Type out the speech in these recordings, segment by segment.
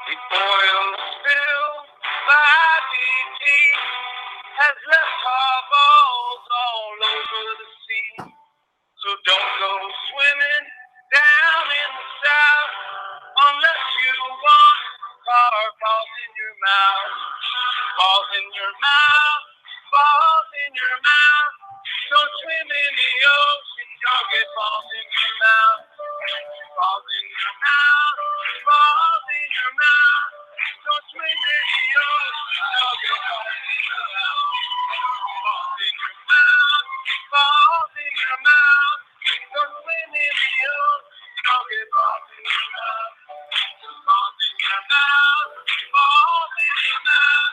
The oil spill by BT has left tar balls all over the sea. So don't go swimming down in the south unless you want tar balls in your mouth. Balls in your mouth, balls in your mouth. Don't swim in the ocean, you'll get balls in your mouth. Balls in your mouth, balls in your mouth. Don't swim in the ocean, you'll get balls in your mouth. Balls in your mouth, balls in your mouth. Don't swim in the ocean, you'll get balls in your mouth. Balls in your mouth, balls in your mouth.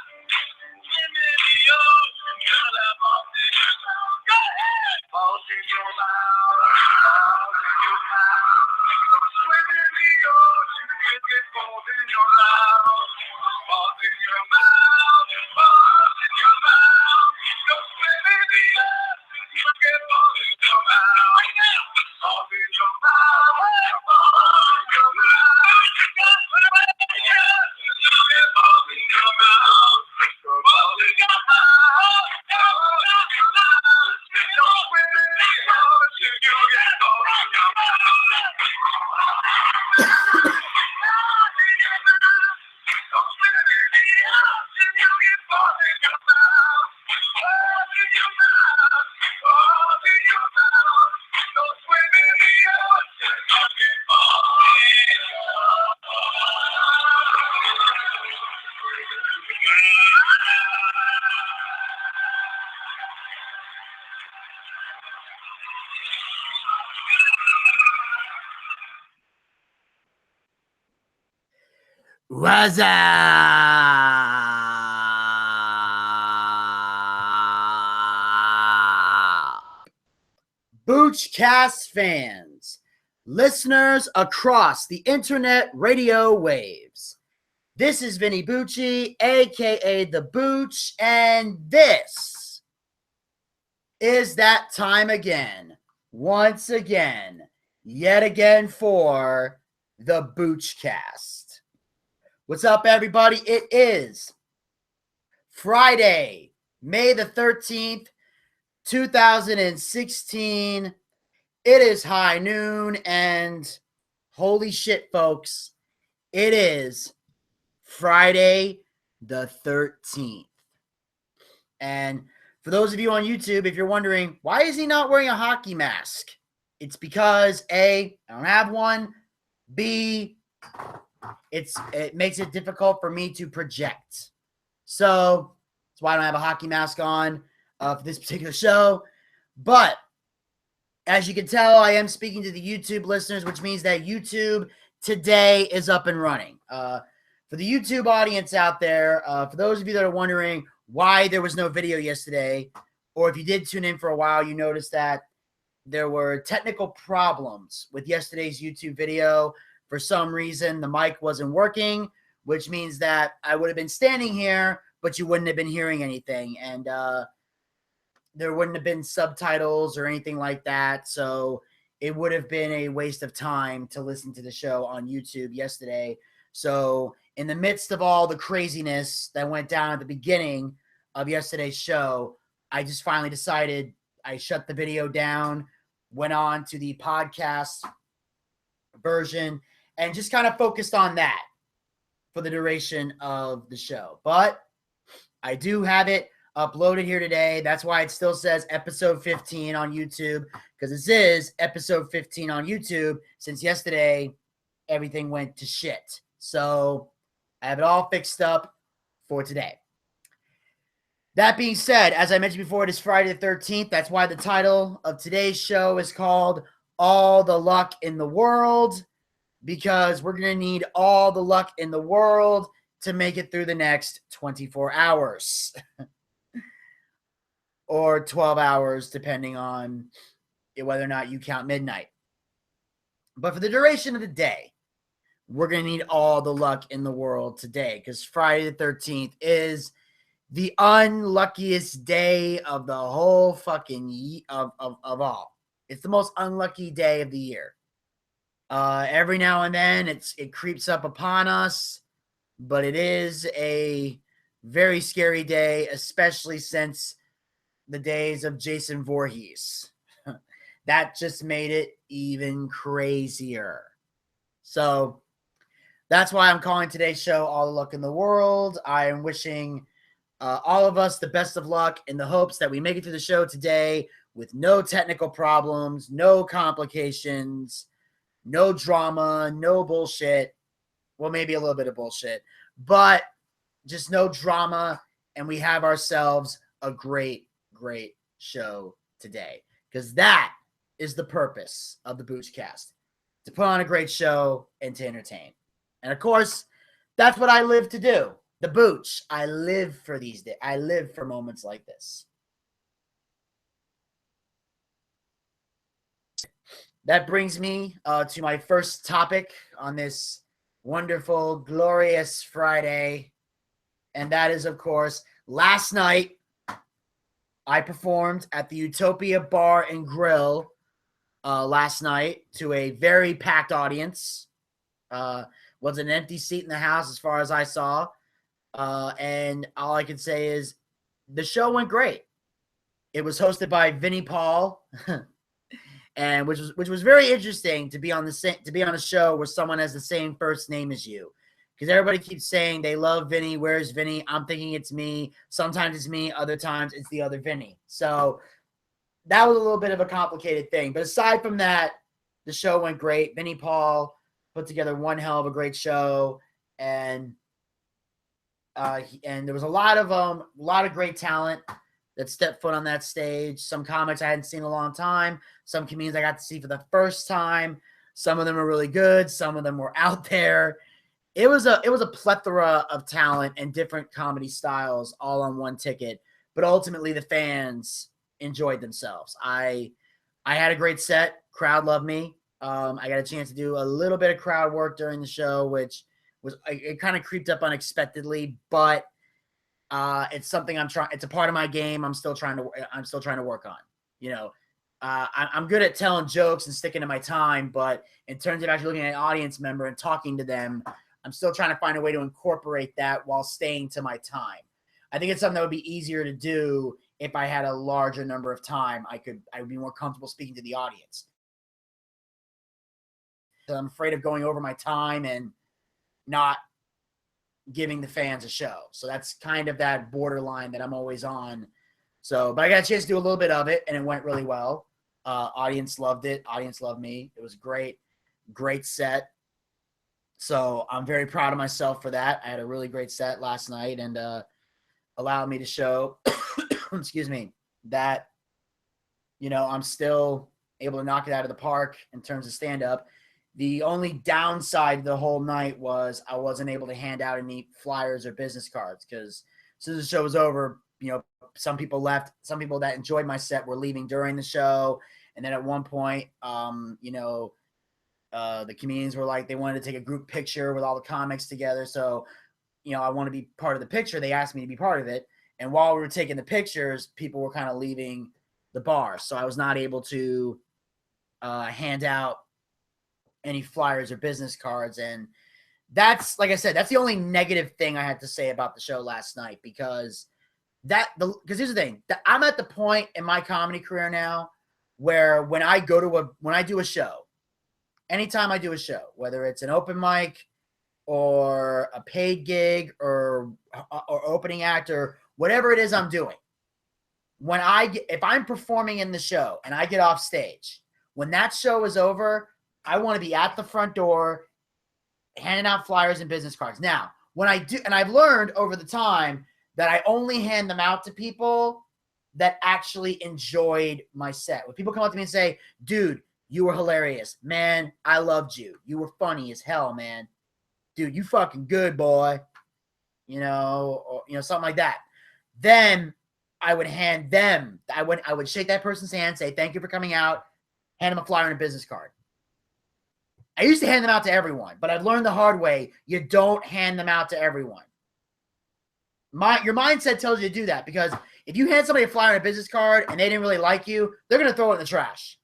Swim in the ocean, you'll have balls in your mouth. Go ahead! Balls in your mouth, balls in your mouth. Don't swim in the ocean, you'll get balls in your mouth. Balls in your mouth, balls in your mouth. Don't swim in the ocean, you'll get balls in your mouth. Right now! Balls in your mouth, balls in your mouth. Don't swim in the ocean, you'll get balls in your mouth. Balls in your mouth, balls in your mouth. Don't swim in the ocean, you'll get balls in your mouth. Balls in your mouth. Don't swim in the ocean, you'll get balls in your mouth. Balls in your mouth, balls in your mouth. Don't swim in the ocean, you'll get balls in your What's up? BOOCHCAST fans, listeners across the internet radio waves. This is Vinny Bucci, aka the Booch, and this is that time again, once again, yet again for the BOOCHCAST. What's up, everybody? It is Friday, May the 13th, 2016. It is high noon, and holy shit, folks, it is Friday the 13th. And for those of you on YouTube, if you're wondering, why is he not wearing a hockey mask? It's because A, I don't have one. B, it makes it difficult for me to project. So that's why I don't have a hockey mask on for this particular show. But as you can tell, I am speaking to the YouTube listeners, which means that YouTube today is up and running. For the YouTube audience out there, for those of you that are wondering why there was no video yesterday, or if you did tune in for a while, you noticed that there were technical problems with yesterday's YouTube video. For some reason, the mic wasn't working, which means that I would have been standing here, but you wouldn't have been hearing anything. And there wouldn't have been subtitles or anything like that. So it would have been a waste of time to listen to the show on YouTube yesterday. So in the midst of all the craziness that went down at the beginning of yesterday's show, I just finally decided I shut the video down, went on to the podcast version, and just kind of focused on that for the duration of the show. But I do have it uploaded here today. That's why it still says episode 15 on YouTube, because this is episode 15 on YouTube, since yesterday everything went to shit. So I have it all fixed up for today. That being said, as I mentioned before, it is Friday the 13th. That's why the title of today's show is called All the Luck in the World, because we're going to need all the luck in the world to make it through the next 24 hours. Or 12 hours, depending on whether or not you count midnight. But for the duration of the day, we're going to need all the luck in the world today, because Friday the 13th is the unluckiest day of the whole fucking of all. It's the most unlucky day of the year. Every now and then it creeps up upon us. but it is a very scary day, especially since the days of Jason Voorhees. That just made it even crazier. So that's why I'm calling today's show All the Luck in the World. I am wishing all of us the best of luck in the hopes that we make it through the show today with no technical problems, no complications, no drama, no bullshit. Well, maybe a little bit of bullshit, but just no drama. And we have ourselves a great, great show today, because that is the purpose of the BOOCHCAST, to put on a great show and to entertain. And of course, that's what I live to do. The Booch. I live for these days. I live for moments like this. That brings me to my first topic on this wonderful, glorious Friday. And that is, of course, last night I performed at the Utopia Bar and Grill last night to a very packed audience. Was an empty seat in the house as far as I saw. And all I can say is the show went great. It was hosted by Vinny Paul, and which was very interesting to be on a show where someone has the same first name as you. Because everybody keeps saying they love Vinny. Where's Vinny? I'm thinking it's me. Sometimes it's me. Other times it's the other Vinny. So that was a little bit of a complicated thing. But aside from that, the show went great. Vinny Paul put together one hell of a great show. And there was a lot of great talent that stepped foot on that stage. Some comics I hadn't seen in a long time. Some comedians I got to see for the first time. Some of them were really good. Some of them were out there. It was a plethora of talent and different comedy styles all on one ticket. But ultimately, the fans enjoyed themselves. I had a great set. Crowd loved me. I got a chance to do a little bit of crowd work during the show, which it kind of creeped up unexpectedly, but it's something it's a part of my game. I'm still trying to work on. You know, I'm good at telling jokes and sticking to my time, but in terms of actually looking at an audience member and talking to them, I'm still trying to find a way to incorporate that while staying to my time. I think it's something that would be easier to do if I had a larger number of time. I would be more comfortable speaking to the audience. So I'm afraid of going over my time and not giving the fans a show. So that's kind of that borderline that I'm always on. So, but I got a chance to do a little bit of it, and it went really well. Audience loved it. Audience loved me. It was great. Great set. So I'm very proud of myself for that. I had a really great set last night, and allowed me to show, excuse me, that, you know, I'm still able to knock it out of the park in terms of stand-up. The only downside of the whole night was I wasn't able to hand out any flyers or business cards, because as soon as the show was over, you know, some people left. Some people that enjoyed my set were leaving during the show. And then at one point, you know, the comedians were like, they wanted to take a group picture with all the comics together. So, you know, I want to be part of the picture. They asked me to be part of it. And while we were taking the pictures, people were kind of leaving the bar. So I was not able to hand out any flyers or business cards. And that's, like I said, that's the only negative thing I had to say about the show last night, because here's the thing, I'm at the point in my comedy career now where when I do a show, anytime I do a show, whether it's an open mic or a paid gig or opening act or whatever it is I'm doing, if I'm performing in the show and I get off stage, when that show is over, I want to be at the front door handing out flyers and business cards. Now, when I do, and I've learned over the time that I only hand them out to people that actually enjoyed my set. When people come up to me and say, dude, you were hilarious. Man, I loved you. You were funny as hell, man. Dude, you fucking good, boy. You know, or, you know, something like that. Then I would hand them, I would shake that person's hand, say, thank you for coming out, hand them a flyer and a business card. I used to hand them out to everyone, but I've learned the hard way, you don't hand them out to everyone. Your mindset tells you to do that, because if you hand somebody a flyer and a business card and they didn't really like you, they're going to throw it in the trash.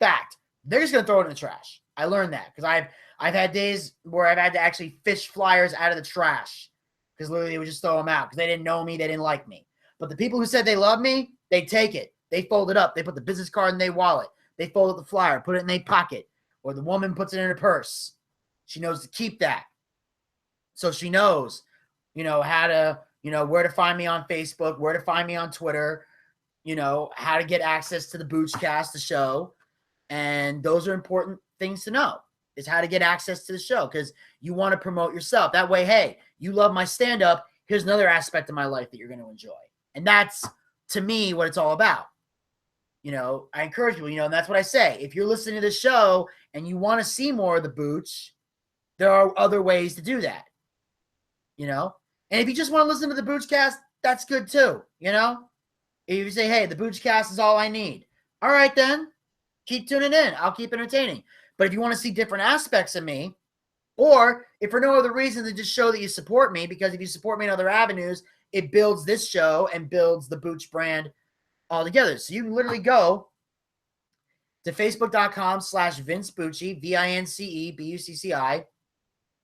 Fact. They're just going to throw it in the trash. I learned that because I've had days where I've had to actually fish flyers out of the trash because literally they would just throw them out because they didn't know me, they didn't like me. But the people who said they love me, they take it. They fold it up. They put the business card in their wallet. They fold up the flyer, put it in their pocket, or the woman puts it in her purse. She knows to keep that. So she knows, how to, where to find me on Facebook, where to find me on Twitter, how to get access to the BOOCHCAST, the show. And those are important things to know, is how to get access to the show, because you want to promote yourself. That way, hey, you love my stand-up. Here's another aspect of my life that you're going to enjoy. And that's, to me, what it's all about. I encourage people, and that's what I say. If you're listening to this show and you want to see more of the Booch, there are other ways to do that. And if you just want to listen to the BOOCHCAST, that's good too. If you say, hey, the BOOCHCAST is all I need. All right, then keep tuning in. I'll keep entertaining. But if you want to see different aspects of me, or if for no other reason than just show that you support me, because if you support me in other avenues, it builds this show and builds the Booch brand all together. So you can literally go to facebook.com/Vince Bucci, VinceBucci.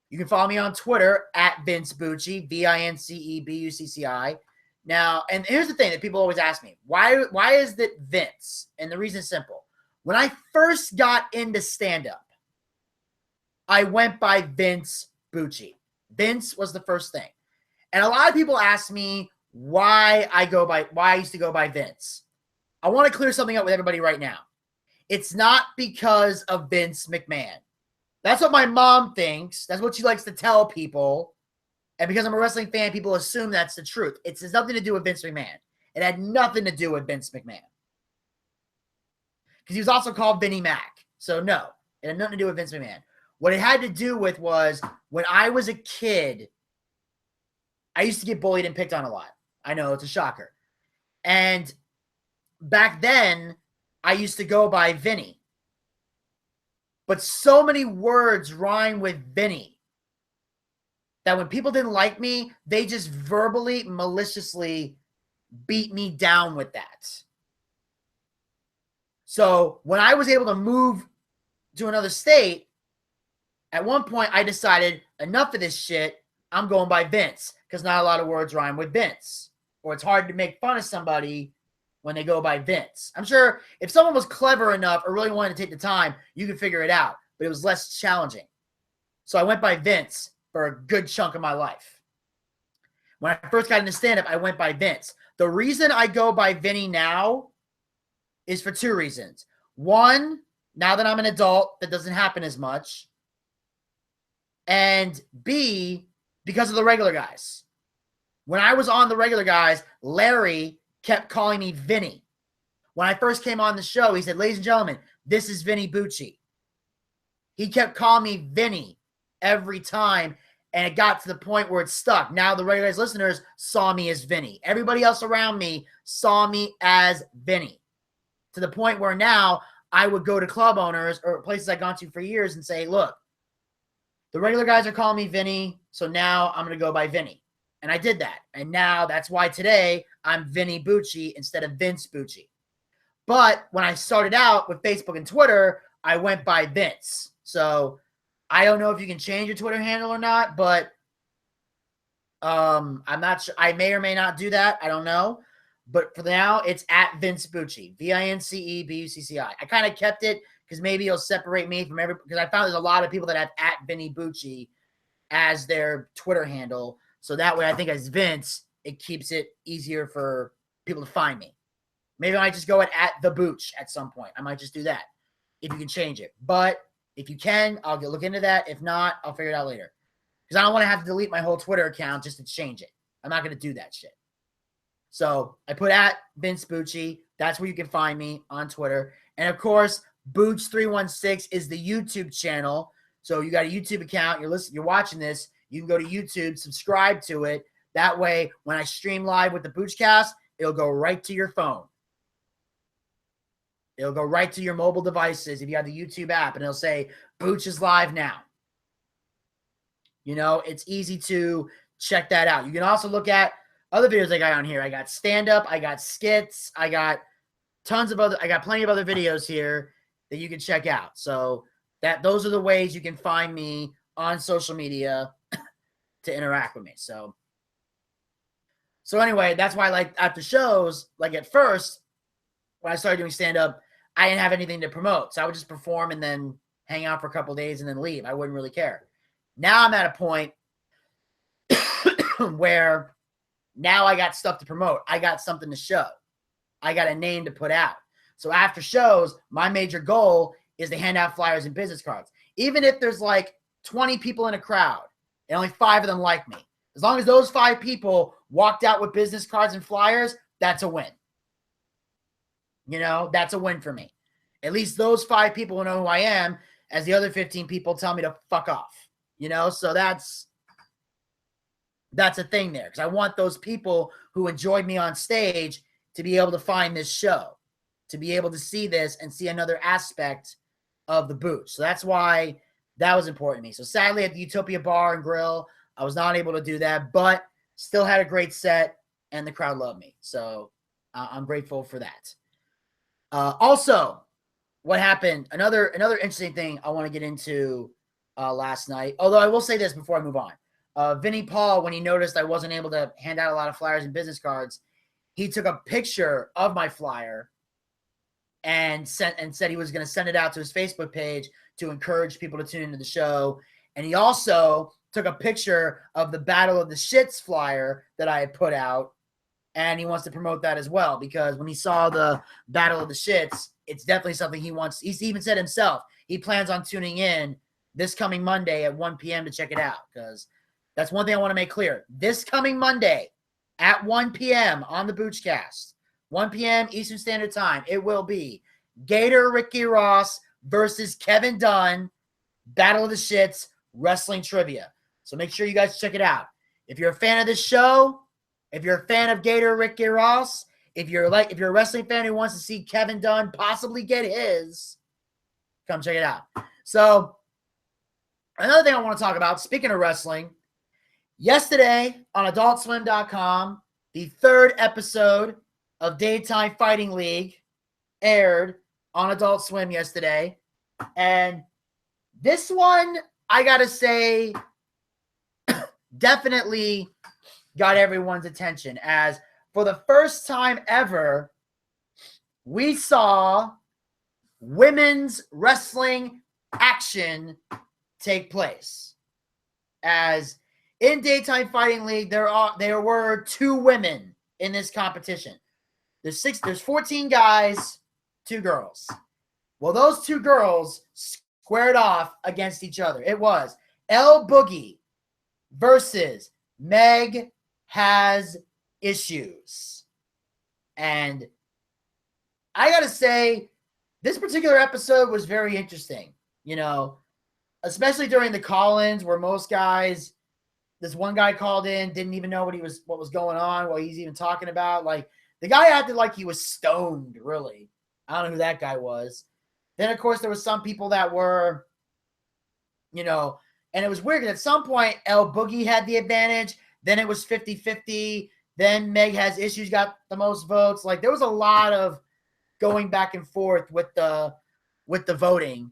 You can follow me on Twitter at Vince Bucci, VinceBucci. Now, and here's the thing that people always ask me, why is it Vince? And the reason is simple. When I first got into stand-up, I went by Vince Bucci. Vince was the first thing. And a lot of people ask me why I used to go by Vince. I want to clear something up with everybody right now. It's not because of Vince McMahon. That's what my mom thinks. That's what she likes to tell people. And because I'm a wrestling fan, people assume that's the truth. It has nothing to do with Vince McMahon. It had nothing to do with Vince McMahon. Because he was also called Vinny Mac. So no, it had nothing to do with Vince McMahon. What it had to do with was when I was a kid, I used to get bullied and picked on a lot. I know, it's a shocker. And back then, I used to go by Vinny. But so many words rhyme with Vinny that when people didn't like me, they just verbally, maliciously beat me down with that. So when I was able to move to another state, at one point I decided enough of this shit, I'm going by Vince, because not a lot of words rhyme with Vince. Or it's hard to make fun of somebody when they go by Vince. I'm sure if someone was clever enough or really wanted to take the time, you could figure it out. But it was less challenging. So I went by Vince for a good chunk of my life. When I first got into stand-up, I went by Vince. The reason I go by Vinny now is for two reasons. One, now that I'm an adult, that doesn't happen as much. And B, because of the regular guys. When I was on the regular guys, Larry kept calling me Vinny. When I first came on the show, he said, ladies and gentlemen, this is Vinny Bucci. He kept calling me Vinny every time, and it got to the point where it stuck. Now the regular guys listeners saw me as Vinny. Everybody else around me saw me as Vinny. To the point where now I would go to club owners or places I've gone to for years and say, look, the regular guys are calling me Vinny, so now I'm going to go by Vinny. And I did that. And now that's why today I'm Vinny Bucci instead of Vince Bucci. But when I started out with Facebook and Twitter, I went by Vince. So I don't know if you can change your Twitter handle or not, but I'm not sure. I may or may not do that. I don't know. But for now, it's at Vince Bucci, VinceBucci. I kind of kept it because maybe it'll separate me from because I found there's a lot of people that have at Vinny Bucci as their Twitter handle. So that way, I think as Vince, it keeps it easier for people to find me. Maybe I might just go at the Booch at some point. I might just do that if you can change it. But if you can, I'll look into that. If not, I'll figure it out later. Because I don't want to have to delete my whole Twitter account just to change it. I'm not going to do that shit. So I put at Vince Bucci. That's where you can find me on Twitter. And of course, Booch316 is the YouTube channel. So you got a YouTube account. You're watching this. You can go to YouTube, subscribe to it. That way, when I stream live with the BOOCHCAST, it'll go right to your phone. It'll go right to your mobile devices if you have the YouTube app, and it'll say, Booch is live now. You know, it's easy to check that out. You can also look at other videos I got on here. I got stand-up, I got skits, I got plenty of other videos here that you can check out. So those are the ways you can find me on social media to interact with me. So anyway, that's why, like, after shows, like at first, when I started doing stand-up, I didn't have anything to promote. So I would just perform and then hang out for a couple of days and then leave. I wouldn't really care. Now I'm at a point where now I got stuff to promote. I got something to show. I got a name to put out. So after shows, my major goal is to hand out flyers and business cards. Even if there's like 20 people in a crowd and only 5 of them like me, as long as those 5 people walked out with business cards and flyers, that's a win. You know, that's a win for me. At least those 5 people will know who I am, as the other 15 people tell me to fuck off. You know, so that's a thing there, because I want those people who enjoyed me on stage to be able to find this show, to be able to see this and see another aspect of the Booch. So that's why that was important to me. So sadly, at the Utopia Bar and Grill, I was not able to do that, but still had a great set, and the crowd loved me. So I'm grateful for that. Also, what happened, another interesting thing I want to get into last night, although I will say this before I move on. Vinny Paul, when he noticed I wasn't able to hand out a lot of flyers and business cards, he took a picture of my flyer and said he was going to send it out to his Facebook page to encourage people to tune into the show. And he also took a picture of the Battle of the Shits flyer that I had put out, and he wants to promote that as well, because when he saw the Battle of the Shits, it's definitely something he wants. He's even said himself he plans on tuning in this coming Monday at 1 p.m. to check it out, because that's one thing I want to make clear. This coming Monday at 1 p.m. on the BOOCHCAST, 1 p.m. Eastern Standard Time, it will be Gator Ricky Ross versus Kevin Dunn, Battle of the Shits, wrestling trivia. So make sure you guys check it out. If you're a fan of this show, if you're a fan of Gator Ricky Ross, if you're a wrestling fan who wants to see Kevin Dunn possibly get his, come check it out. So another thing I want to talk about, speaking of wrestling, yesterday on AdultSwim.com, the 3rd episode of Daytime Fighting League aired on Adult Swim yesterday. And this one, I got to say, definitely got everyone's attention, as for the first time ever, we saw women's wrestling action take place. As in Daytime Fighting League, there were 2 women in this competition. There's 14 guys, 2 girls. Well, those 2 girls squared off against each other. It was El Boogie versus Meg Has Issues. And I gotta say, this particular episode was very interesting, you know, especially during the call-ins, where most guys, this one guy called in, didn't even know what was going on, what he's even talking about. Like, the guy acted like he was stoned, really. I don't know who that guy was. Then, of course, there was some people that were, you know, and it was weird, because at some point, El Boogie had the advantage. Then it was 50-50. Then Meg Has Issues got the most votes. Like, there was a lot of going back and forth with the voting.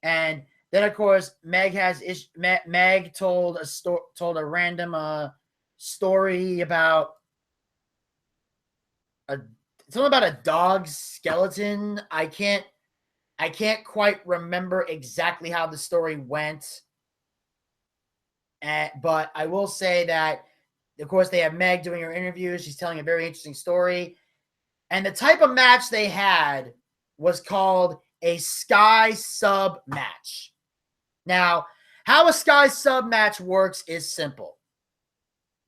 And then, of course, Meg told a random story about something about a dog's skeleton. I can't quite remember exactly how the story went. But I will say that, of course, they have Meg doing her interviews. She's telling a very interesting story. And the type of match they had was called a Sky Sub match. Now, how a Sky Sub match works is simple.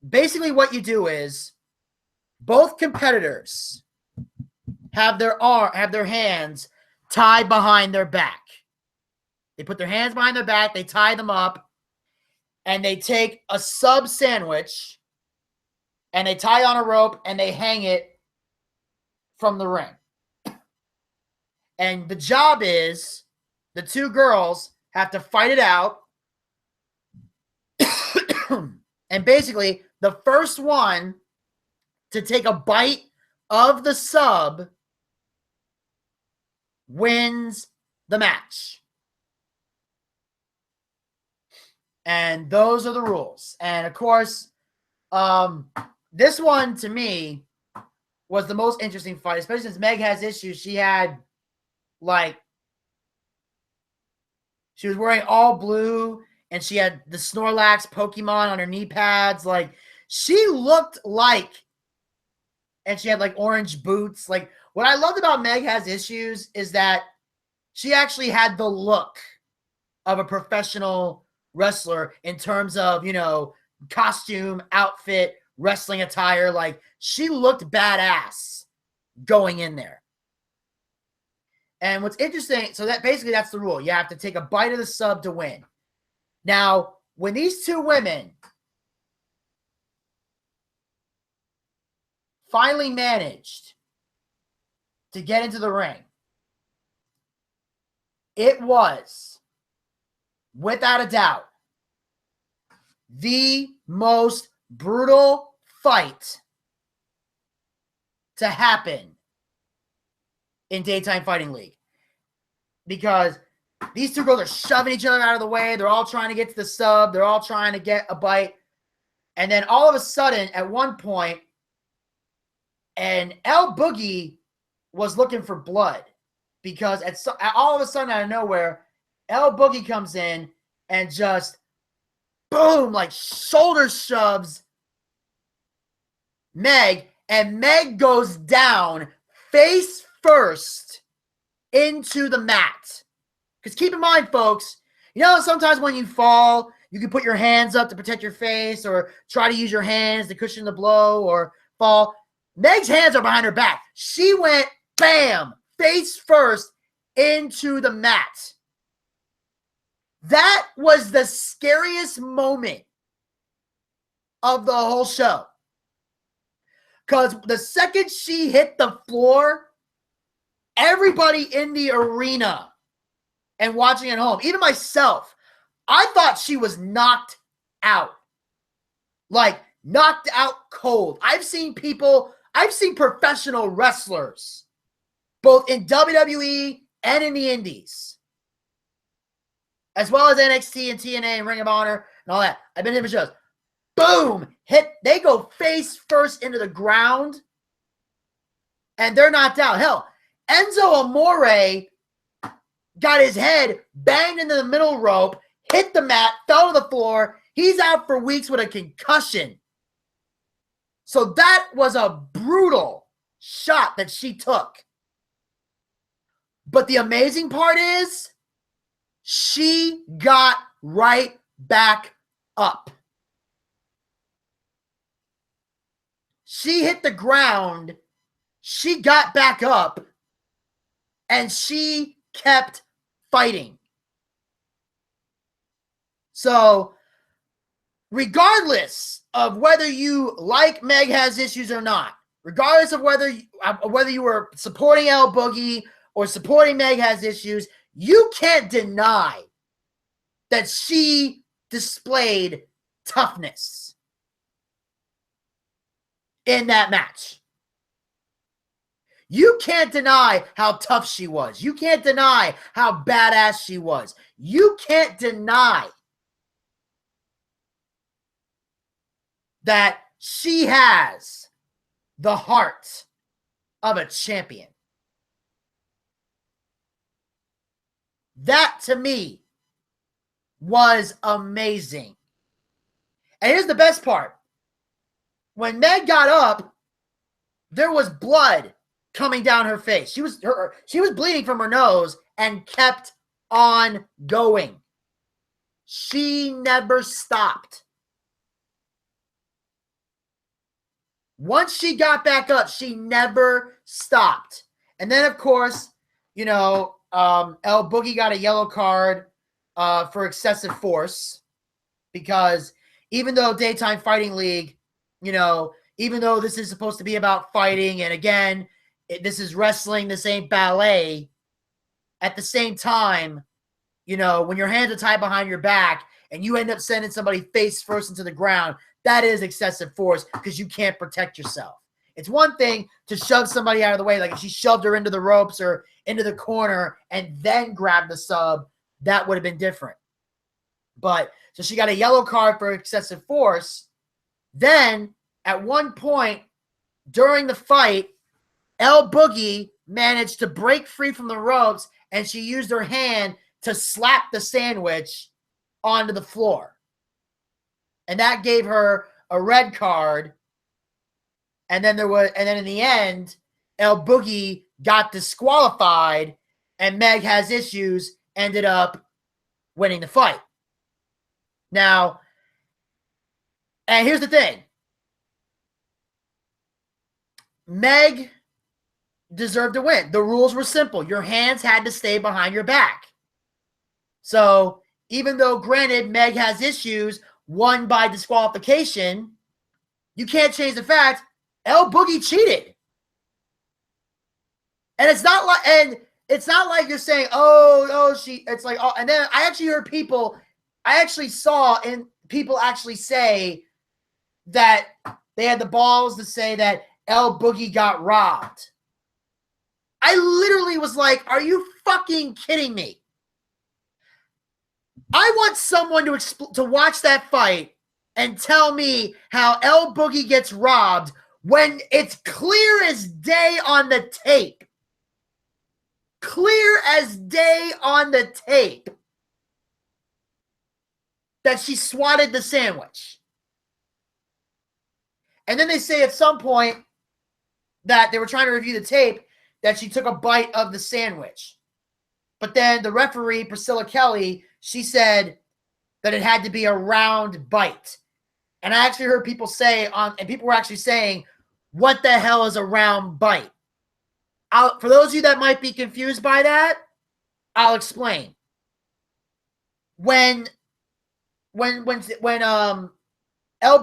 Basically, what you do is both competitors have their hands tied behind their back. They put their hands behind their back, they tie them up, and they take a sub sandwich and they tie on a rope and they hang it from the ring. And the job is the 2 girls have to fight it out. And basically, the first one to take a bite of the sub wins the match. And those are the rules. And of course, this one to me was the most interesting fight, especially since Meg has issues. She had she was wearing all blue and she had the Snorlax Pokemon on her knee pads. Like, she looked like, and she had like orange boots. Like, what I loved about Meg has issues is that she actually had the look of a professional wrestler in terms of, costume, outfit, wrestling attire. Like, she looked badass going in there. And what's interesting, so that basically that's the rule. You have to take a bite of the sub to win. Now, when these two women finally managed to get into the ring, it was, without a doubt, the most brutal fight to happen in Daytime Fighting League. Because these two girls are shoving each other out of the way. They're all trying to get to the sub. They're all trying to get a bite. And then all of a sudden, at one point, and El Boogie was looking for blood. Because all of a sudden, out of nowhere, El Boogie comes in and just, boom, like shoulder shoves Meg. And Meg goes down face first into the mat. Because keep in mind, folks, sometimes when you fall, you can put your hands up to protect your face or try to use your hands to cushion the blow or fall. Meg's hands are behind her back. She went, bam, face first into the mat. That was the scariest moment of the whole show. Because the second she hit the floor, everybody in the arena and watching at home, even myself, I thought she was knocked out. Like, knocked out cold. I've seen professional wrestlers, both in WWE and in the Indies, as well as NXT and TNA and Ring of Honor and all that. I've been in different shows. Boom! They go face first into the ground, and they're knocked out. Hell, Enzo Amore got his head banged into the middle rope, hit the mat, fell to the floor. He's out for weeks with a concussion. So that was a brutal shot that she took. But the amazing part is she got right back up. She hit the ground, she got back up, and she kept fighting. So, regardless of whether you like Meg Has Issues or not, regardless of whether you were supporting El Boogie or supporting Meg Has Issues, you can't deny that she displayed toughness in that match. You can't deny how tough she was. You can't deny how badass she was. You can't deny that she has the heart of a champion. That, to me, was amazing. And here's the best part. When Meg got up, there was blood coming down her face. She was bleeding from her nose and kept on going. She never stopped. Once she got back up, she never stopped. And then, of course, El Boogie got a yellow card for excessive force, because even though Daytime Fighting League, even though this is supposed to be about fighting, and again, this is wrestling, this ain't ballet, at the same time, when your hands are tied behind your back and you end up sending somebody face first into the ground, that is excessive force because you can't protect yourself. It's one thing to shove somebody out of the way, like if she shoved her into the ropes or into the corner and then grabbed the sub, that would have been different. But so she got a yellow card for excessive force. Then at one point during the fight, El Boogie managed to break free from the ropes, and she used her hand to slap the sandwich onto the floor. And that gave her a red card. And then in the end, El Boogie got disqualified, and Meg Has Issues ended up winning the fight. Now, and here's the thing. Meg deserved to win. The rules were simple. Your hands had to stay behind your back. So even though, granted, Meg Has Issues won by disqualification, you can't change the fact El Boogie cheated. And it's not like you're saying, it's like, oh, and then I actually heard people, I actually saw people actually say that they had the balls to say that El Boogie got robbed. I literally was like, are you fucking kidding me? I want someone to watch that fight and tell me how El Boogie gets robbed when it's clear as day on the tape. Clear as day on the tape that she swatted the sandwich. And then they say at some point that they were trying to review the tape that she took a bite of the sandwich. But then the referee, Priscilla Kelly, she said that it had to be a round bite. And I actually heard people say and people were actually saying, what the hell is a round bite? For those of you that might be confused by that, I'll explain. When El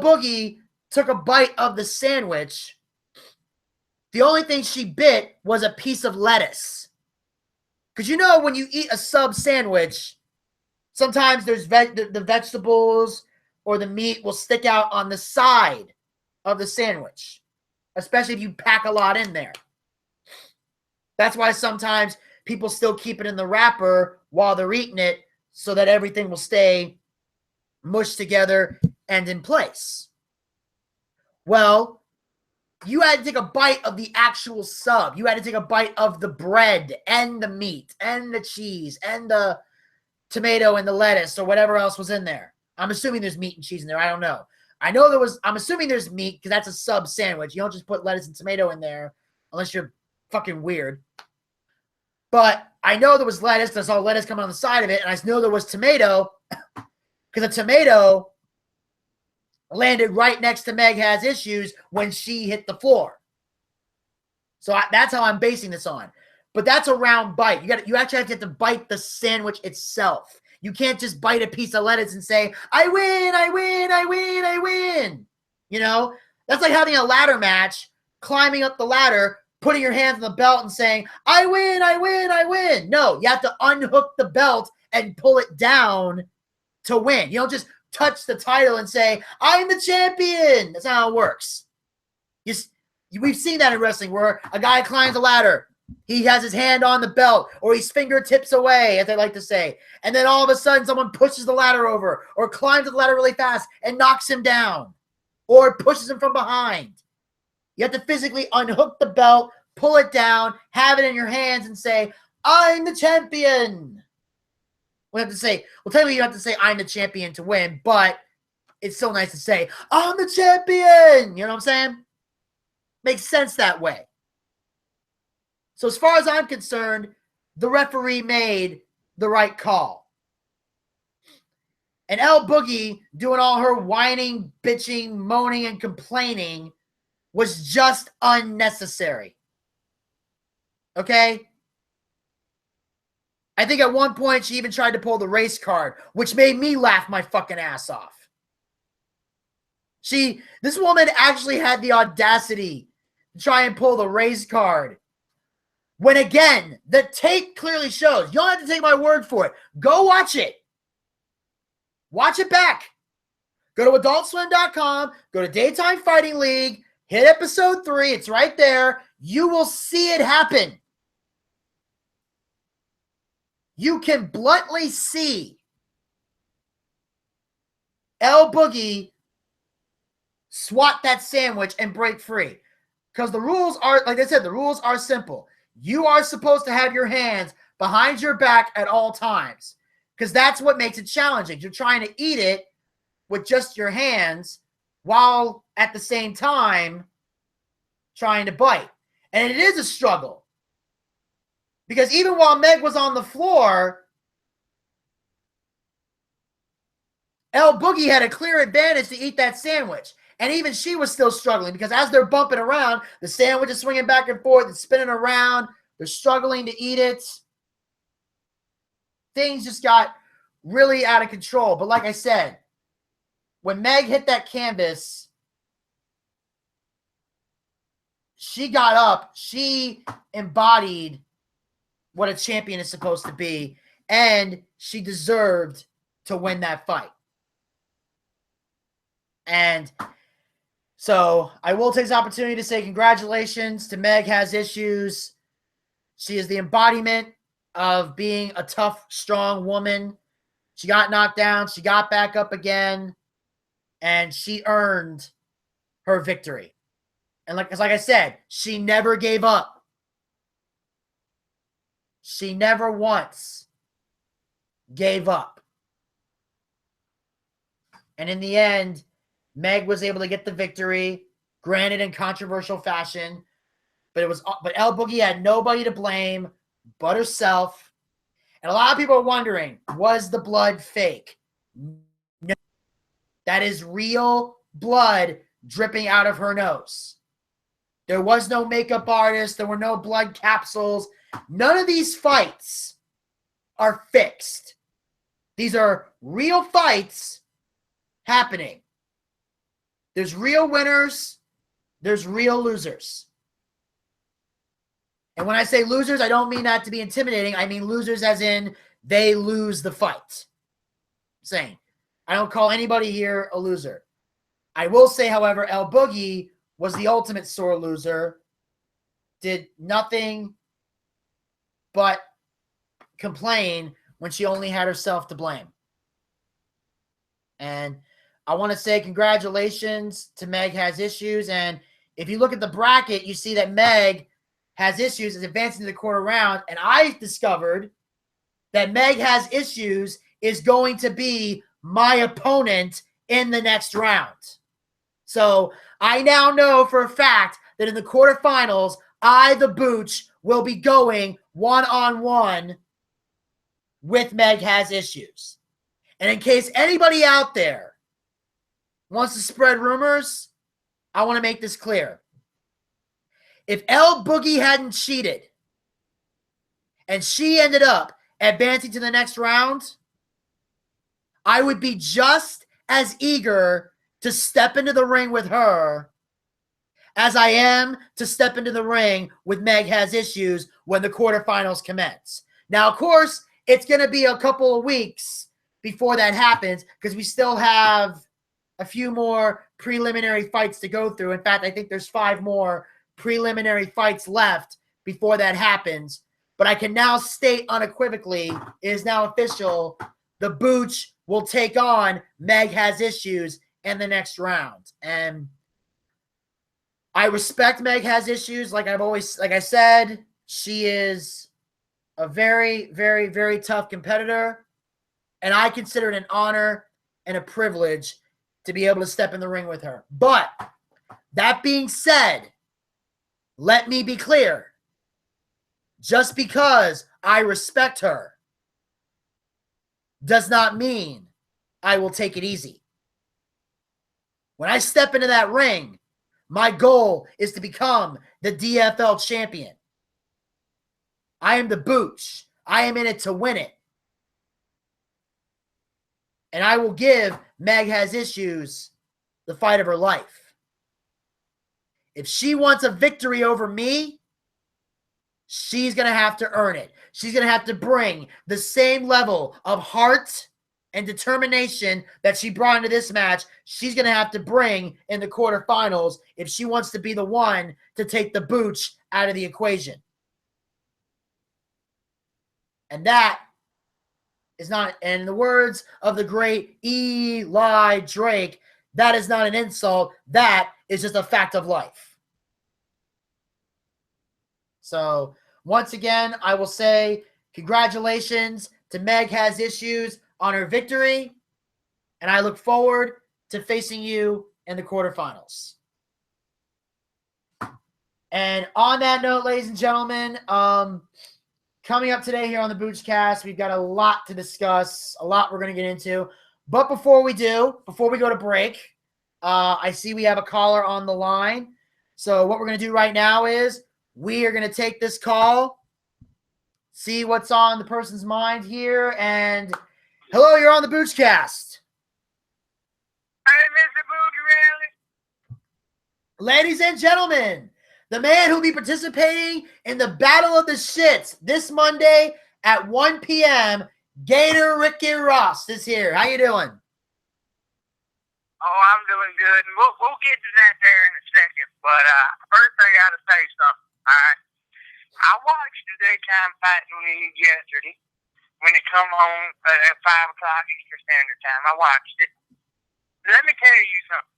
Boogie took a bite of the sandwich, the only thing she bit was a piece of lettuce. Because you know when you eat a sub sandwich, sometimes there's the vegetables or the meat will stick out on the side of the sandwich, especially if you pack a lot in there. That's why sometimes people still keep it in the wrapper while they're eating it so that everything will stay mushed together and in place. Well, you had to take a bite of the actual sub. You had to take a bite of the bread and the meat and the cheese and the tomato and the lettuce or whatever else was in there. I'm assuming there's meat and cheese in there. I don't know. I'm assuming there's meat because that's a sub sandwich. You don't just put lettuce and tomato in there unless you're fucking weird. But I know there was lettuce. I saw lettuce coming on the side of it. And I know there was tomato because the tomato landed right next to Meg Has Issues when she hit the floor. So that's how I'm basing this on. But that's a round bite. You actually have to bite the sandwich itself. You can't just bite a piece of lettuce and say, I win, I win, I win, I win. You know, that's like having a ladder match, climbing up the ladder, putting your hands on the belt and saying, I win, I win, I win. No, you have to unhook the belt and pull it down to win. You don't just touch the title and say, I'm the champion. That's not how it works. We've seen that in wrestling where a guy climbs a ladder. He has his hand on the belt or his fingertips away, as they like to say. And then all of a sudden someone pushes the ladder over or climbs the ladder really fast and knocks him down or pushes him from behind. You have to physically unhook the belt, pull it down, have it in your hands and say, I'm the champion. Technically you have to say I'm the champion to win, but it's so nice to say, I'm the champion. You know what I'm saying? Makes sense that way. So as far as I'm concerned, the referee made the right call. And El Boogie doing all her whining, bitching, moaning, and complaining was just unnecessary. Okay? I think at one point she even tried to pull the race card, which made me laugh my fucking ass off. This woman actually had the audacity to try and pull the race card. When again, the tape clearly shows. You don't have to take my word for it. Go watch it. Watch it back. Go to adultswim.com. Go to Daytime Fighting League. Hit episode 3. It's right there. You will see it happen. You can bluntly see El Boogie swat that sandwich and break free. Because the rules are, like I said, the rules are simple. You are supposed to have your hands behind your back at all times. Because that's what makes it challenging. You're trying to eat it with just your hands while at the same time trying to bite. And it is a struggle. Because even while Meg was on the floor, El Boogie had a clear advantage to eat that sandwich. And even she was still struggling because as they're bumping around, the sandwich is swinging back and forth, it's spinning around. They're struggling to eat it. Things just got really out of control. But like I said, when Meg hit that canvas, she got up. She embodied what a champion is supposed to be. And she deserved to win that fight. And so I will take this opportunity to say congratulations to Meg Has Issues. She is the embodiment of being a tough, strong woman. She got knocked down. She got back up again. And she earned her victory. And like I said, she never gave up. She never once gave up. And in the end, Meg was able to get the victory, granted in controversial fashion, but El Boogie had nobody to blame but herself. And a lot of people are wondering, was the blood fake? No. That is real blood dripping out of her nose. There was no makeup artist. There were no blood capsules. None of these fights are fixed. These are real fights happening. There's real winners. There's real losers. And when I say losers, I don't mean that to be intimidating. I mean losers as in they lose the fight. I'm saying, I don't call anybody here a loser. I will say, however, El Boogie was the ultimate sore loser. Did nothing but complain when she only had herself to blame. And I want to say congratulations to Meg Has Issues. And if you look at the bracket, you see that Meg Has Issues is advancing to the quarter round. And I discovered that Meg Has Issues is going to be my opponent in the next round. So I now know for a fact that in the quarterfinals, I, the Booch, will be going one-on-one with Meg Has Issues. And in case anybody out there wants to spread rumors, I want to make this clear. If El Boogie hadn't cheated and she ended up advancing to the next round, I would be just as eager to step into the ring with her as I am to step into the ring with Meg Has Issues when the quarterfinals commence. Now, of course, it's going to be a couple of weeks before that happens because we still have a few more preliminary fights to go through. In fact, I think there's 5 more preliminary fights left before that happens. But I can now state unequivocally, it is now official, the Booch will take on Meg Has Issues in the next round. And I respect Meg Has Issues. Like I said, she is a very, very, very tough competitor. And I consider it an honor and a privilege to be able to step in the ring with her. But that being said, let me be clear. Just because I respect her does not mean I will take it easy. When I step into that ring, my goal is to become the DFL champion. I am the Booch. I am in it to win it. And I will give Meg Has Issues the fight of her life. If she wants a victory over me, she's going to have to earn it. She's going to have to bring the same level of heart and determination that she brought into this match. She's going to have to bring in the quarterfinals if she wants to be the one to take the Booch out of the equation. And that is not, and in the words of the great Eli Drake, that is not an insult. That is just a fact of life. So once again, I will say congratulations to Meg Has Issues on her victory. And I look forward to facing you in the quarterfinals. And on that note, ladies and gentlemen, coming up today here on the BOOCHCAST, we've got a lot to discuss, a lot we're going to get into. But before we go to break, I see we have a caller on the line. So what we're going to do right now is we are going to take this call, see what's on the person's mind here. And hello, you're on the BOOCHCAST. Hey, Mr. Booch, really? Ladies and gentlemen, the man who'll be participating in the Battle of the Shits this Monday at 1 p.m., Gator Ricky Ross is here. How you doing? Oh, I'm doing good. And we'll get to that there in a second. But first, I got to say something, all right? I watched the daytime fighting league yesterday when it come on at 5 o'clock Eastern Standard Time. I watched it. Let me tell you something.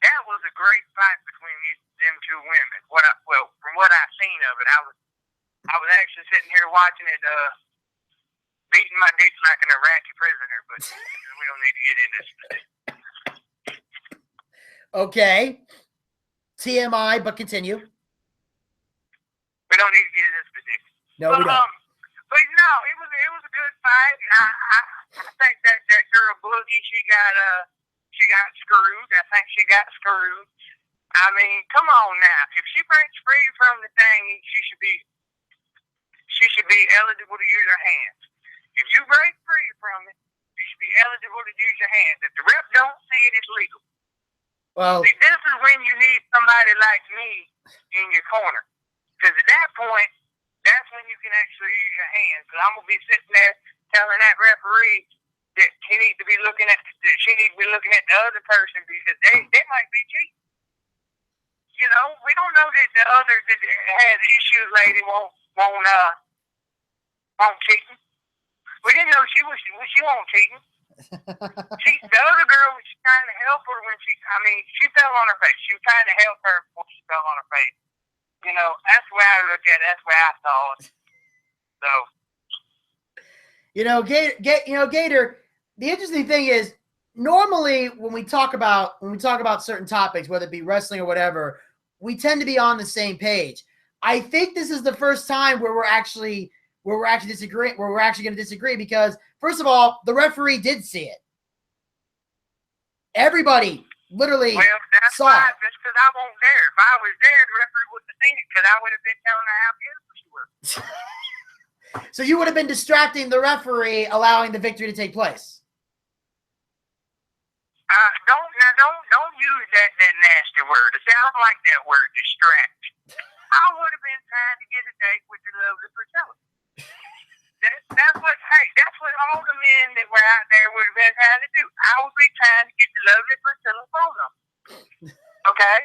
That was a great fight between them two women. From what I've seen of it, I was actually sitting here watching it, beating my dick like an Iraqi prisoner. But we don't need to get into this. Okay. TMI, but continue. We don't need to get into specifics. No, we don't. But no, it was a good fight. And I think that girl Bucci, she got screwed. I think she got screwed. I mean, come on now. If she breaks free from the thing, she should be eligible to use her hands. If you break free from it, you should be eligible to use your hands. If the ref don't see it, it's legal. Well, see, this is when you need somebody like me in your corner. Because at that point, that's when you can actually use your hands. Because I'm going to be sitting there telling that referee that she needs to be looking at the other person because they might be cheating. You know, we don't know that the other that has issues lady won't cheating. We didn't know she won't cheating. The other girl was trying to help her when she fell on her face. She was trying to help her before she fell on her face. You know, that's the way I look at it. That's the way I saw it. So, Gator, the interesting thing is normally when we talk about certain topics, whether it be wrestling or whatever, we tend to be on the same page. I think this is the first time where we're actually going to disagree because first of all, the referee did see it. Everybody literally saw it. Just because I wasn't there. If I was there, the referee wouldn't have seen it because I would have been telling her how beautiful she was. So you would have been distracting the referee, allowing the victory to take place. Don't use that nasty word. See, I don't like that word, distract. I would have been trying to get a date with the lovely Priscilla. That's what all the men that were out there would have been trying to do. I would be trying to get the lovely Priscilla's phone number. Okay?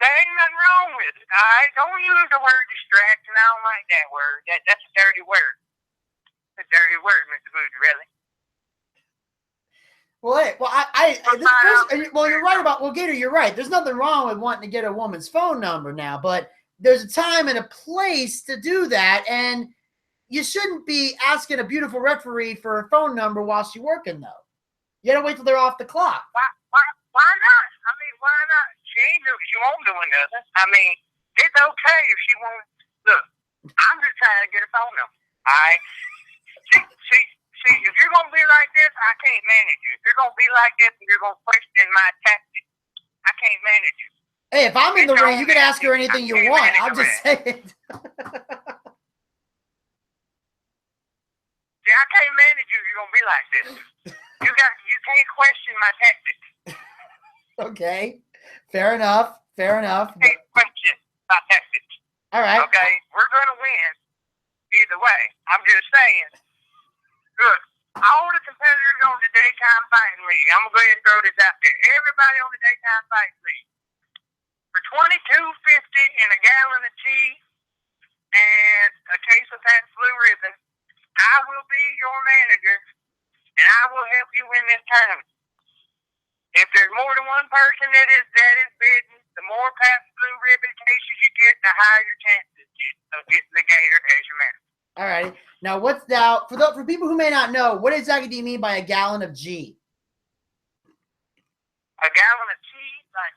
There ain't nothing wrong with it. All right? Don't use the word distract, and I don't like that word. That's a dirty word. It's a dirty word, Mr. Booch, really. You're right about Gator. You're right. There's nothing wrong with wanting to get a woman's phone number now, but there's a time and a place to do that, and you shouldn't be asking a beautiful referee for a phone number while she's working, though. You gotta wait till they're off the clock. Why not? I mean, why not? She won't do nothing. I mean, it's okay if she won't. Look, I'm just trying to get a phone number. All right? See, if you're going to be like this, I can't manage you. If you're going to be like this and you're going to question my tactics, I can't manage you. Hey, if I'm in the ring, you can ask her anything you want. I'm just saying. See, I can't manage you if you're going to be like this. You can't question my tactics. Okay. Fair enough. You can't question my tactics. All right. Okay? We're going to win either way. I'm just saying. Good. All the competitors on the Daytime Fighting League, I'm going to go ahead and throw this out there. Everybody on the Daytime Fighting League, for $22.50 and a gallon of tea and a case of Pabst Blue Ribbon, I will be your manager, and I will help you win this tournament. If there's more than one person that is bidding, the more Pabst Blue Ribbon cases you get, the higher your chances of getting the Gator as your manager. All right. Now, for people who may not know, what exactly do you mean by a gallon of G? A gallon of cheese, like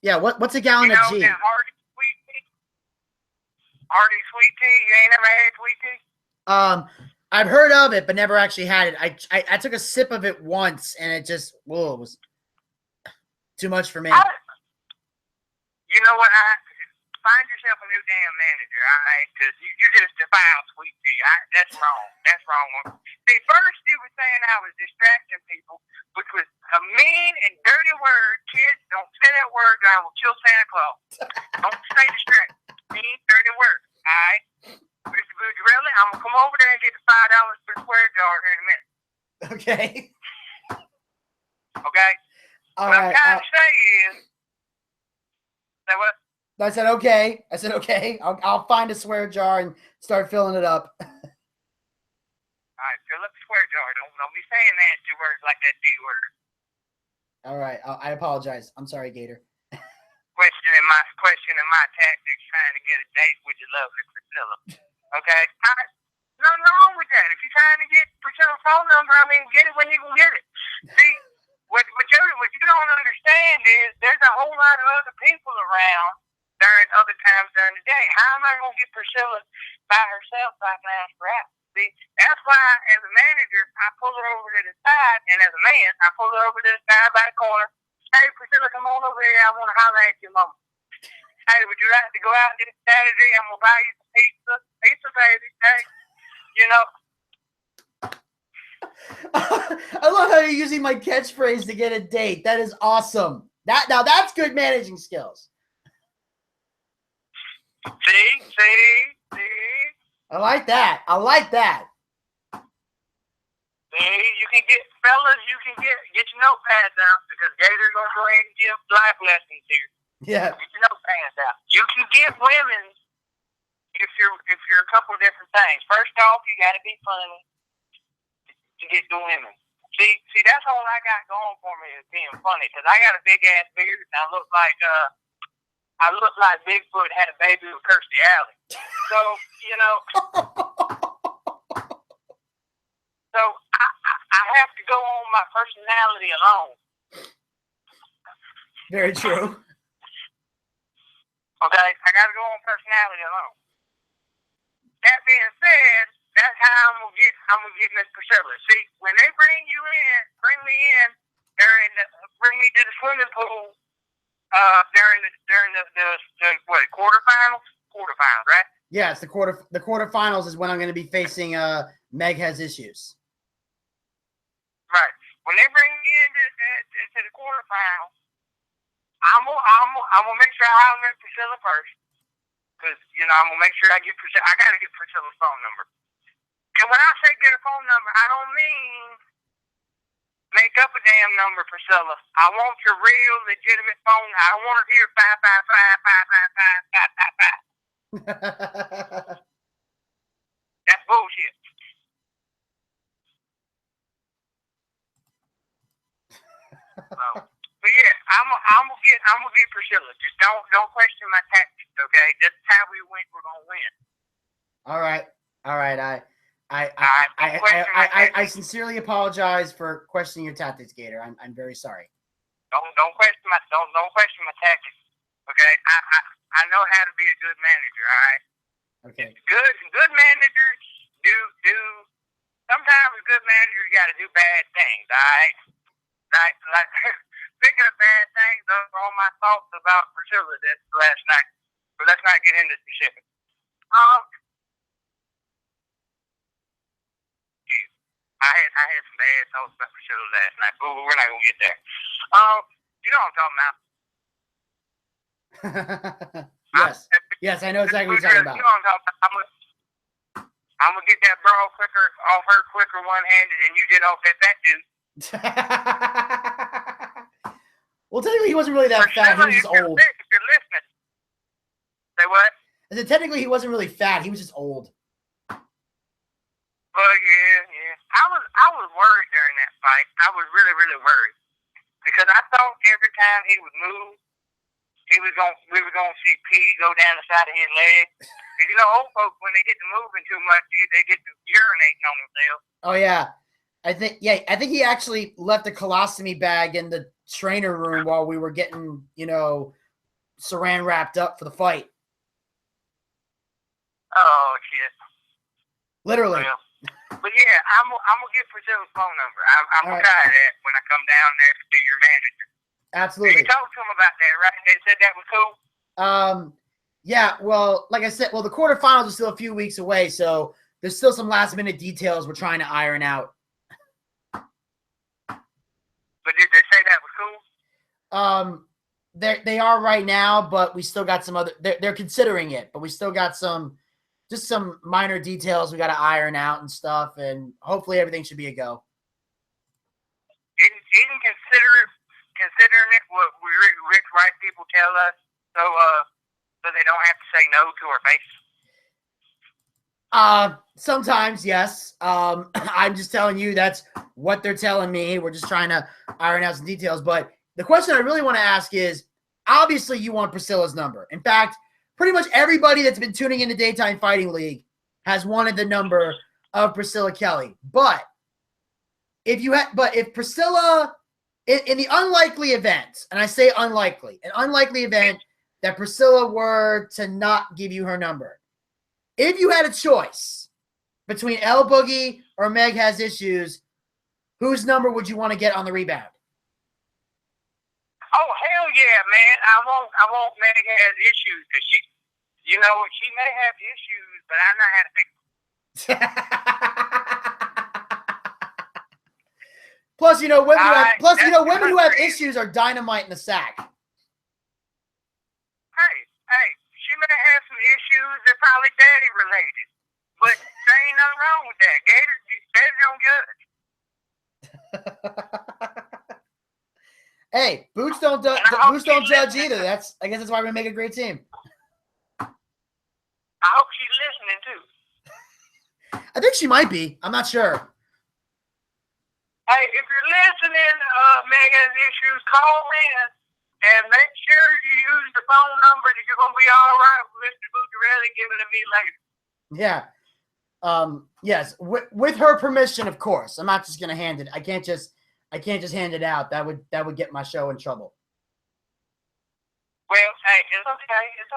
yeah. What's a gallon of G? That Hardy sweet tea. Hardy sweet tea. You ain't never had sweet tea? I've heard of it, but never actually had it. I took a sip of it once, and it just it was too much for me. You know what? Find yourself a new damn manager, all right? Because you just defiled sweet tea. That's wrong. That's wrong. See, first you were saying I was distracting people, which was a mean and dirty word. Kids, don't say that word, or I will kill Santa Claus. Don't say distract. Mean, dirty word, all right? Mr. Bucci, I'm going to come over there and get the $5 per square jar here in a minute. Okay. Okay? All what right. I'm trying to say is, say what? I said okay. I'll find a swear jar and start filling it up. All right, fill up the swear jar. Don't be saying nasty words like that D word. All right, I apologize. I'm sorry, Gator. Questioning my tactics, trying to get a date with your lovely Priscilla. Okay, nothing wrong with that. If you're trying to get Priscilla's phone number, I mean, get it when you can get it. See, what you don't understand is there's a whole lot of other people around during other times during the day. How am I going to get Priscilla by herself so I can ask her out? See, that's why as a manager, I pull her over to the side, and as a man, I pull her over to the side by the corner. Hey, Priscilla, come on over here. I want to holler at you, Mama. Hey, would you like to go out this Saturday? I'm going to buy you some pizza. Pizza, baby. Hey, you know. I love how you're using my catchphrase to get a date. That is awesome. Now that's good managing skills. See. I like that. See, you can get fellas. You can get your notepads out because Gator's gonna go ahead and give life lessons here. Yeah. Get your notepads out. You can get women if you're a couple of different things. First off, you got to be funny to get the women. See, that's all I got going for me is being funny because I got a big ass beard and I look like Bigfoot had a baby with Kirstie Alley. So So I have to go on my personality alone. Very true. Okay, I got to go on personality alone. That being said, that's how I'm gonna get Miss Priscilla. See, when they bring me in, bring me to the swimming pool during the quarterfinals, right? Yes, the quarterfinals is when I'm going to be facing Meg Has Issues. Right. When they bring me into the quarterfinals, I'm gonna make sure I holler at Priscilla first, because I'm gonna make sure I get Priscilla. I gotta get Priscilla's phone number. And when I say get a phone number, I don't mean make up a damn number, Priscilla. I want your real, legitimate phone. I don't want to hear 5555555. That's bullshit. But yeah, I'm gonna get Priscilla. Just don't question my tactics, okay? That's how we win. We're gonna win. All right. I sincerely apologize for questioning your tactics, Gator. I'm very sorry. Don't question my tactics, okay? I know how to be a good manager, all right? Okay. Good managers do. Sometimes a good manager got to do bad things, all right? Like speaking of bad things, those are all my thoughts about Priscilla this last night. But let's not get into specifics. I had some bad thoughts about Priscilla last night, but we're not gonna get there. You know what I'm talking about? Yes, I know exactly what you're talking about. You know what I'm talking about? I'm gonna get that bra quicker off her quicker one-handed than you did off that fat dude. Well, technically, he wasn't really that fat. He was just old. If you're listening, say what? I said technically he wasn't really fat. He was just old. But yeah. I was worried during that fight. I was really, really worried because I thought every time he would move, we were gonna see pee go down the side of his leg. Because you know, old folks when they get to moving too much, they get to urinating on themselves. Oh yeah. I think he actually left a colostomy bag in the trainer room while we were getting, saran wrapped up for the fight. Oh shit! Literally. Well, but yeah, I'm gonna get Priscilla's phone number. I'm gonna try that when I come down there to your manager. Absolutely. You talked to him about that, right? They said that was cool. Yeah. Well, like I said, the quarterfinals are still a few weeks away, so there's still some last minute details we're trying to iron out. But did they say that was cool? They are right now, but we still got some other. They're considering it, but we still got some minor details we got to iron out and stuff, and hopefully everything should be a go. Even considering it, what rich white people tell us, so they don't have to say no to our face. Sometimes, yes. I'm just telling you that's what they're telling me. We're just trying to iron out some details. But the question I really want to ask is, obviously you want Priscilla's number. In fact, pretty much everybody that's been tuning into Daytime Fighting League has wanted the number of Priscilla Kelly. But if Priscilla, in the unlikely event, and I say unlikely, an unlikely event that Priscilla were to not give you her number, if you had a choice between L Boogie or Meg Has Issues, whose number would you want to get on the rebound? Oh hell yeah, man! I want Meg Has Issues because she may have issues, but I know how to fix them. Plus, women who have issues are dynamite in the sack. Hey, she may have some issues. They're probably daddy related, but there ain't nothing wrong with that. Daddy don't judge. Hey, Booch don't judge either. I guess that's why we make a great team. I hope she's listening too. I think she might be. I'm not sure. Hey, if you're listening, Meg Has Issues, call in and make sure you use the phone number that you're gonna be all right with Mr. Bucci giving it to me later. Yeah. Yes. With her permission, of course. I'm not just gonna hand it. I can't just hand it out. That would get my show in trouble. Well, hey, it's okay. It's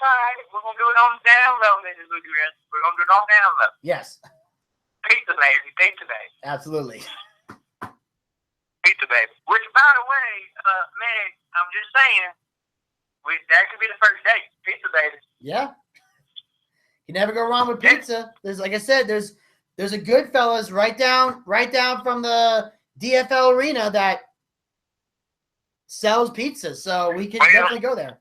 all right. We're gonna do it on the down low, Mrs. Bucci. We're gonna do it on the down low. Yes. Pizza baby. Absolutely. Pizza baby. Which, by the way, Meg, I'm just saying, that could be the first date. Pizza baby. Yeah. You never go wrong with pizza. There's, like I said, there's a Goodfellas right down from the DFL arena that sells pizza, so we can definitely go there.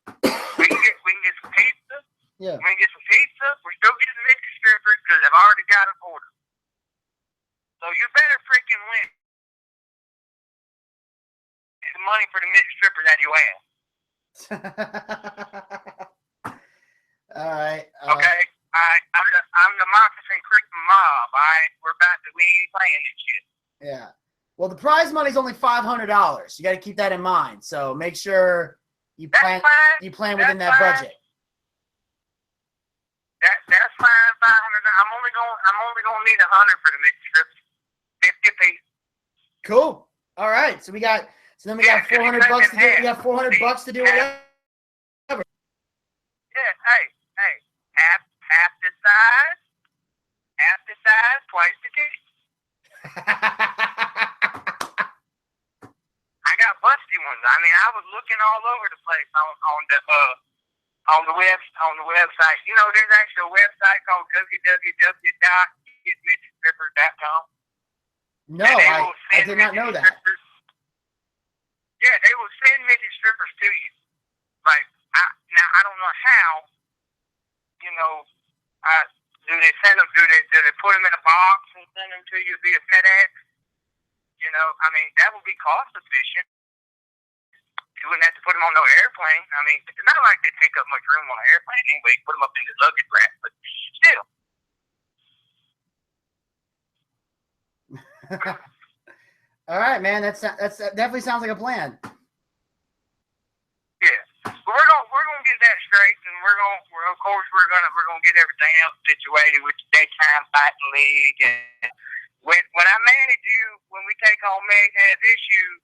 We can get some pizza. Yeah. We can get some pizza. We're still getting midget strippers because I've already got an order. So you better freaking win the money for the midget strippers out of your ass. All right. Okay. I'm the Moccasin Creek mob. All right. We ain't playing this shit. Yeah. Well, the prize money's only $500. You got to keep that in mind. So make sure you plan within that budget. That's fine. $500. I'm only gonna need 100 for the mixed strips. 50 apiece. Cool. All right. So we got 400 bucks to do. We got 400 bucks to do whatever. Yeah. Hey. Half the size, twice the titty. I got busty ones. I mean, I was looking all over the place on the website. You know, there's actually a website called www.getmidgetstrippers.com. No, I did not know that. Yeah, they will send midget strippers to you. Like, I don't know how. You know, do they send them? Do they put them in a box and send them to you via FedEx? You know, I mean, that would be cost efficient. You wouldn't have to put them on no airplane. I mean, it's not like they take up much room on an airplane anyway. Put them up in the luggage rack, but still. All right, man. That definitely sounds like a plan. Yeah, but we're gonna get that straight, and we're gonna get everything else situated with the daytime fighting league. And when I manage you, when we take on Meg has issues,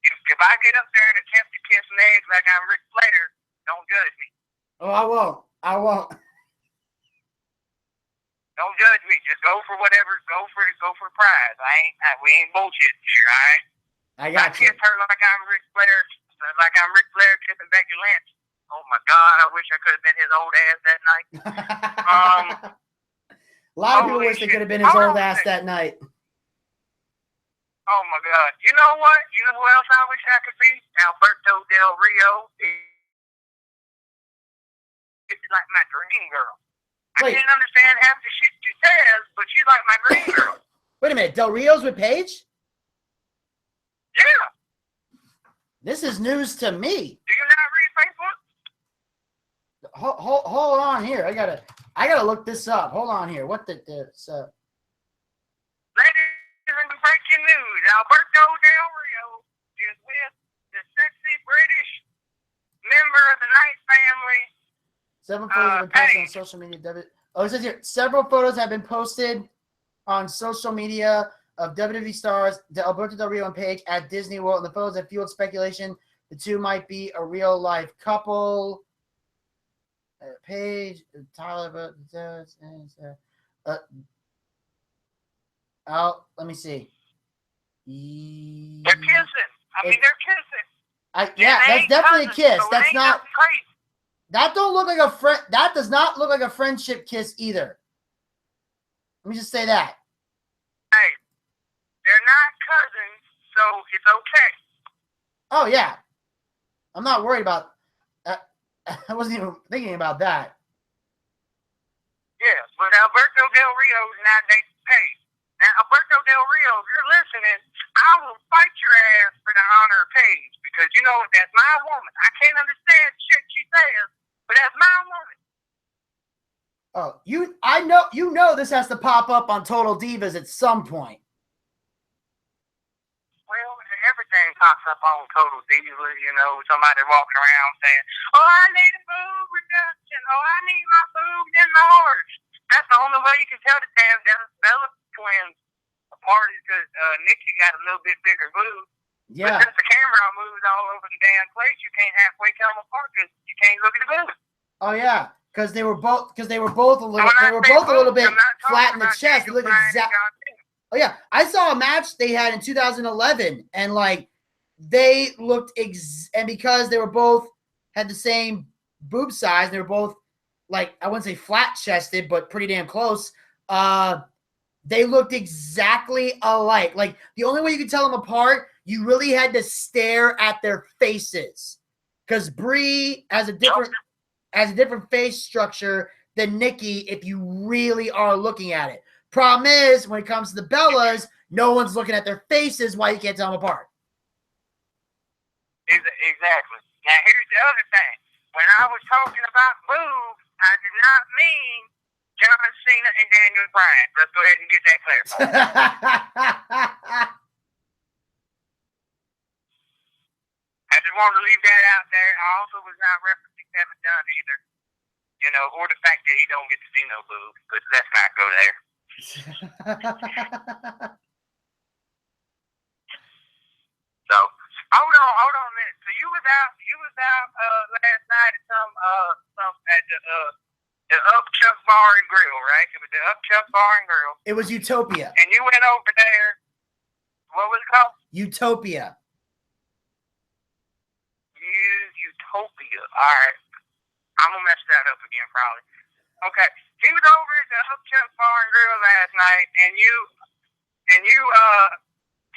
if I get up there and attempt to kiss Meg like I'm Ric Flair, don't judge me. Oh, I won't. I won't. Don't judge me. Just go for whatever. Go for prize. We ain't bullshitting here, all right? I got you. I kiss her like I'm Ric Flair, kissing Becky Lynch. Oh my God! I wish I could have been his old ass that night. A lot of people wish they could have been his old ass that night. Oh my God! You know what? You know who else I wish I could be? Alberto Del Rio. She's like my dream girl. I didn't understand half the shit she says, but she's like my dream girl. Wait a minute, Del Rio's with Paige? Yeah. This is news to me. Do you not read Facebook? Hold on here. I gotta look this up. Hold on here. What the Ladies and breaking news: Alberto Del Rio is with the sexy British member of the Knight family. 7 photos have been posted on social media. It says here, several photos have been posted on social media of WWE stars Alberto Del Rio and Paige at Disney World. And the photos have fueled speculation the two might be a real-life couple. Paige, Tyler, let me see. They're kissing. They're kissing. Yeah, that's definitely a kiss. So That's not. crazy. That don't look like a friend. That does not look like a friendship kiss either. Let me just say that. Hey, they're not cousins, so it's okay. Oh yeah, I'm not worried about. I wasn't even thinking about that. Yeah, but Alberto Del Rio is not dating Paige. Now, Alberto Del Rio, if you're listening, I will fight your ass for the honor of Paige because you know what? That's my woman. I can't understand shit she says, but that's my woman. Oh, you know this has to pop up on Total Divas at some point. Well, everything pops up on Total Divas, you know, somebody walking around saying, oh, I need a boob reduction. Oh, I need my boobs enlarged. That's the only way you can tell the damn Bella twins apart is because Nikki got a little bit bigger boobs. Yeah. But since the camera moves all over the damn place, you can't halfway tell them apart because you can't look at the boobs. Oh yeah, because they were both a little bit flat in the chest. They look exactly. Oh yeah, I saw a match they had in 2011, and like they looked and because they were both had the same boob size, they were both like I wouldn't say flat chested, but pretty damn close. They looked exactly alike. Like the only way you could tell them apart, you really had to stare at their faces, because Brie has a different face structure than Nikki if you really are looking at it. Problem is, when it comes to the Bellas, no one's looking at their faces. Why you can't tell them apart? Exactly. Now, here's the other thing. When I was talking about boobs, I did not mean John Cena and Daniel Bryan. Let's go ahead and get that clarified. I just wanted to leave that out there. I also was not referencing Kevin Dunn either. You know, or the fact that he don't get to see no boobs. But let's not go there. So, hold on a minute. So you was out last night at some at the Chuck Bar and Grill, right? It was the Chuck Bar and Grill. It was Utopia. And you went over there. What was it called? Utopia. Utopia. All right. I'm gonna mess that up again, probably. Okay. He was over at the Chuck Bar and Grill last night, and you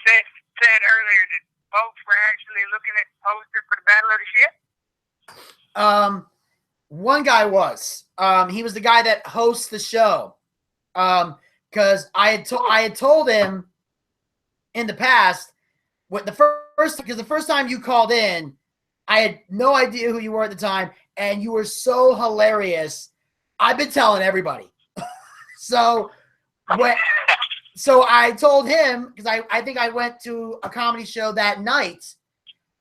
said earlier that folks were actually looking at the poster for the Battle of the Ship. One guy was. He was the guy that hosts the show. Because I had told him in the past because the first time you called in, I had no idea who you were at the time, and you were so hilarious. I've been telling everybody. So I told him, because I think I went to a comedy show that night,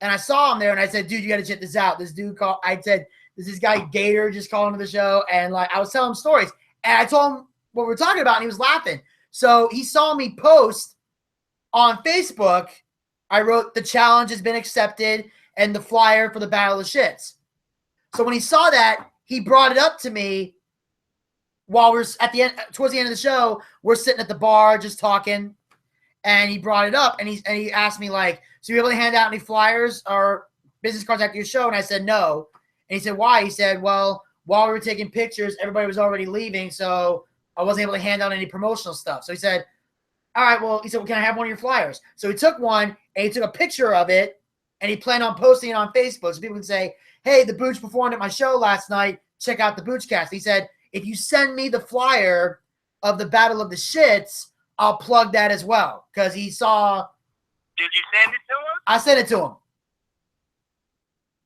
and I saw him there, and I said, dude, you got to check this out. This dude called, I said, this guy Gator just called into the show, and like I was telling him stories, and I told him what we were talking about, and he was laughing. So he saw me post on Facebook. I wrote, the challenge has been accepted, and the flyer for the Battle of the Shits. So when he saw that, he brought it up to me while we're at the end, towards the end of the show. We're sitting at the bar just talking, and he brought it up, and he asked me, like, so you able to hand out any flyers or business cards after your show? And I said no. And he said, why? He said, well, while we were taking pictures, everybody was already leaving, so I wasn't able to hand out any promotional stuff. So he said, all right, well, he said, well, can I have one of your flyers? So he took one, and he took a picture of it, and he planned on posting it on Facebook so people can say, hey, the Booch performed at my show last night. Check out the BOOCHCAST. He said, if you send me the flyer of the Battle of the Shits, I'll plug that as well. Because he saw. Did you send it to him? I sent it to him.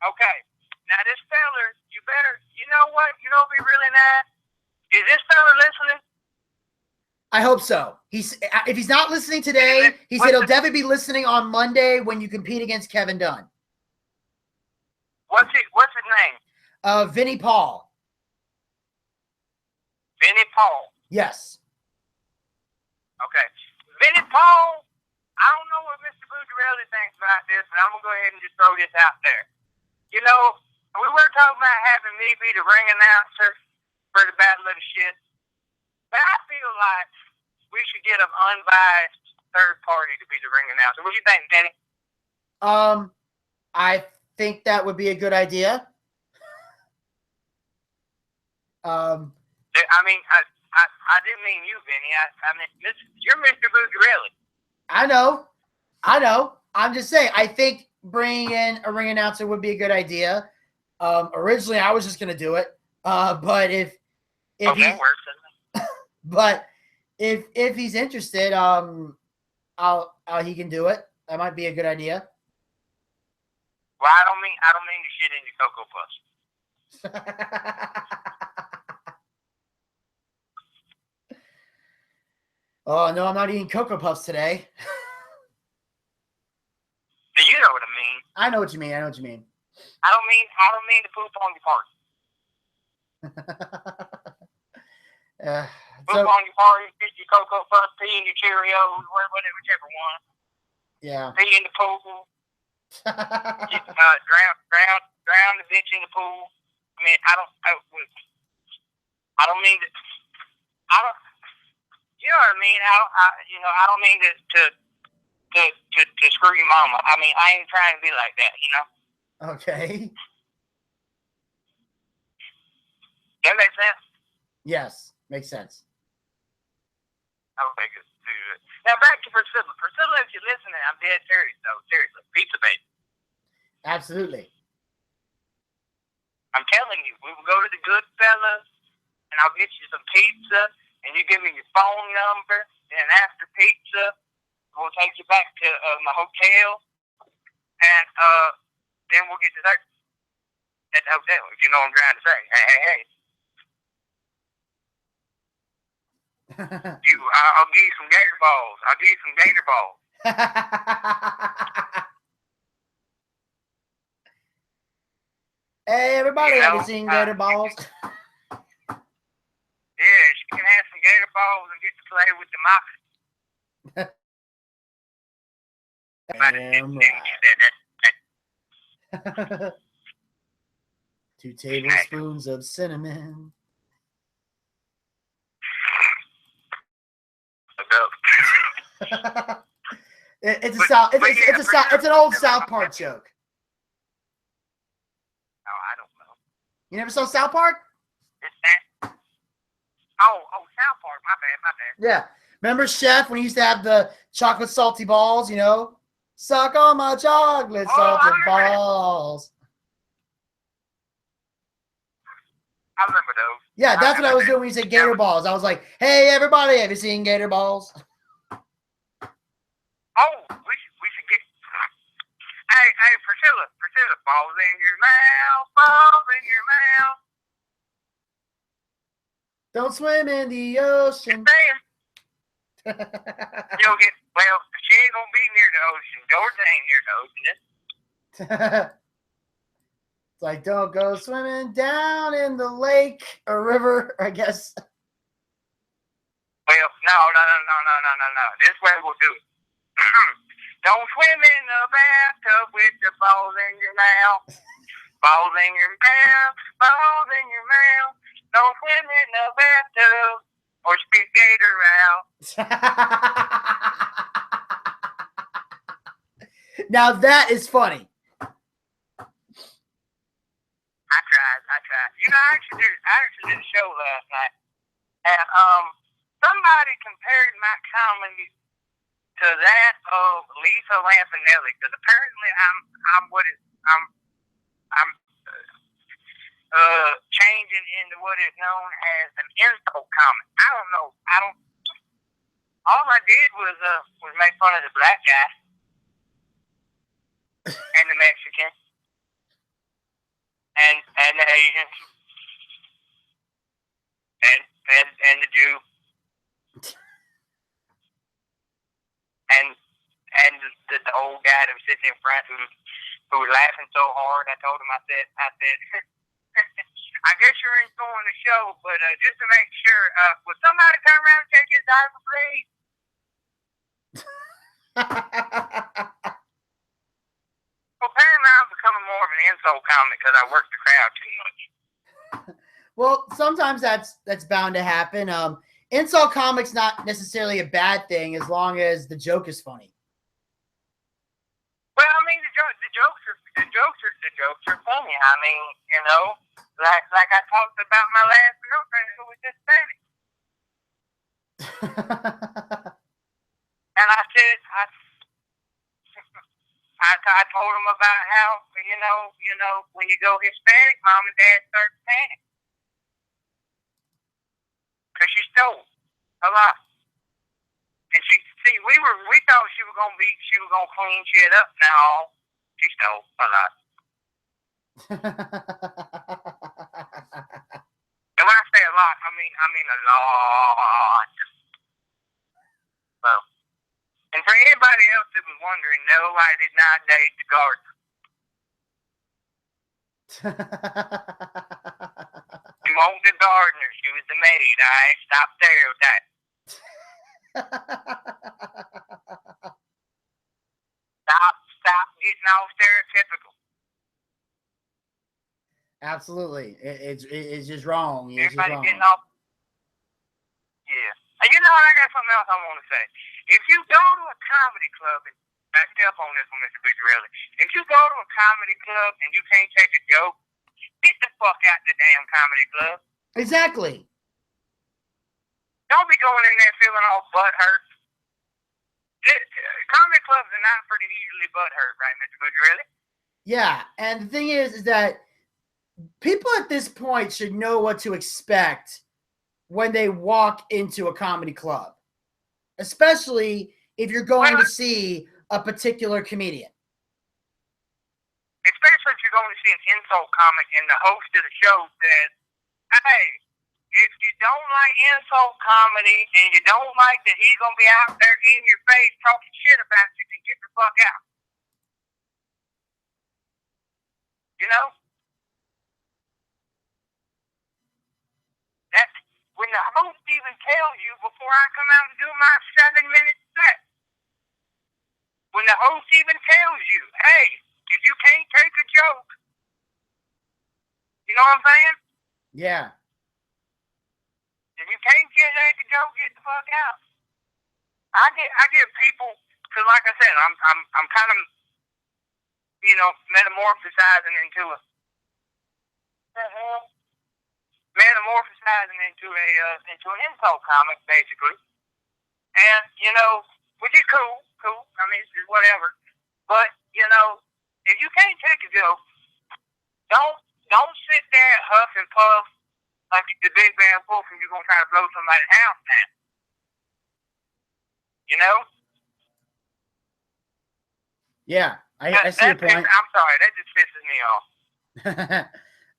Okay. Now, this fella, you better, you know what? You know, be really nice. Is this fella listening? I hope so. If he's not listening today, he said he'll definitely be listening on Monday when you compete against Kevin Dunn. What's his name? Vinny Paul. Vinny Paul. Yes. Okay. Vinny Paul, I don't know what Mr. Bucci thinks about this, but I'm going to go ahead and just throw this out there. You know, we were talking about having me be the ring announcer for the Battle of the Shit, but I feel like we should get an unbiased third party to be the ring announcer. What do you think, Vinny? I think that would be a good idea. I mean, I didn't mean you, Vinny. I mean, you're Mr. Bucci. I know. I'm just saying, I think bringing in a ring announcer would be a good idea. Originally, I was just going to do it. But if okay, but if he's interested, he can do it. That might be a good idea. Well, I don't mean to shit in your Cocoa Puffs. Oh no, I'm not eating Cocoa Puffs today. Do you know what I mean? I know what you mean. I don't mean to poop on your party. Poop on your party, get your Cocoa Puffs, pee in your Cheerios, whichever one. Yeah. Pee in the pool. Drown the bitch in the pool. I mean, I don't mean to. You know what I mean? I don't mean to screw your mama. I mean, I ain't trying to be like that, you know? Okay. That makes sense? Yes, makes sense. Okay, good. Now back to Priscilla. Priscilla, if you're listening, I'm dead serious, though. Seriously. Pizza baby. Absolutely. I'm telling you, we will go to the Goodfellas, and I'll get you some pizza, and you give me your phone number, and after pizza, we'll take you back to my hotel, and then we'll get dessert at the hotel, if you know what I'm trying to say. Hey. I'll give you some gator balls. Hey, everybody, have you seen gator balls? Yeah, she can have some gator balls and get to play with the mouse. 2 tablespoons of cinnamon. It's an old South Park joke. Oh, I don't know. You never saw South Park? Oh, South Park. My bad. Yeah. Remember Chef when he used to have the chocolate salty balls, you know? Suck on my chocolate salted balls. I remember those. Yeah, that's what I was doing when you said gator balls. I was like, hey, everybody, have you seen gator balls? Oh, we should get. Hey, Priscilla, balls in your mouth, balls in your mouth. Don't swim in the ocean. You'll get, well, she ain't gonna be near the ocean. Georgia ain't near the ocean. It's like, don't go swimming down in the lake or river, I guess. Well, no. This way we'll do it. Don't swim in the bathtub with the balls in your mouth. Balls in your mouth, balls in your mouth. Don't swim in the bathtub or spit gator out. Now that is funny. I tried. You know, I actually did a show last night, and somebody compared my comedy to that of Lisa Lampanelli, because apparently I'm changing into what is known as an insult comic. I don't know. All I did was make fun of the black guy and the Mexican and the Asian and the Jew and the old guy that was sitting in front who was laughing so hard. I told him, I said, I guess you're enjoying the show, but just to make sure, will somebody turn around and check his diaper, please? Well, apparently I'm becoming more of an insult comic because I work the crowd too much. Well, sometimes that's bound to happen. Insult comic's not necessarily a bad thing as long as the joke is funny. Well, I mean, the jokes are funny. I mean, you know, like I talked about my last girlfriend who was Hispanic. And I said, I told him about how, you know, when you go Hispanic, mom and dad start to panic. Because she stole a lot. And we thought she was gonna clean shit up. No, she stole a lot. And when I say a lot, I mean a lot. So, and for anybody else that was wondering, no, I did not date the gardener. She wasn't the gardener. She was the maid. I stopped there with that. Stop getting all stereotypical. Absolutely. It's just wrong. It's Everybody just wrong. getting off. Yeah. And you know what? I got something else I want to say. If you go to a comedy club, and back me up on this one, Mr. Bucci, if you go to a comedy club and you can't take a joke, get the fuck out the damn comedy club. Exactly. Don't be going in there feeling all butthurt. Comedy clubs are not pretty easily butthurt, right, Mr. Bucci? Yeah, and the thing is that people at this point should know what to expect when they walk into a comedy club, especially if you're going to see a particular comedian. Especially if you're going to see an insult comic and the host of the show says, hey, if you don't like insult comedy and you don't like that he's going to be out there in your face talking shit about you, then get the fuck out. You know? That's when the host even tells you before I come out and do my 7-minute set. When the host even tells you, hey, if you can't take a joke, you know what I'm saying? Yeah. If you can't take a joke, get the fuck out. I get people, because like I said, I'm kind of, you know, metamorphosizing into a an insult comic, basically. And, you know, which is cool. I mean, it's whatever. But, you know, if you can't take a joke, don't sit there and huff and puff like the big bad wolf and you're going to try to blow somebody's house down. You know? Yeah. I see your point. I'm sorry, that just pisses me off.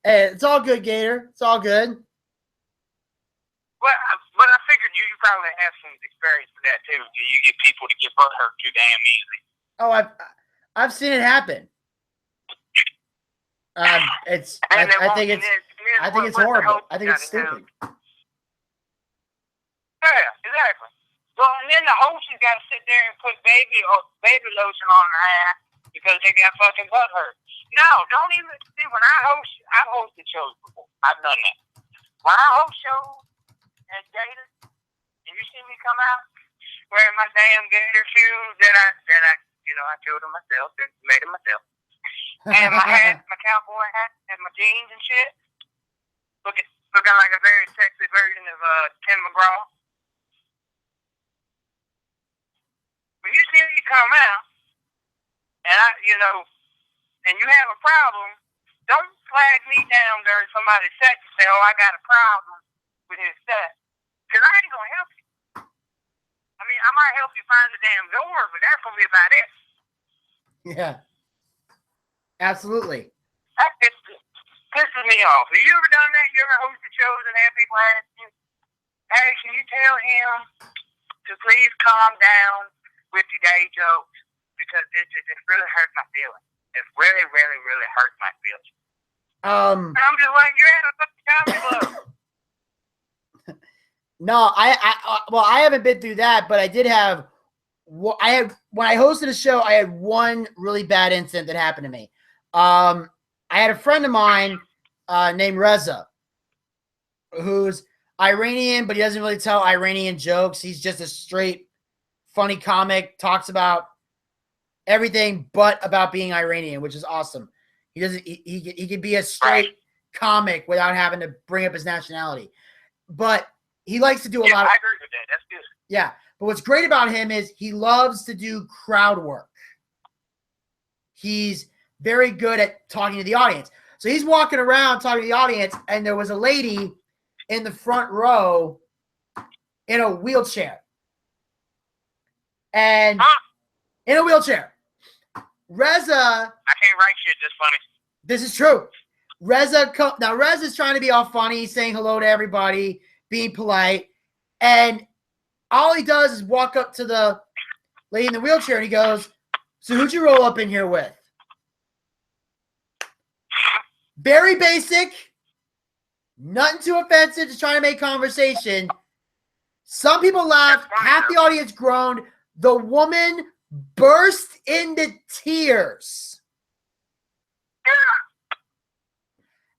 Hey, it's all good, Gator. It's all good. But I figured you probably have some experience with that too. You get people to get butthurt too damn easily. Oh, I've seen it happen. I think it's horrible. I think it's stupid. Yeah, exactly. Well, and then the host has got to sit there and put baby lotion on their ass because they got fucking butthurt. No, don't even see. When I've hosted shows before. I've done that. When I host shows at Gator, and you see me come out wearing my damn Gator shoes that I filled them myself, made them myself, and my hat, my cowboy hat, and my jeans and shit, looking like a very sexy version of Tim McGraw. When you see me come out, and and you have a problem, don't flag me down during somebody's set and say, "Oh, I got a problem with his set," because I ain't gonna help you. I mean, I might help you find the damn door, but that's gonna be about it. Yeah, absolutely. That pisses me off. Have you ever done that? You ever hosted shows and had people ask you, "Hey, can you tell him to please calm down with your gay jokes, because it really hurts my feelings. It really, really, really hurts my feelings." And I'm just like, you're at a fucking comedy club. No, I haven't been through that, but I did have. When I hosted a show, I had one really bad incident that happened to me. I had a friend of mine named Reza, who's Iranian, but he doesn't really tell Iranian jokes. He's just a straight funny comic, talks about everything but about being Iranian, which is awesome. He could be a straight comic without having to bring up his nationality. But he likes to do a lot of. I agree with that. That's good. Yeah. But what's great about him is he loves to do crowd work. He's very good at talking to the audience. So he's walking around talking to the audience, and there was a lady in the front row in a wheelchair. And in a wheelchair. Reza. I can't write shit this funny. This is true. Now Reza's trying to be all funny, saying hello to everybody, being polite. And all he does is walk up to the lady in the wheelchair and he goes, "So who'd you roll up in here with?" Very basic, nothing too offensive, just trying to make conversation. Some people laughed, half the audience groaned. The woman burst into tears.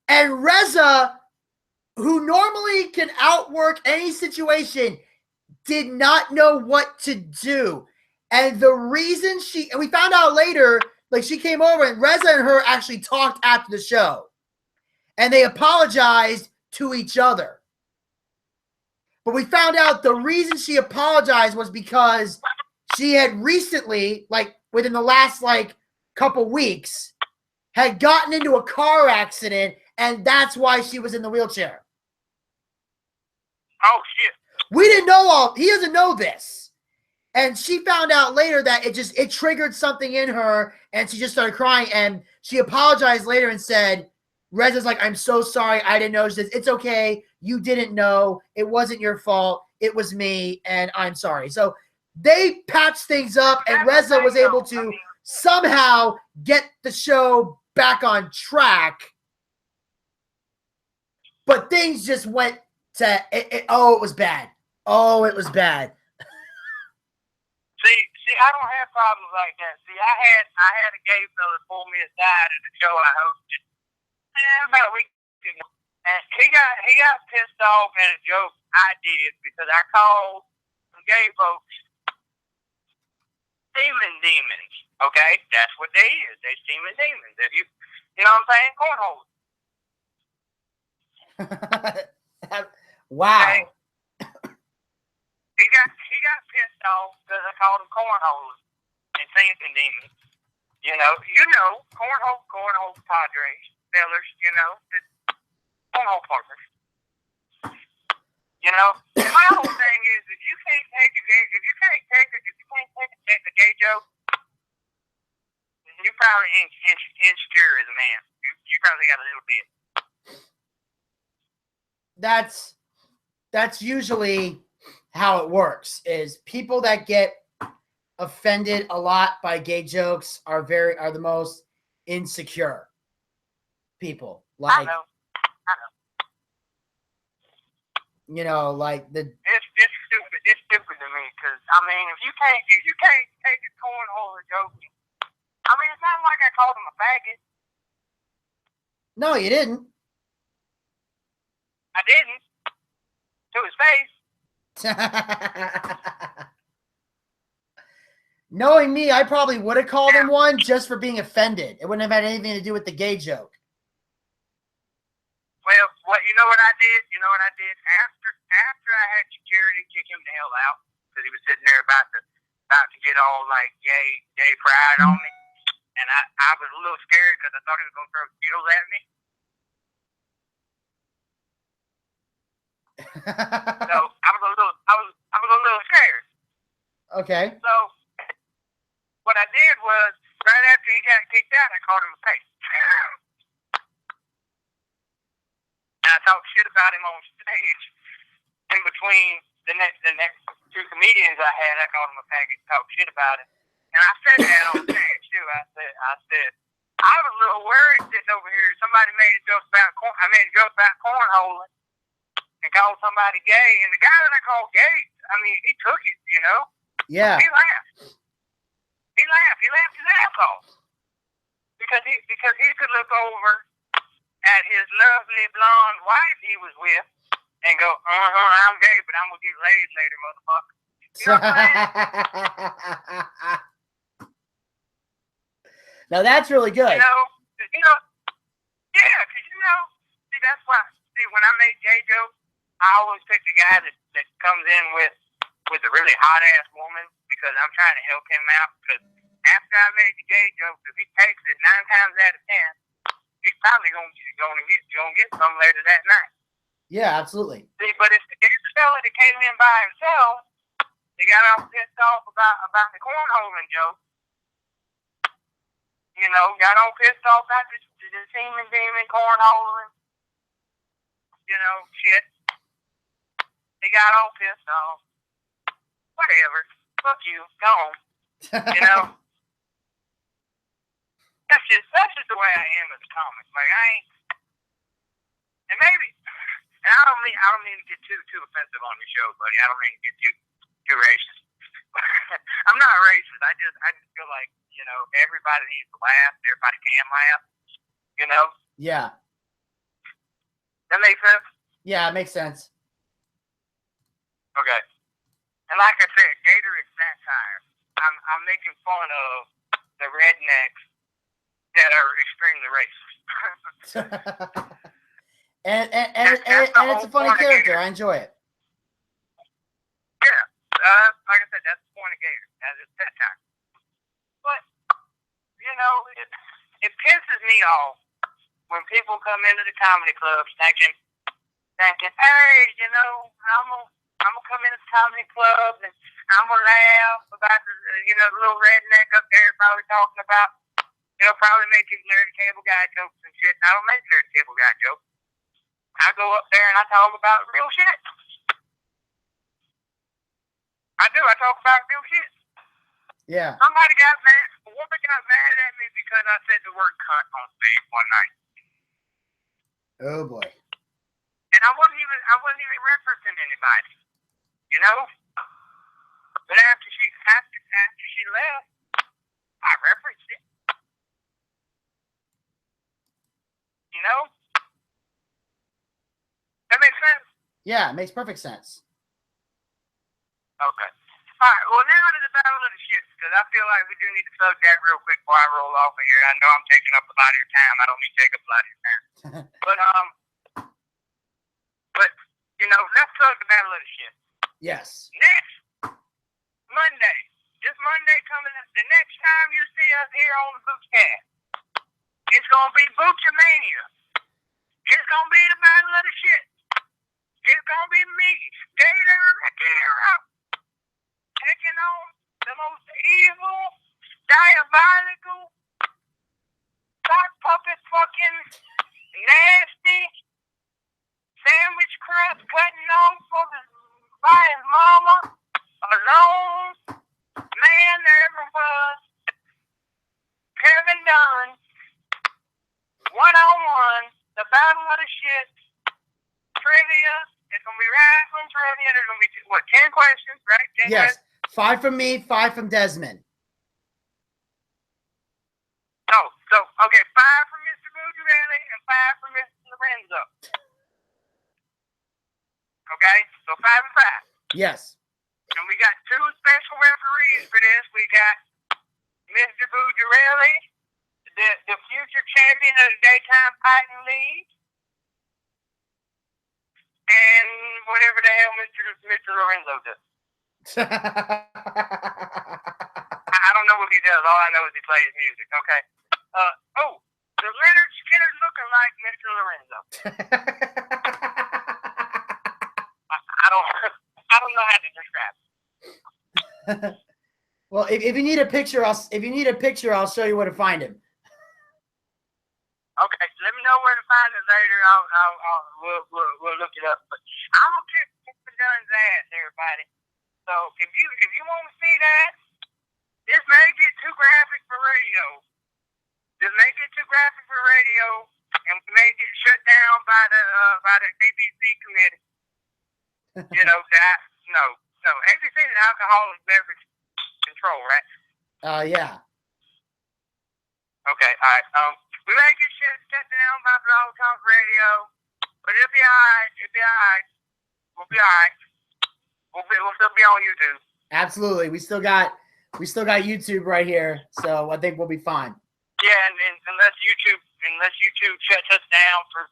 And Reza, who normally can outwork any situation, did not know what to do. And the reason and we found out later, like she came over and Reza and her actually talked after the show. And they apologized to each other. But we found out the reason she apologized was because she had recently, like within the last couple weeks, had gotten into a car accident, and that's why she was in the wheelchair. Oh shit. We didn't know he doesn't know this. And she found out later that it triggered something in her, and she just started crying, and she apologized later and said, Reza's like, "I'm so sorry, I didn't know this. It's okay. You didn't know. It wasn't your fault. It was me, and I'm sorry." So they patched things up, and Reza was able to somehow get the show back on track. But things just went to it was bad. Oh, it was bad. See, I don't have problems like that. See, I had a gay fella pull me aside at the show I hosted about a week ago, and he got pissed off at a joke I did because I called some gay folks demons. Okay, that's what they is. They demons. If you know what I'm saying, cornholes. Wow. Okay? He got pissed off because I called them cornholes and singing demons. You know, cornhole padres, fellers, cornhole partners. My whole thing is if you can't take a gay joke, you're probably insecure as a man. You probably got a little bit. That's usually how it works. Is people that get offended a lot by gay jokes are the most insecure people. Like, I know. you know, like it's stupid. It's stupid to me because I mean, if you can't take a cornhole joke. I mean, it's not like I called him a faggot. No, you didn't. I didn't. To his face. Knowing me, I probably would have called him one just for being offended. It wouldn't have had anything to do with the gay joke. Well, you know what I did? You know what I did? After I had security kick him the hell out because he was sitting there about to get all like gay pride on me, and I was a little scared because I thought he was gonna throw Skittles at me. So I was a little scared. Okay. So what I did was right after he got kicked out, I called him a face. And I talked shit about him on stage. In between the next two comedians I had, I called him a faggot, talked shit about him. And I said that on stage too. I said I was a little worried sitting over here. Somebody made a joke about cornholing and called somebody gay. And the guy that I called gay, I mean, he took it, you know. Yeah. He laughed. He laughed his ass off because he could look over at his lovely blonde wife he was with and go, I'm gay, but I'm gonna get laid later, motherfucker. You know what I'm saying? Now that's really good. Yeah, because see, that's why. See, when I make gay jokes, I always pick the guy that comes in with a really hot ass woman because I'm trying to help him out. Because after I made the gay joke, if he takes it 9 times out of 10, he's probably gonna get some later that night. Yeah, absolutely. See, but if the fella that came in by himself, he got all pissed off about the cornholing joke. You know, got all pissed off about the demon cornholing. You know, shit. He got all pissed off. Whatever. Fuck you. Go on. You know. That's just the way I am as a comic. Like I ain't, and maybe, and I don't mean to get too offensive on your show, buddy. I don't mean to get too racist. I'm not racist. I just feel like, you know, everybody needs to laugh. Everybody can laugh. You know. Yeah. That makes sense. Yeah, it makes sense. Okay. And like I said, Gator is satire. I'm making fun of the rednecks that are extremely racist. and it's a funny character. I enjoy it. Yeah. Like I said, that's the point of Gator. That's his satire. But, you know, it pisses me off when people come into the comedy clubs thinking, hey, you know, I'm gonna come into the comedy club and I'm gonna laugh about the little redneck up there probably talking about, you know, probably making Larry the Cable Guy jokes and shit. I don't make Larry the Cable Guy jokes. I go up there and I talk about real shit. I do. I talk about real shit. Yeah. Somebody got mad. A woman got mad at me because I said the word cunt on stage one night. Oh boy. And I wasn't even referencing anybody. You know? But after she left, I referenced it. You know? That makes sense? Yeah, it makes perfect sense. Okay. Alright, well now to the battle of the shits, because I feel like we do need to plug that real quick before I roll off of here. I know I'm taking up a lot of your time. I don't need to take up a lot of your time. But you know, let's plug the battle of the shits. Yes. Next Monday. This Monday coming up, the next time you see us here on the BOOCHCAST, it's gonna be Bucci-mania. It's gonna be the battle of the shit. It's gonna be me, Gator Akira, taking on the most evil, diabolical, one-on-one, the battle of the shit, trivia. It's going to be wrestling trivia. There's going to be, 10 questions, right? 10 Yes. questions? 5 from me, 5 from Desmond. Okay, 5 from Mr. Bucci and 5 from Mr. Lorenzo. Okay, so 5 and 5. Yes. And we got 2 special referees for this. We got Mr. Bucci, the future champion of the Daytime Fighting League, and whatever the hell Mr. Lorenzo does. I don't know what he does. All I know is he plays music. Okay. The Leonard Skinner looking like Mr. Lorenzo. I don't know how to describe it. Well, if you need a picture, I'll show you where to find him. Okay, so let me know where to find it later. We'll look it up. But I'm gonna kick the gun's ass, everybody. So if you want to see that, this may get too graphic for radio. And we may get shut down by the ABC committee. No. ABC is alcoholic beverage control, right? Yeah. Okay, all right. We may get shut down by Blog Talk Radio, but it'll be all right. We'll be all right. We'll still be on YouTube. Absolutely. We still got YouTube right here, so I think we'll be fine. Yeah, and unless YouTube shuts us down for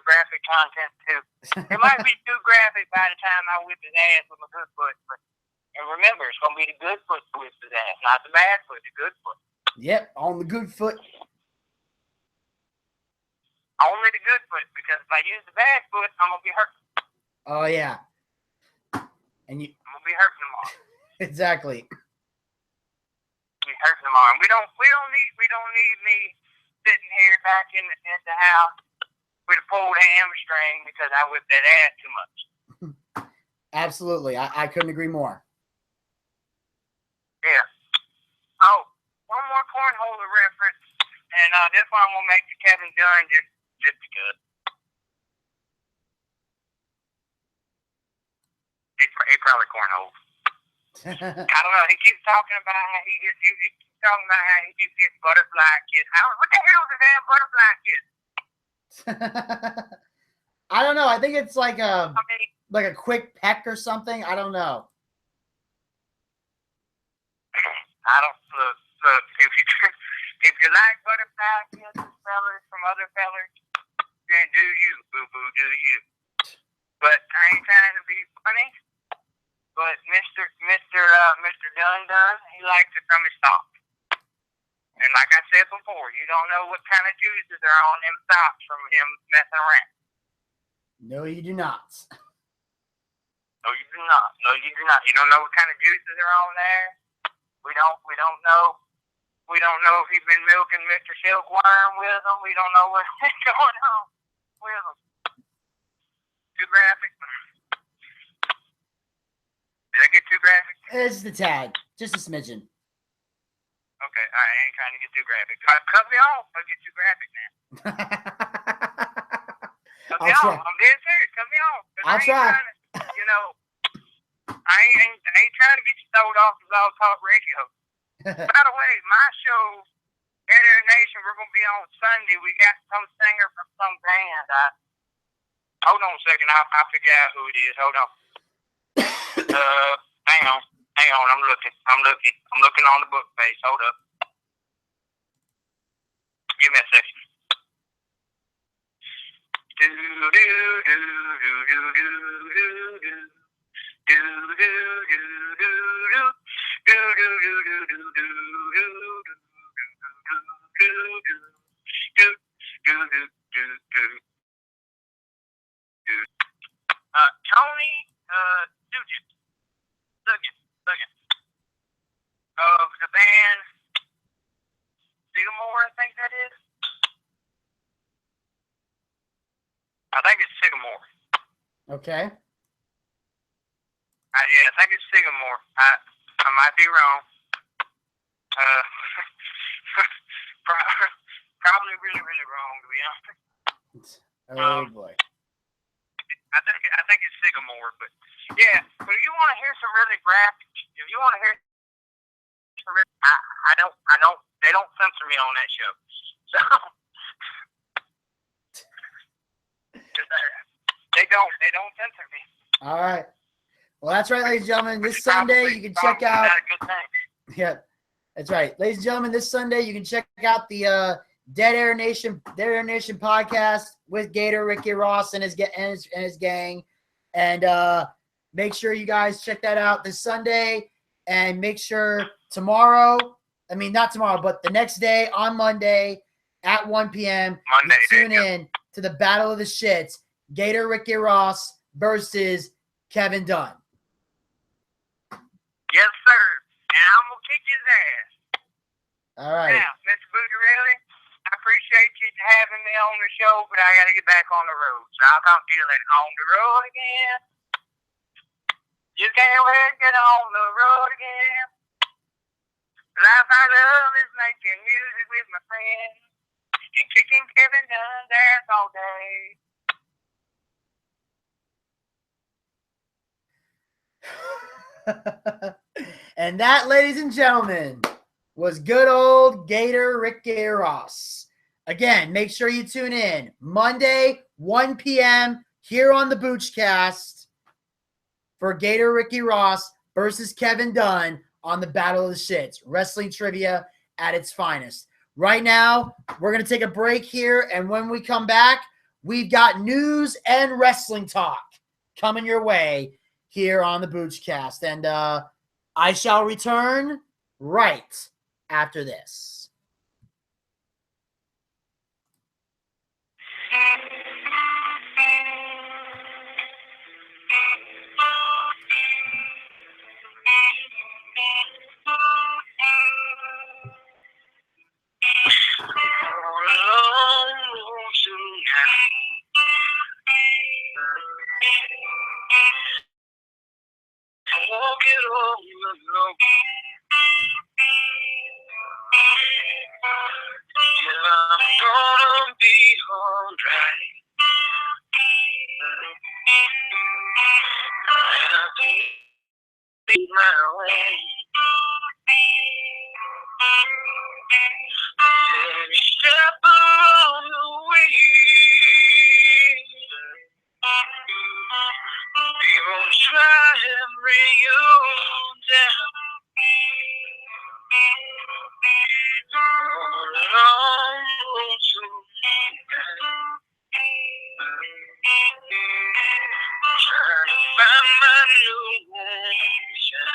graphic content too. It might be too graphic by the time I whip his ass with my good foot. And remember, it's gonna be the good foot to whip his ass, not the bad foot, the good foot. Yep, on the good foot. Only the good foot, because if I use the bad foot, I'm gonna be hurt. Oh yeah. I'm gonna be hurting them all. Exactly. Be hurting them all. And we don't need me sitting here back in the house with a pulled hamstring because I whipped that ass too much. Absolutely. I couldn't agree more. Yeah. Oh, one more cornhole reference, and this one I'm gonna make to Kevin Dunn just because. He probably cornholes. I don't know. He keeps talking about how he keeps getting butterfly kiss. What the hell is a damn butterfly kiss? I don't know. I think it's like a quick peck or something. I don't know. I don't look. If you like butterfly kisses, fellas, from other fellas, then do you, boo boo, do you. But I ain't trying to be funny. But Mr. Dun, he likes it from his socks. And like I said before, you don't know what kind of juices are on them socks from him messing around. No, you do not. No, you do not. You don't know what kind of juices are on there. We don't know. We don't know if he's been milking Mr. Silkworm with them. We don't know what's going on with them. Too graphic. Did I get too graphic? It's the tag. Just a smidgen. Okay, I ain't trying to get too graphic. Cut me off. I'll get too graphic now. Cut me off. I'm dead serious. Cut me off. I'll try. I ain't trying to get you thrown off the Blog Talk Radio. By the way, my show, Air Nation, we're going to be on Sunday. We got some singer from some band. Hold on a second. I'll figure out who it is. Hold on. Hang on. I'm looking on the book page. Hold up. Give me a second. Tony Duggan of the band Sycamore, I think that is. I think it's Sycamore. Okay. Yeah, I think it's Sycamore. I might be wrong. Probably really, really wrong. song, to be honest. Oh boy. I think it's Sycamore, but yeah. But if you want to hear some really graphic, if you want to hear some really, I don't. They don't censor me on that show. So they don't censor me. All right. Well, that's right, ladies and gentlemen. This Sunday, you can check out. Yeah, that's right, ladies and gentlemen. This Sunday, you can check out the Dead Air Nation podcast with Gator Ricky Ross and his gang, and make sure you guys check that out this Sunday. And make sure tomorrow, I mean not tomorrow, but the next day on Monday at 1 p.m. tune in to the Battle of the Shits, Gator Ricky Ross versus Kevin Dunn. Yes, sir. And I'm gonna kick his ass. All right. Now, Mr. Bucci, I appreciate you having me on the show, but I gotta get back on the road. So I'll talk to you later. On the road again. You can't wait to get on the road again. Life I love is making music with my friends and kicking Kevin Dunn's ass all day. And that, ladies and gentlemen, was good old Gator Ricky Ross. Again, make sure you tune in Monday, 1 p.m. here on the BOOCHCAST for Gator Ricky Ross versus Kevin Dunn on the Battle of the Shits. Wrestling trivia at its finest. Right now, we're going to take a break here, and when we come back, we've got news and wrestling talk coming your way here on the BOOCHCAST. And I shall return right after this. Walk it all alone. Yeah, I'm gonna be alright. And I think my way. Every step along the way. People try and bring you down. All along to trying to find my new mission.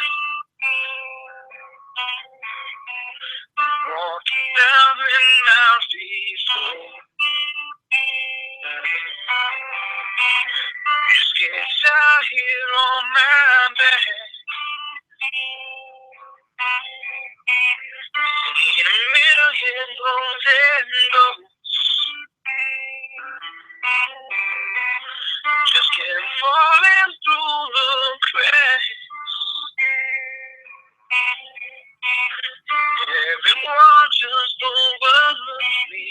Walking down in my feet. Just get out here on my back. In a million goes and goes. Just kept falling through the cracks. Everyone just overlooked me.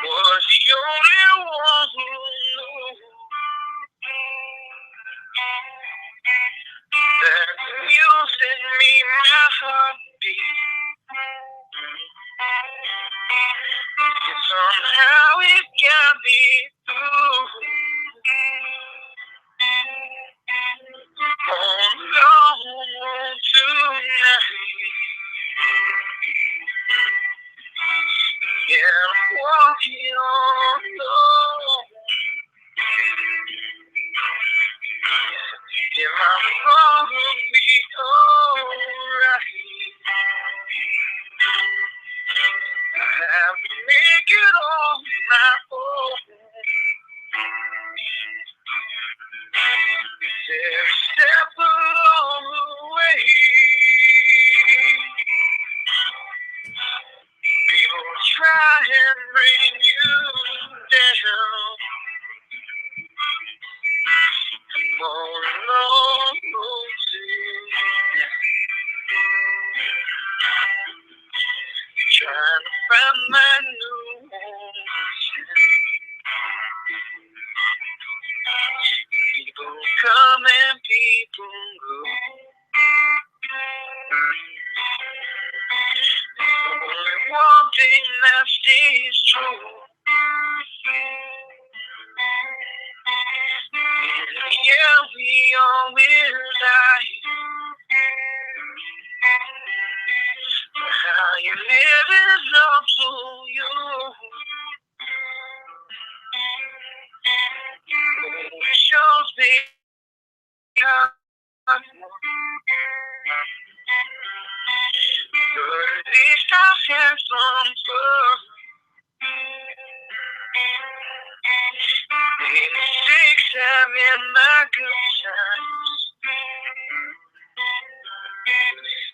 Was the only one who knew that music made my heart beat. And somehow it got me through. On tonight. Yeah, I'm walking on alone. Yeah, I'm gonna be alright. I have to make it on my own. Every step along the way. People try and bring you down. All along trying to find my new home. People come and people go. Only one thing that stays true. Yeah, we all will die. How you live is up to you. It shows me how but at least I had some fun. Mistakes have been my good times.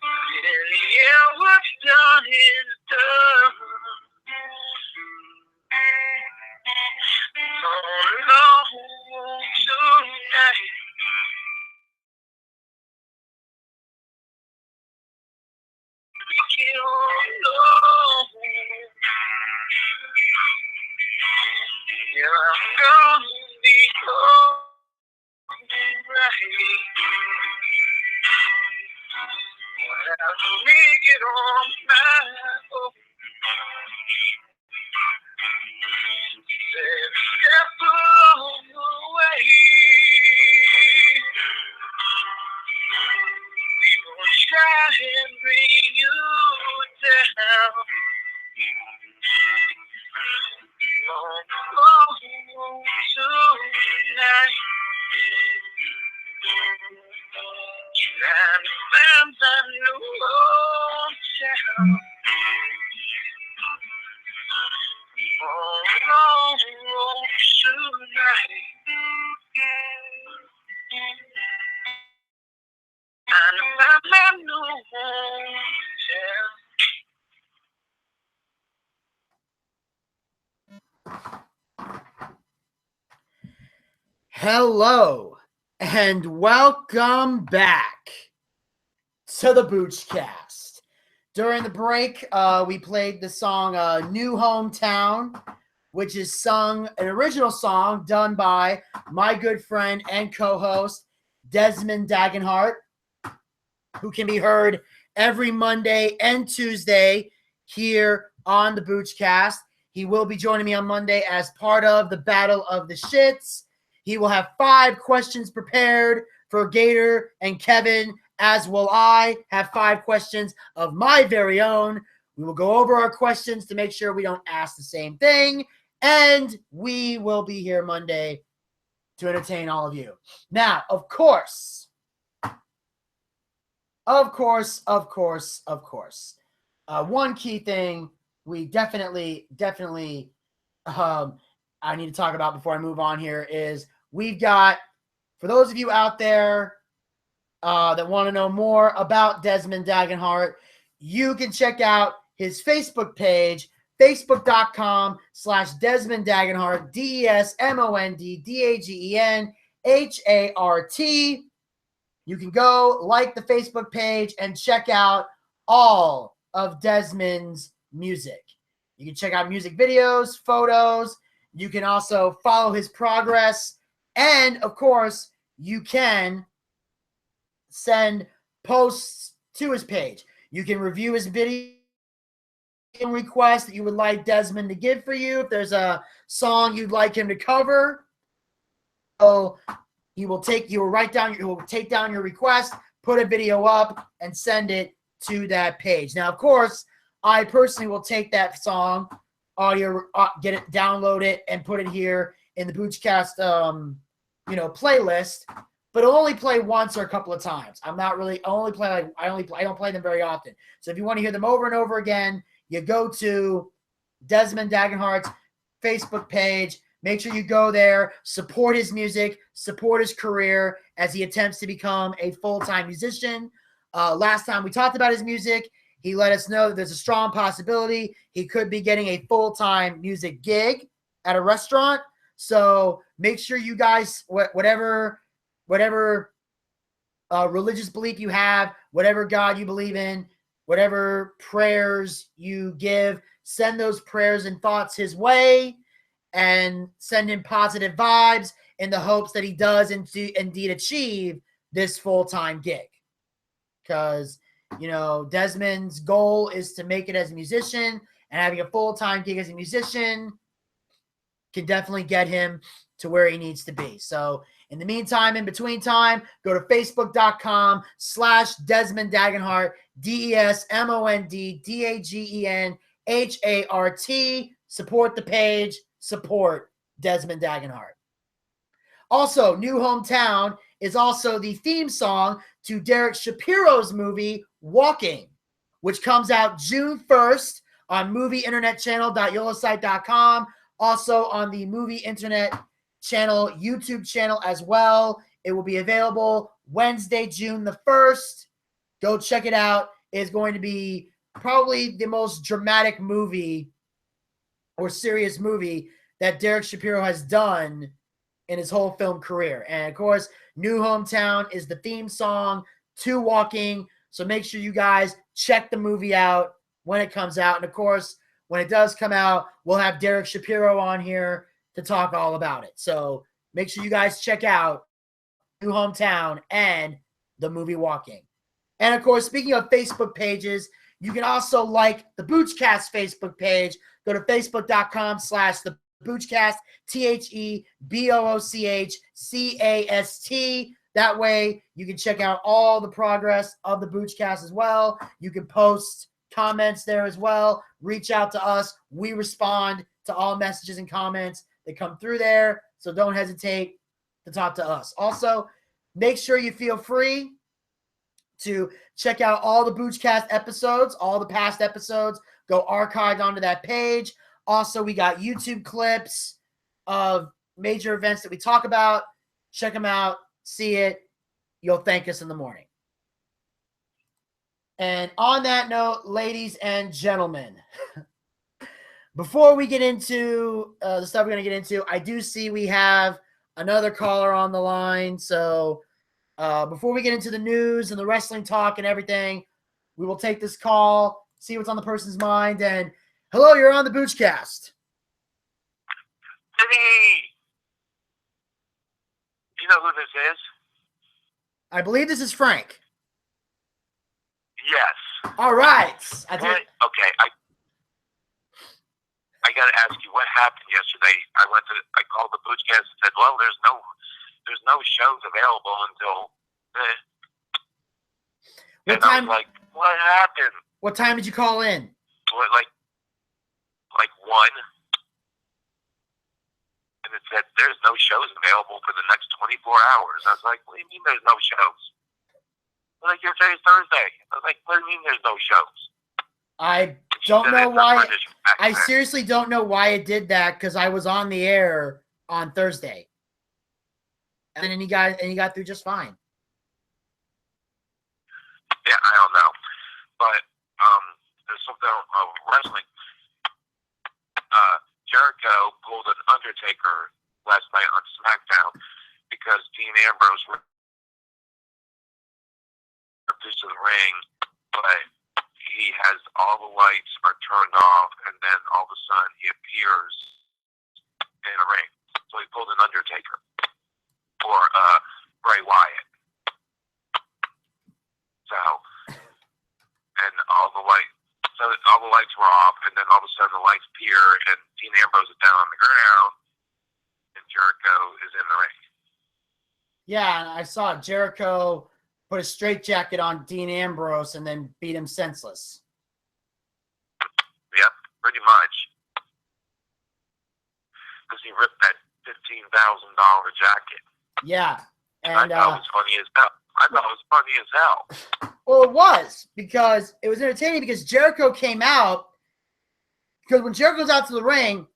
But in the end, what's done is done. Alone tonight. You know. Yeah, I'm gonna be alright. I'll have to make it on my own. Every step along the way. People try and bring you down. Oh, tonight. Trying to find my new hometown. Oh, tonight. Trying to find my new hometown. Hello and welcome back to the BOOCHCAST. During the break, we played the song New Hometown, which is an original song done by my good friend and co-host Desmond Dagenhart, who can be heard every Monday and Tuesday here on the BOOCHCAST. He will be joining me on Monday as part of the Battle of the Shits. He will have 5 questions prepared for Gator and Kevin, as will I have 5 questions of my very own. We will go over our questions to make sure we don't ask the same thing, and we will be here Monday to entertain all of you. Now, of course, one key thing we definitely I need to talk about before I move on here is we've got, for those of you out there that want to know more about Desmond Dagenhart, you can check out his Facebook page, facebook.com/Desmond Dagenhart, DesmondDagenhart. You can go like the Facebook page and check out all of Desmond's music. You can check out music videos, photos. You can also follow his progress. And, of course, you can send posts to his page. You can review his video request that you would like Desmond to give for you. If there's a song you'd like him to cover, so he will take your request, put a video up, and send it to that page. Now, of course, I personally will take that song, audio, get it, download it, and put it here in the BOOCHCAST, playlist. But it'll only play once or a couple of times. I don't play them very often. So if you want to hear them over and over again, you go to Desmond Dagenhart's Facebook page. Make sure you go there, support his music, support his career as he attempts to become a full-time musician. Last time we talked about his music, he let us know that there's a strong possibility he could be getting a full-time music gig at a restaurant. So make sure you guys, whatever religious belief you have, whatever God you believe in, whatever prayers you give, send those prayers and thoughts his way and send him positive vibes in the hopes that he does indeed achieve this full-time gig. Because, you know, Desmond's goal is to make it as a musician, and having a full-time gig as a musician can definitely get him to where he needs to be. So in the meantime, in between time, go to facebook.com/Desmond Dagenhart, DesmondDagenhart. Support the page, support Desmond Dagenhart. Also, New Hometown is also the theme song to Derek Shapiro's movie Walking, which comes out June 1st on movieinternetchannel.yolosite.com. Also on the Movie Internet Channel YouTube channel as well. It will be available Wednesday, June the 1st. Go check it out. It's going to be probably the most dramatic movie or serious movie that Derek Shapiro has done in his whole film career. And of course, New Hometown is the theme song to Walking. So make sure you guys check the movie out when it comes out. And of course, when it does come out, we'll have Derek Shapiro on here to talk all about it. So make sure you guys check out New Hometown and the movie Walking. And of course, speaking of Facebook pages, you can also like the BOOCHCAST Facebook page. Go to facebook.com/the BOOCHCAST, TheBoochCast. That way you can check out all the progress of the BOOCHCAST as well. You can post comments there as well. Reach out to us. We respond to all messages and comments that come through there. So don't hesitate to talk to us. Also, make sure you feel free to check out all the BOOCHCAST episodes, all the past episodes. Go archived onto that page. Also, we got YouTube clips of major events that we talk about. Check them out. See it. You'll thank us in the morning. And on that note, ladies and gentlemen, before we get into the stuff we're going to get into, I do see we have another caller on the line. So before we get into the news and the wrestling talk and everything, we will take this call, see what's on the person's mind. And hello, you're on the BOOCHCAST. Vinny! Do you know who this is? I believe this is Frank. Yes. All right. Okay, I got to ask you, what happened yesterday? I called the BOOCHCAST and said, well, there's no shows available until What time? I was like, what happened? What time did you call in? What, like 1? And it said, there's no shows available for the next 24 hours. I was like, what do you mean there's no shows? Like, today's Thursday. I was like, what do you mean there's no shows? I don't know why. I seriously don't know why it did that, because I was on the air on Thursday. And then he got through just fine. Yeah, I don't know. But there's something wrestling. Jericho pulled an Undertaker last night on SmackDown because Dean Ambrose reduced to the ring, but he has all the lights are turned off, and then all of a sudden he appears in a ring. So he pulled an Undertaker for Bray Wyatt. So, and all the lights were off, and then all of a sudden the lights appear, and Dean Ambrose is down on the ground, and Jericho is in the ring. Yeah, and I saw Jericho put a straitjacket on Dean Ambrose and then beat him senseless. Yep, pretty much. Because he ripped that $15,000 jacket. Yeah. And I thought it was funny as hell. Well, it was, because it was entertaining, because Jericho came out, because when Jericho's out to the ring,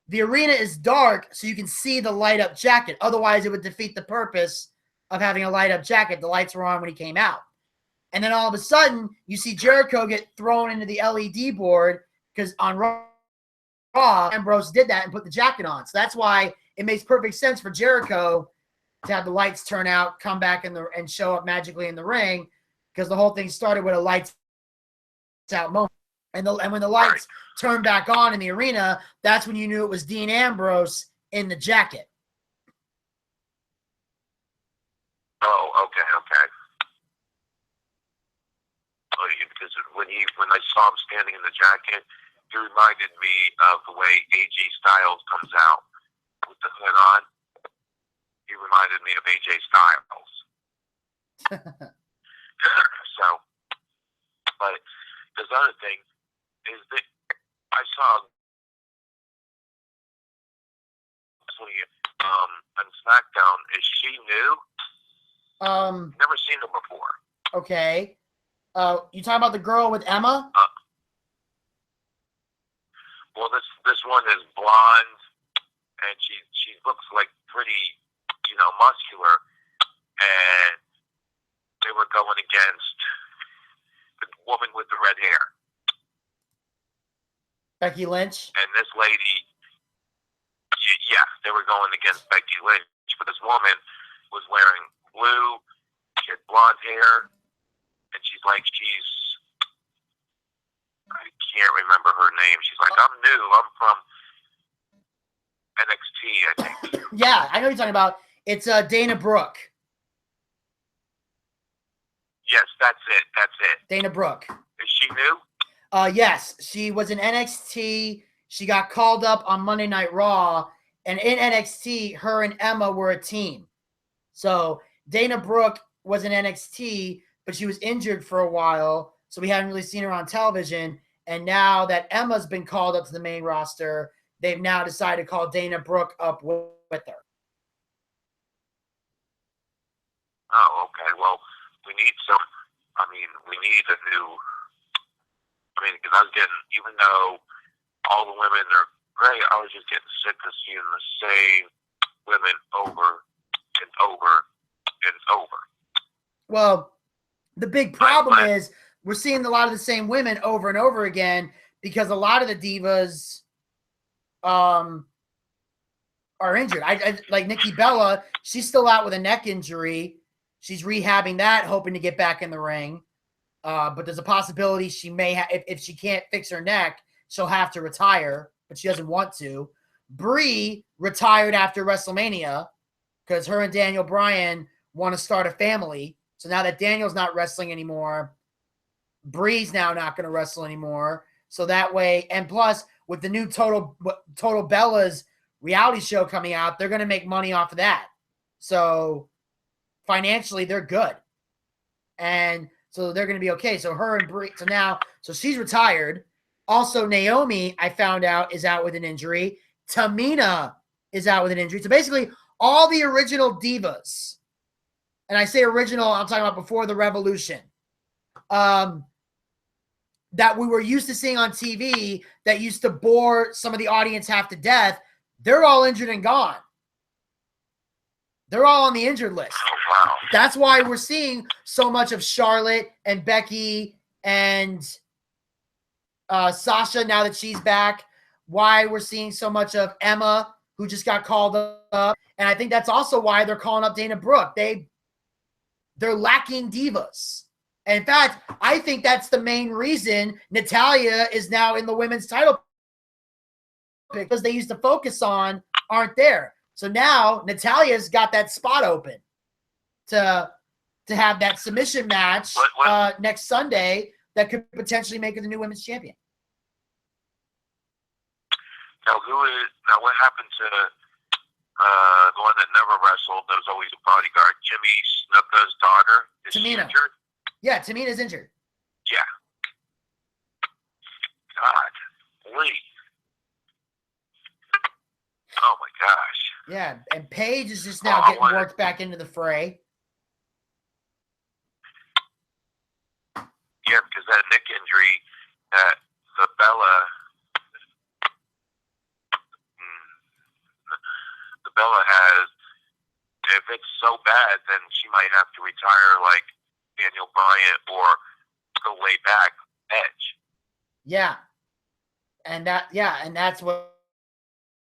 the arena is dark, so you can see the light up jacket. Otherwise, it would defeat the purpose of having a light up jacket. The lights were on when he came out. And then all of a sudden, you see Jericho get thrown into the LED board, because on Raw, Ambrose did that and put the jacket on. So that's why it makes perfect sense for Jericho to have the lights turn out, come back and show up magically in the ring, because the whole thing started with a lights out moment. And when the lights turned back on in the arena, that's when you knew it was Dean Ambrose in the jacket. Oh, okay. Oh, because when I saw him standing in the jacket, he reminded me of the way AJ Styles comes out with the hood on. He reminded me of AJ Styles. So, but this other thing is that I saw on SmackDown. Is she new? Never seen her before. Okay. You talking about the girl with Emma? Well, this one is blonde, and she looks like pretty, muscular, and they were going against the woman with the red hair, Becky Lynch. And this lady, they were going against Becky Lynch, but this woman was wearing blue, she had blonde hair, and I can't remember her name. She's like, I'm new. I'm from NXT, I think. Yeah, I know what you're talking about. It's Dana Brooke. Yes, that's it. Dana Brooke. Is she new? Yes, she was in NXT. She got called up on Monday Night Raw, and in NXT, her and Emma were a team. So Dana Brooke was in NXT, but she was injured for a while, so we hadn't really seen her on television. And now that Emma's been called up to the main roster, they've now decided to call Dana Brooke up with her. Oh, okay. Well, we need a new. Because I was getting, even though all the women are great, I was just getting sick of seeing the same women over and over and over. Well, the big problem is we're seeing a lot of the same women over and over again because a lot of the divas are injured. I like Nikki Bella, she's still out with a neck injury. She's rehabbing that, hoping to get back in the ring. But there's a possibility she may have, if she can't fix her neck, she'll have to retire, but she doesn't want to. Brie retired after WrestleMania because her and Daniel Bryan want to start a family. So now that Daniel's not wrestling anymore, Brie's now not going to wrestle anymore. So that way, and plus with the new Total Bella's reality show coming out, they're going to make money off of that. So financially, they're good. And so they're going to be okay. So her and Brie, so she's retired. Also, Naomi, I found out, is out with an injury. Tamina is out with an injury. So basically, all the original divas, and I say original, I'm talking about before the Revolution, that we were used to seeing on TV that used to bore some of the audience half to death, they're all injured and gone. They're all on the injured list. Oh, wow. That's why we're seeing so much of Charlotte and Becky and Sasha now that she's back. Why we're seeing so much of Emma, who just got called up. And I think that's also why they're calling up Dana Brooke. They're lacking divas. And in fact, I think that's the main reason Natalya is now in the women's title because they used to focus on aren't there. So now Natalya's got that spot open to have that submission match next Sunday that could potentially make her the new women's champion. Now, what happened to the one that never wrestled? That was always a bodyguard. Jimmy Snuka's daughter. Is she injured? Yeah, Tamina's injured. Yeah. God, please. Oh my gosh. Yeah, and Paige is just now getting worked back into the fray. Yeah, because that neck injury that the Bella has, if it's so bad, then she might have to retire like Daniel Bryan or go way back Edge. Yeah. And that's what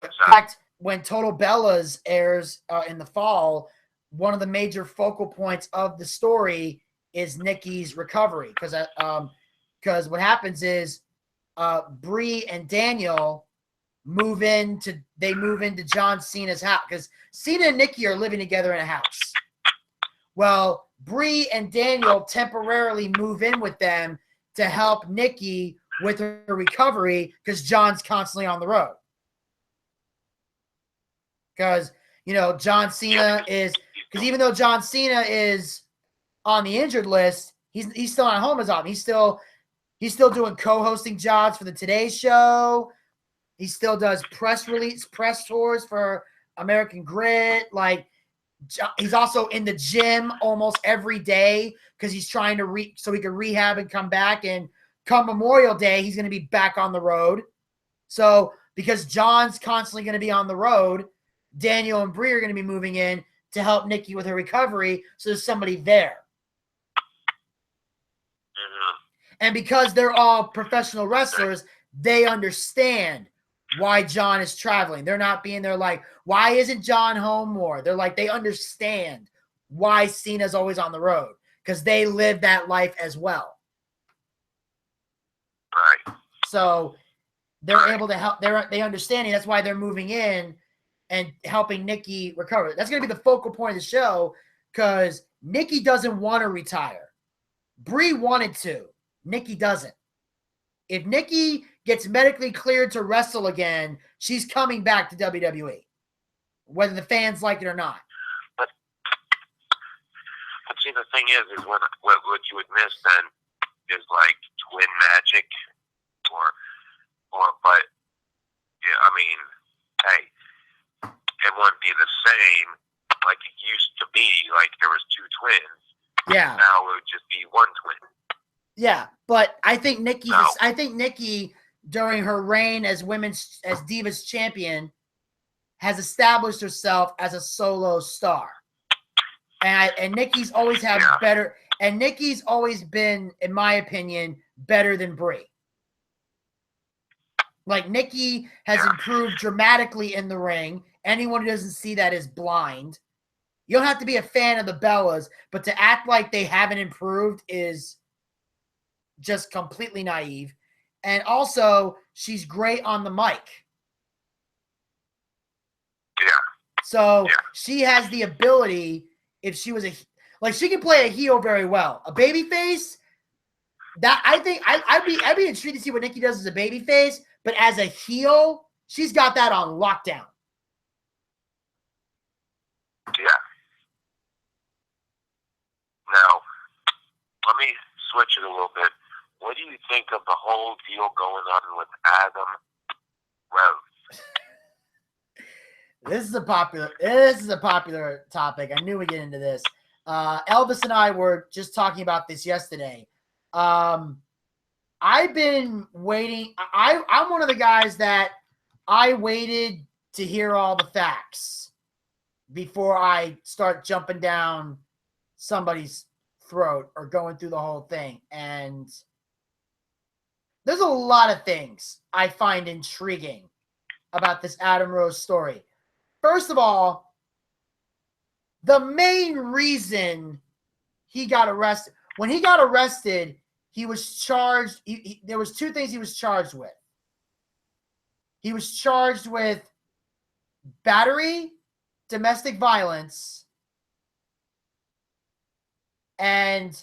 in fact, when Total Bellas airs in the fall, one of the major focal points of the story is Nikki's recovery because because what happens is Bree and Daniel move into John Cena's house because Cena and Nikki are living together in a house. Well, Bree and Daniel temporarily move in with them to help Nikki with her recovery because John's constantly on the road. Because, John Cena is – because even though John Cena is on the injured list, he's still not home as often. He's still doing co-hosting jobs for the Today Show. He still does press tours for American Grit. Like, he's also in the gym almost every day because he's trying to so he can rehab and come back. And come Memorial Day, he's going to be back on the road. So because John's constantly going to be on the road, Daniel and Bree are going to be moving in to help Nikki with her recovery. So there's somebody there. And because they're all professional wrestlers, they understand why John is traveling. They're not being there like, why isn't John home more? They're like, they understand why Cena's always on the road because they live that life as well. Right. So they're able to help. They understand it. That's why they're moving in and helping Nikki recover. That's going to be the focal point of the show because Nikki doesn't want to retire. Bree wanted to. Nikki doesn't. If Nikki gets medically cleared to wrestle again, she's coming back to WWE, whether the fans like it or not. But see, the thing is what you would miss then is like twin magic, but yeah, I mean, hey, it wouldn't be the same like it used to be. Like there was two twins. Yeah. Now it would just be one twin. Yeah, but I think Nikki during her reign as Divas champion has established herself as a solo star. And Nikki's always had better, and Nikki's always been, in my opinion, better than Brie. Like Nikki has improved dramatically in the ring. Anyone who doesn't see that is blind. You don't have to be a fan of the Bellas, but to act like they haven't improved is just completely naive. And also, she's great on the mic. Yeah. So she has the ability, if she was she can play a heel very well. A babyface, that I think I'd be intrigued to see what Nikki does as a babyface, but as a heel, she's got that on lockdown. Yeah. Now, let me switch it a little bit. What do you think of the whole deal going on with Adam Rose? This is a popular topic. I knew we'd get into this. Elvis and I were just talking about this yesterday. I've been waiting. I'm one of the guys that I waited to hear all the facts before I start jumping down somebody's throat or going through the whole thing. And there's a lot of things I find intriguing about this Adam Rose story. First of all, the main reason he got arrested, when he got arrested, he was charged. There was two things he was charged with. He was charged with battery, domestic violence, and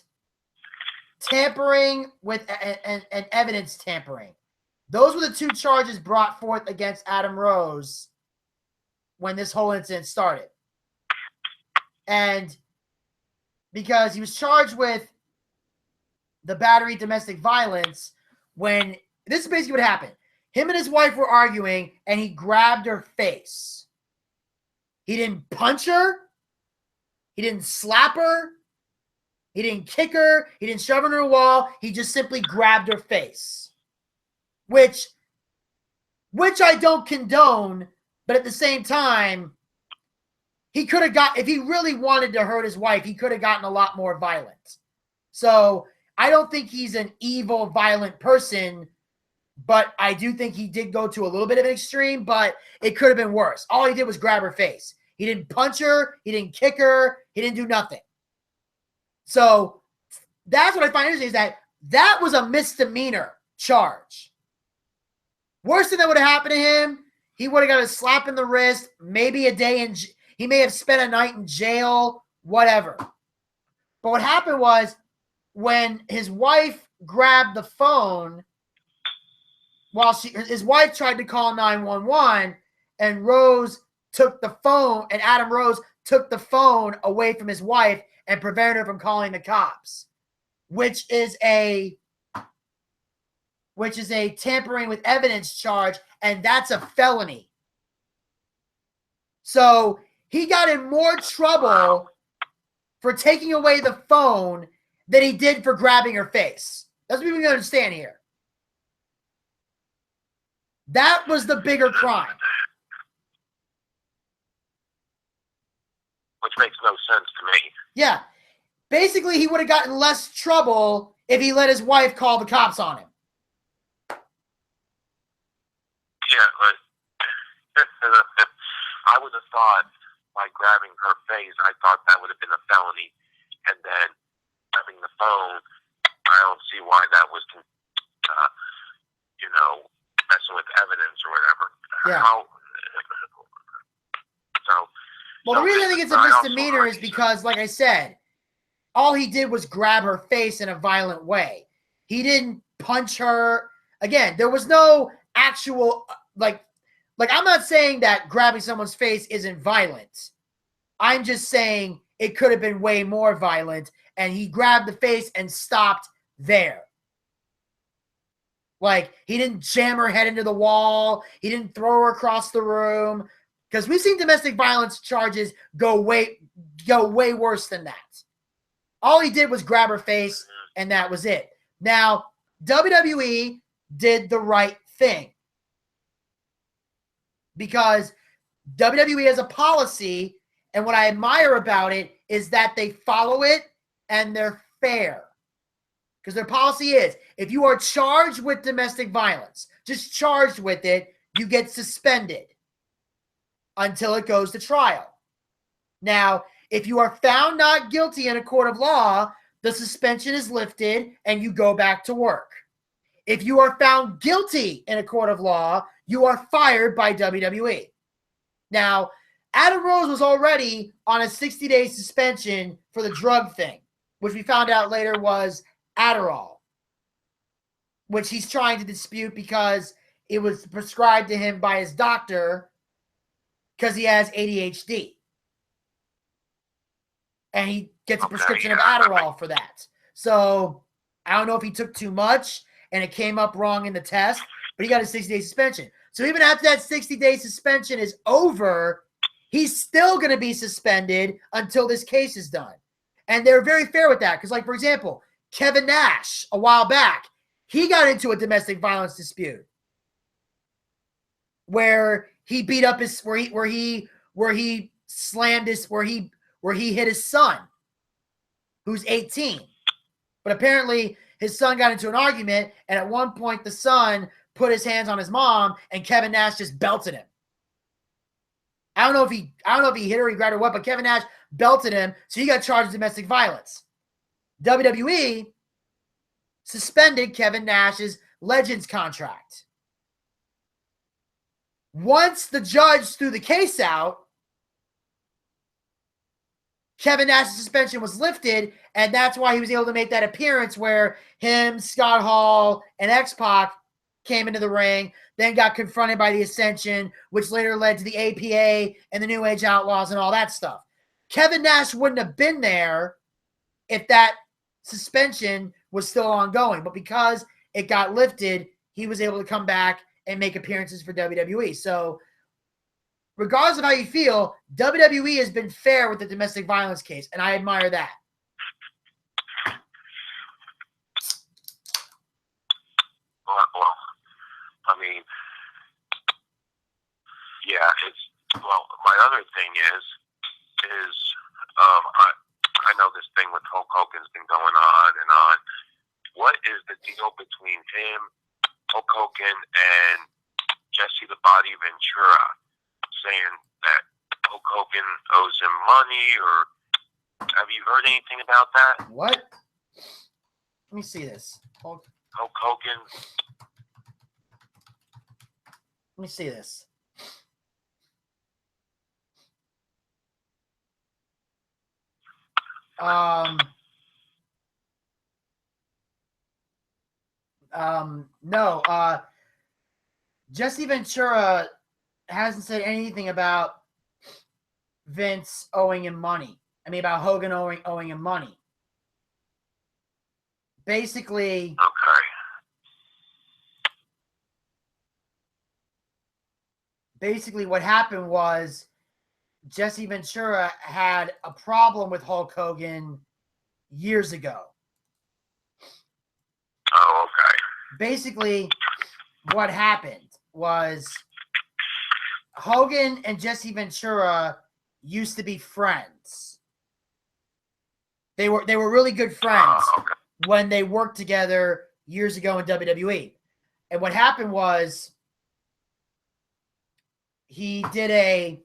tampering with and evidence tampering. Those were the two charges brought forth against Adam Rose when this whole incident started. And because he was charged with the battery, domestic violence, when this is basically what happened. Him and his wife were arguing and he grabbed her face. He didn't punch her. He didn't slap her. He didn't kick her. He didn't shove her in a wall. He just simply grabbed her face, which I don't condone. But at the same time, he could have if he really wanted to hurt his wife, he could have gotten a lot more violent. So I don't think he's an evil, violent person, but I do think he did go to a little bit of an extreme, but it could have been worse. All he did was grab her face. He didn't punch her. He didn't kick her. He didn't do nothing. So that's what I find interesting is that That was a misdemeanor charge. Worst thing that would have happened to him, he would have got a slap in the wrist, maybe a day in. He may have spent a night in jail, whatever. But what happened was when his wife grabbed the phone while his wife tried to call 911, and Rose took the phone, and Adam Rose took the phone away from his wife and prevented her from calling the cops, which is a tampering with evidence charge, and that's a felony. So he got in more trouble for taking away the phone than he did for grabbing her face. That's what we can understand here. That was the bigger crime. Which makes no sense to me. Yeah. Basically, he would have gotten less trouble if he let his wife call the cops on him. Yeah, but I would have thought by grabbing her face, I thought that would have been a felony. And then grabbing the phone, I don't see why that was, messing with evidence or whatever. Yeah. Well, the reason I think it's a misdemeanor is because, like I said, all he did was grab her face in a violent way. He didn't punch her. Again, there was no actual, like I'm not saying that grabbing someone's face isn't violent. I'm just saying it could have been way more violent, and he grabbed the face and stopped there. Like, he didn't jam her head into the wall. He didn't throw her across the room. Because we've seen domestic violence charges go way worse than that. All he did was grab her face, and that was it. Now, WWE did the right thing. Because WWE has a policy, and what I admire about it is that they follow it and they're fair. Because their policy is, if you are charged with domestic violence, just charged with it, you get suspended until it goes to trial. Now, if you are found not guilty in a court of law, the suspension is lifted and you go back to work. If you are found guilty in a court of law, you are fired by WWE. Now, Adam Rose was already on a 60-day suspension for the drug thing, which we found out later was Adderall, which he's trying to dispute because it was prescribed to him by his doctor because he has ADHD. And he gets a prescription of Adderall for that. So I don't know if he took too much and it came up wrong in the test, but he got a 60-day suspension. So even after that 60-day suspension is over, he's still going to be suspended until this case is done. And they're very fair with that. Because, like, for example, Kevin Nash, a while back, he got into a domestic violence dispute where he beat up his, where he slammed his, where he hit his son, who's 18. But apparently his son got into an argument, and at one point the son put his hands on his mom, and Kevin Nash just belted him. I don't know if he hit her, he grabbed her, what, but Kevin Nash belted him, so he got charged with domestic violence. WWE suspended Kevin Nash's Legends contract. Once the judge threw the case out, Kevin Nash's suspension was lifted, and that's why he was able to make that appearance where him, Scott Hall, and X-Pac came into the ring, then got confronted by the Ascension, which later led to the APA and the New Age Outlaws and all that stuff. Kevin Nash wouldn't have been there if that suspension was still ongoing, but because it got lifted, he was able to come back and make appearances for WWE. So regardless of how you feel, WWE has been fair with the domestic violence case, and I admire that. Well, I mean, yeah, my other thing is I know this thing with Hulk Hogan's been going on and on. What is the deal between him, Hulk Hogan, and Jesse the Body Ventura, saying that Hulk Hogan owes him money, or have you heard anything about that? What? Let me see this. Hulk Hogan. Let me see this. No. Jesse Ventura hasn't said anything about Vince owing him money. I mean, about Hogan owing him money. Basically, Okay. Basically, what happened was Jesse Ventura had a problem with Hulk Hogan years ago. Oh, okay. Basically, what happened was Hogan and Jesse Ventura used to be friends. They were really good friends when they worked together years ago in WWE. And what happened was he had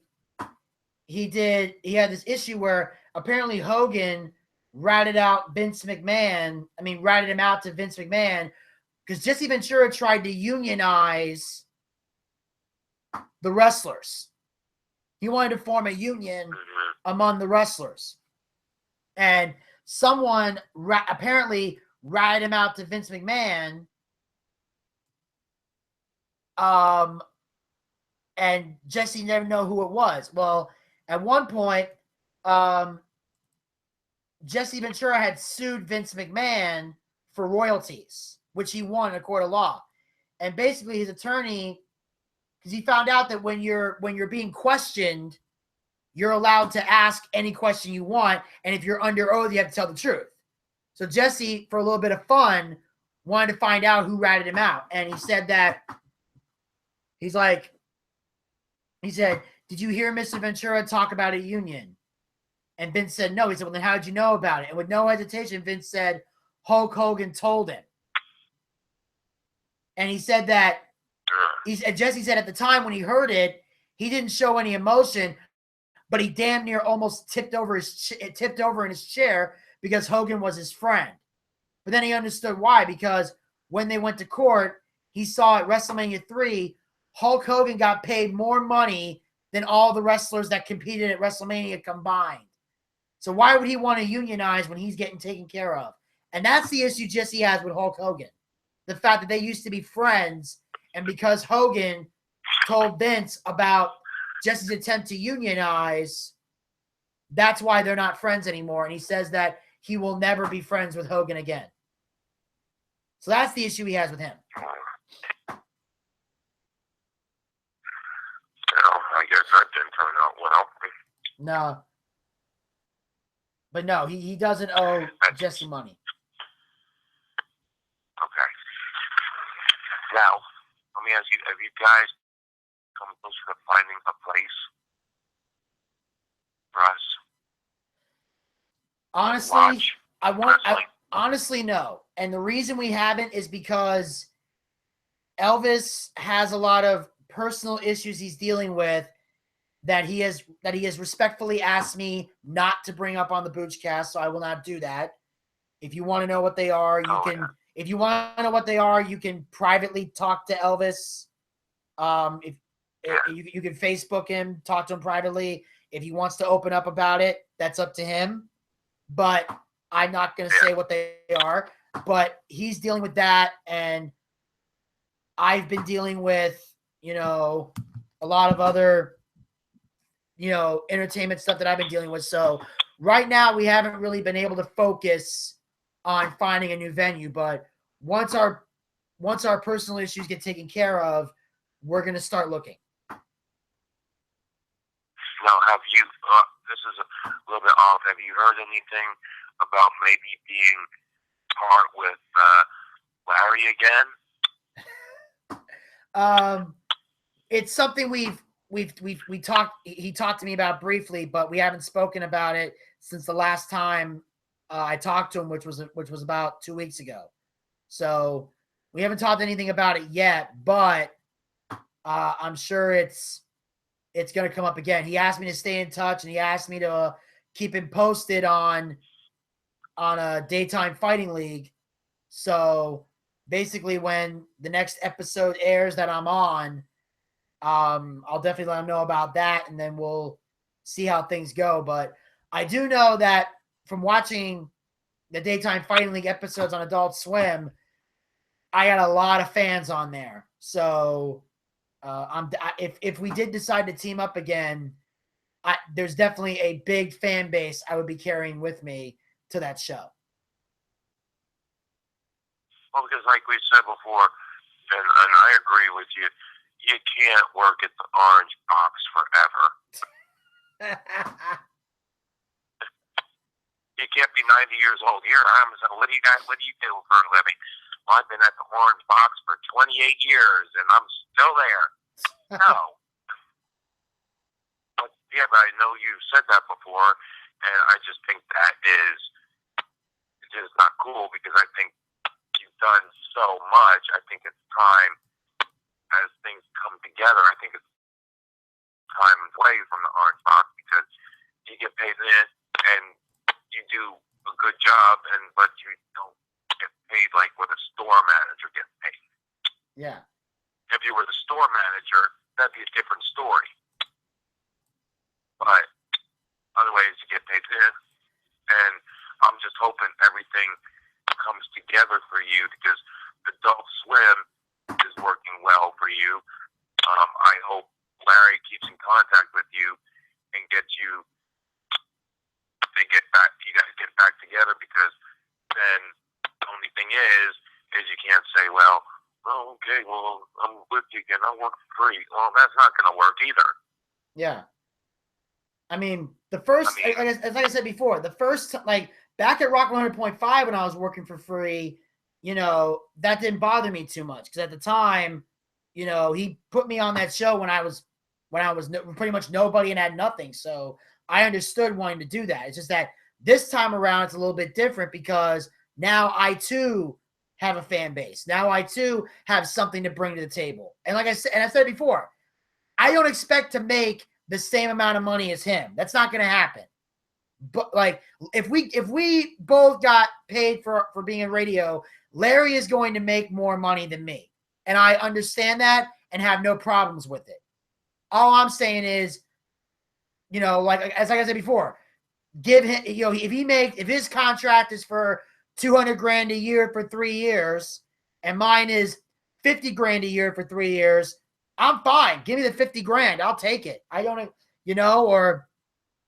this issue where apparently Hogan ratted him out to Vince McMahon because Jesse Ventura tried to unionize the wrestlers. He wanted to form a union among the wrestlers. And someone apparently ratted him out to Vince McMahon. And Jesse never know who it was. Well, at one point, Jesse Ventura had sued Vince McMahon for royalties, which he won in a court of law. And basically his attorney, because he found out that when you're being questioned, you're allowed to ask any question you want. And if you're under oath, you have to tell the truth. So Jesse, for a little bit of fun, wanted to find out who ratted him out. And he said that, he said, did you hear Mr. Ventura talk about a union? And Vince said, no. He said, well, then how did you know about it? And with no hesitation, Vince said, Hulk Hogan told him. And he said that, Jesse said at the time when he heard it, he didn't show any emotion, but he damn near almost tipped over in his chair because Hogan was his friend. But then he understood why, because when they went to court, he saw at WrestleMania 3, Hulk Hogan got paid more money than all the wrestlers that competed at WrestleMania combined. So why would he want to unionize when he's getting taken care of? And that's the issue Jesse has with Hulk Hogan. The fact that they used to be friends, and because Hogan told Vince about Jesse's attempt to unionize, that's why they're not friends anymore. And he says that he will never be friends with Hogan again. So that's the issue he has with him. I guess that didn't turn out well. No. But no, he doesn't owe Jesse money. Okay. Now, let me ask you, have you guys come close to finding a place for us? Honestly, honestly, no. And the reason we haven't is because Elvis has a lot of personal issues he's dealing with that he has respectfully asked me not to bring up on the BOOCHCAST, so I will not do that. If you want to know what they are, if you want to know what they are, you can privately talk to Elvis. If you can Facebook him, talk to him privately. If he wants to open up about it, that's up to him. But I'm not going to say what they are. But he's dealing with that, and I've been dealing with, a lot of other, entertainment stuff that I've been dealing with. So right now we haven't really been able to focus on finding a new venue. But once our personal issues get taken care of, we're going to start looking. Now, have you, this is a little bit off, have you heard anything about maybe being part with Larry again? It's something we talked, he talked to me about briefly, but we haven't spoken about it since the last time I talked to him, which was about 2 weeks ago. So we haven't talked anything about it yet, but I'm sure it's going to come up again. He asked me to stay in touch, and he asked me to keep him posted on a Daytime Fighting League. So basically, when the next episode airs that I'm on, I'll definitely let them know about that, and then we'll see how things go. But I do know that from watching the Daytime Fighting League episodes on Adult Swim, I got a lot of fans on there. So if we did decide to team up again, there's definitely a big fan base I would be carrying with me to that show. Well, because like we said before, and I agree with you, you can't work at the Orange Box forever. You can't be 90 years old. Here I am. So what do you do for a living? Well, I've been at the Orange Box for 28 years, and I'm still there. No. But I know you said that before, and I just think that is just not cool, because I think you've done so much. I think it's time, as things come together, I think it's time away from the Orange Box, because you get paid in and you do a good job, but you don't get paid like what a store manager gets paid. Yeah. If you were the store manager, that'd be a different story. But otherwise, you get paid in, and I'm just hoping everything comes together for you, because Adult Swim is working well for you. I hope Larry keeps in contact with you and gets you. You guys get back together, because then the only thing is you can't say, well, oh, okay, well, I'm with you again, I'll work for free. Well, that's not going to work either. Yeah. I mean, like I said before, the first, like, back at Rock 100.5 when I was working for free, that didn't bother me too much, because at the time, he put me on that show when I was pretty much nobody and had nothing. So I understood wanting to do that. It's just that this time around, it's a little bit different, because now I too have a fan base. Now I too have something to bring to the table. And like I said before, I don't expect to make the same amount of money as him. That's not going to happen. But like, if we both got paid for being in radio, Larry is going to make more money than me. And I understand that and have no problems with it. All I'm saying is, like I said before, give him, if his contract is for $200,000 a year for 3 years, and mine is $50,000 a year for 3 years, I'm fine. Give me the $50,000. I'll take it. I don't, or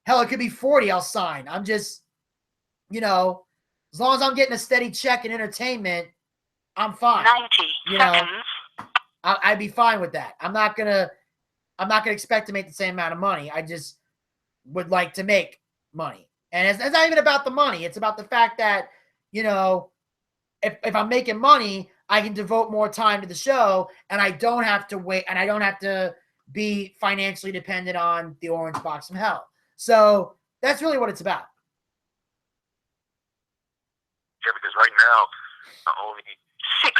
hell, it could be 40. I'll sign. I'm just, as long as I'm getting a steady check in entertainment, I'm fine. 90 seconds. I'd be fine with that. I'm not gonna expect to make the same amount of money. I just would like to make money. And it's not even about the money. It's about the fact that, if I'm making money, I can devote more time to the show, and I don't have to wait, and I don't have to be financially dependent on the Orange Box from hell. So that's really what it's about. Yeah, because right now, the only 60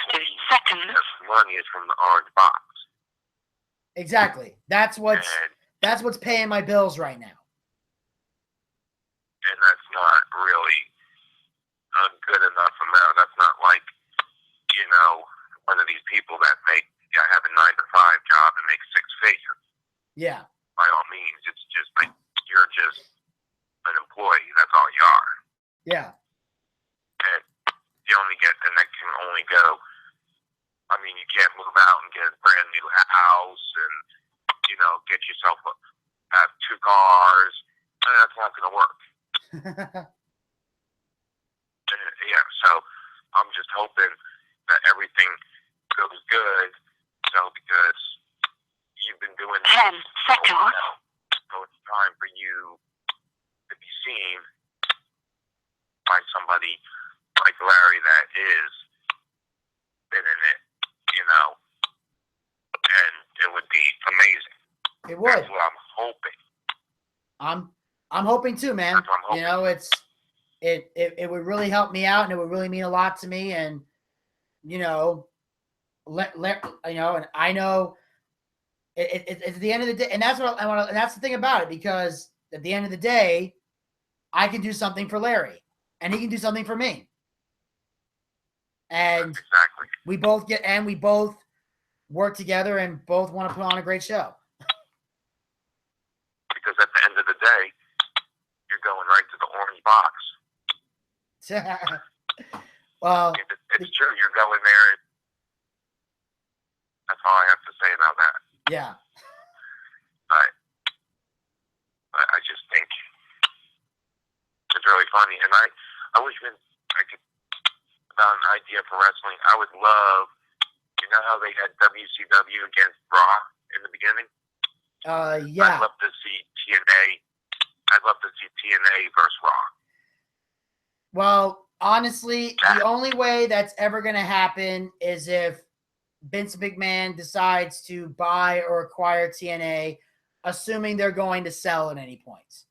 seconds money is from the Orange Box. Exactly. That's what's paying my bills right now. And that's not really a good enough amount. That's not like, one of these people that have a 9-to-5 job and make 6 figures. Yeah. By all means, it's just like you're just an employee. That's all you are. Yeah. And you only get, and that can only go. I mean, you can't move out and get a brand new house and get yourself have 2 cars. That's not going to work. Yeah, so I'm just hoping that everything goes good. So because you've been doing 10 seconds, so it's time for you to be seen by somebody like Larry that is been in it, and it would be amazing. It would. That's what I'm hoping. I'm hoping too, man. That's what I'm hoping. It would really help me out, and it would really mean a lot to me. And and I know it's at the end of the day, and that's what I want. And that's the thing about it, because at the end of the day, I can do something for Larry, and he can do something for me. And exactly. we both work together and both want to put on a great show. Because at the end of the day, you're going right to the orange box. Well, it's true. You're going there. That's all I have to say about that. Yeah. I just think it's really funny, and I wish I could about an idea for wrestling. I would love, you know how they had WCW against Raw in the beginning? Yeah. I'd love to see TNA. I'd love to see TNA versus Raw. Well, honestly, the only way that's ever going to happen is if Vince McMahon decides to buy or acquire TNA, assuming they're going to sell at any point.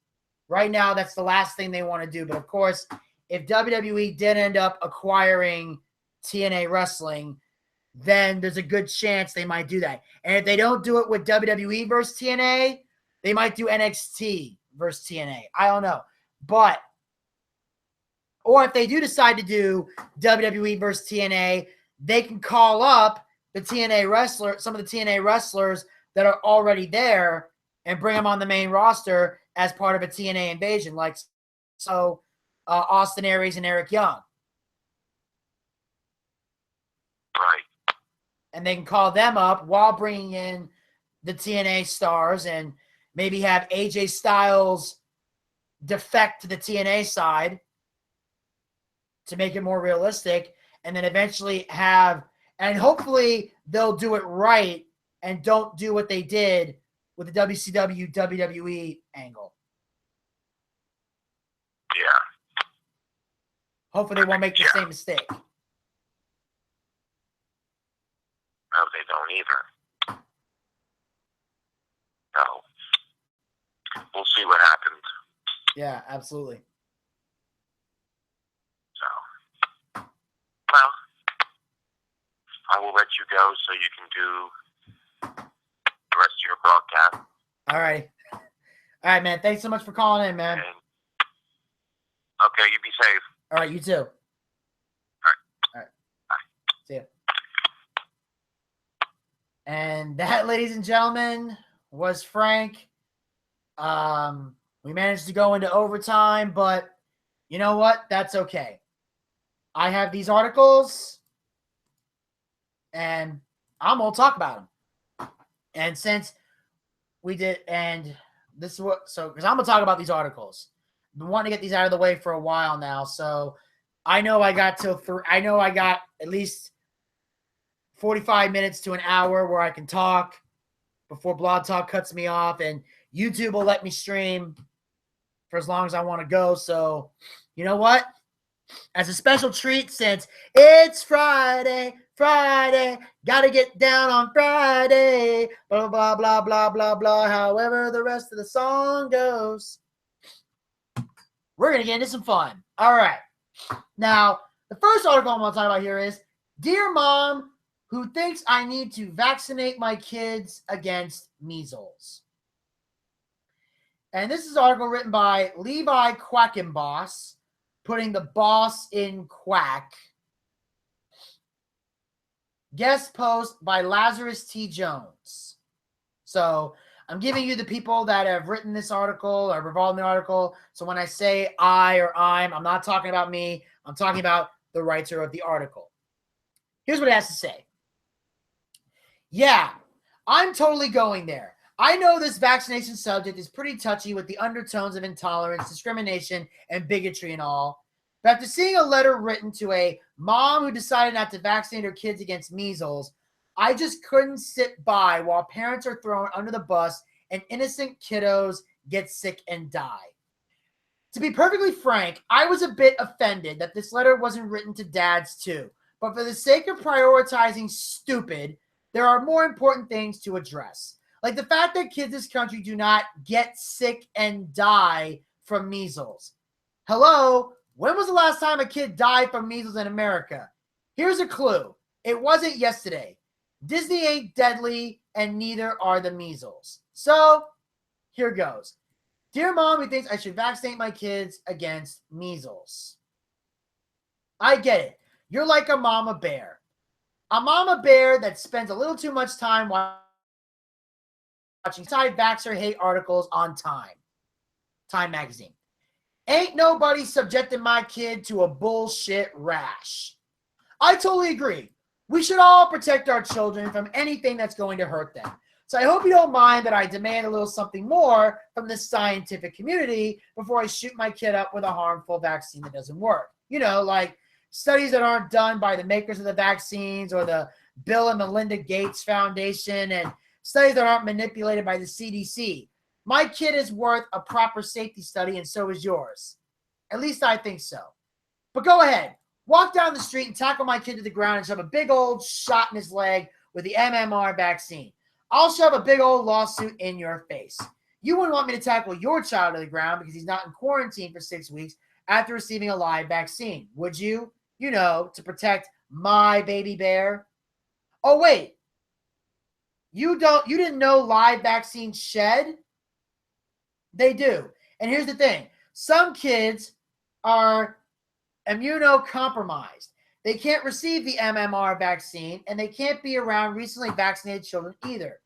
Right now, that's the last thing they want to do. But of course, if WWE did end up acquiring TNA Wrestling, then there's a good chance they might do that. And if they don't do it with WWE versus TNA, they might do NXT versus TNA. I don't know. But, or if they do decide to do WWE versus TNA, they can call up the TNA wrestler, some of the TNA wrestlers that are already there and bring them on the main roster as part of a TNA invasion, like Austin Aries and Eric Young. Right. And they can call them up while bringing in the TNA stars and maybe have AJ Styles defect to the TNA side to make it more realistic, and then eventually have, and hopefully they'll do it right and don't do what they did with the WCW WWE angle. Yeah. Hopefully they won't make the same mistake. No, they don't either. No. We'll see what happens. Yeah, absolutely. So, well, I will let you go so you can do the rest of your broadcast. All right. All right, man. Thanks so much for calling in, man. Okay, you be safe. All right, you too. All right. Bye. See ya. And that, ladies and gentlemen, was Frank. We managed to go into overtime, but you know what? That's okay. I have these articles, and I'm going to talk about them. And since we did, and this is what, so, because I'm going to talk about these articles. I've been wanting to get these out of the way for a while now, so I know I got at least 45 minutes to an hour where I can talk before Blog Talk cuts me off, and YouTube will let me stream for as long as I want to go. So, you know what? As a special treat, since it's Friday, gotta get down on Friday, blah, blah, blah, blah, blah, blah, however the rest of the song goes, we're going to get into some fun. All right. Now, the first article I'm going to talk about here is, Dear Mom Who Thinks I Need to Vaccinate My Kids Against Measles. And this is an article written by Levi Quackenboss, putting the boss in quack. Guest post by Lazarus T. Jones. So I'm giving you the people that have written this article or revolved in the article. So when I say I or I'm not talking about me. I'm talking about the writer of the article. Here's what it has to say. Yeah, I'm totally going there. I know this vaccination subject is pretty touchy with the undertones of intolerance, discrimination, and bigotry and all. But after seeing a letter written to a mom who decided not to vaccinate her kids against measles, I just couldn't sit by while parents are thrown under the bus and innocent kiddos get sick and die. To be perfectly frank, I was a bit offended that this letter wasn't written to dads too. But for the sake of prioritizing stupid, there are more important things to address. Like the fact that kids in this country do not get sick and die from measles. Hello? When was the last time a kid died from measles in America? Here's a clue. It wasn't yesterday. Disney ain't deadly, and neither are the measles. So, here goes. Dear Mom who thinks I should vaccinate my kids against measles. I get it. You're like a mama bear. A mama bear that spends a little too much time watching anti-vaxxer hate articles on Time magazine. Ain't nobody subjecting my kid to a bullshit rash. I totally agree. We should all protect our children from anything that's going to hurt them. So I hope you don't mind that I demand a little something more from the scientific community before I shoot my kid up with a harmful vaccine that doesn't work. You know, like studies that aren't done by the makers of the vaccines or the Bill and Melinda Gates Foundation, and studies that aren't manipulated by the CDC. My kid is worth a proper safety study, and so is yours. At least I think so. But go ahead. Walk down the street and tackle my kid to the ground and shove a big old shot in his leg with the MMR vaccine. I'll shove a big old lawsuit in your face. You wouldn't want me to tackle your child to the ground because he's not in quarantine for 6 weeks after receiving a live vaccine, would you? You know, to protect my baby bear. Oh, wait. You didn't know live vaccines shed? They do. And here's the thing. Some kids are immunocompromised. They can't receive the MMR vaccine, and they can't be around recently vaccinated children either.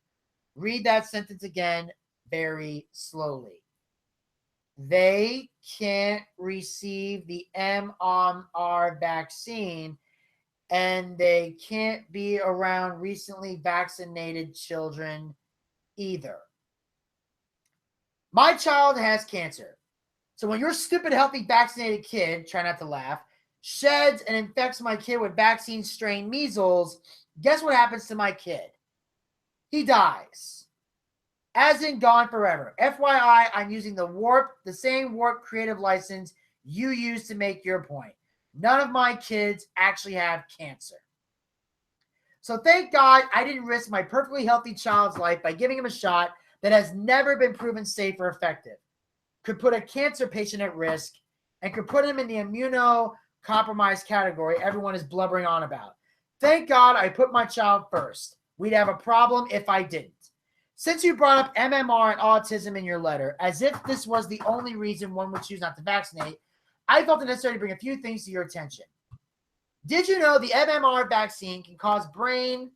Read that sentence again very slowly. They can't receive the MMR vaccine, and they can't be around recently vaccinated children either. My child has cancer. So when your stupid, healthy, vaccinated kid, try not to laugh, sheds and infects my kid with vaccine strain measles, guess what happens to my kid? He dies. As in gone forever. FYI, I'm using the same warp creative license you used to make your point. None of my kids actually have cancer. So thank God I didn't risk my perfectly healthy child's life by giving him a shot that has never been proven safe or effective. Could put a cancer patient at risk, and could put him in the immunocompromised category everyone is blubbering on about. Thank God I put my child first. We'd have a problem if I didn't. Since you brought up MMR and autism in your letter, as if this was the only reason one would choose not to vaccinate, I felt it necessary to bring a few things to your attention. Did you know the MMR vaccine can cause brain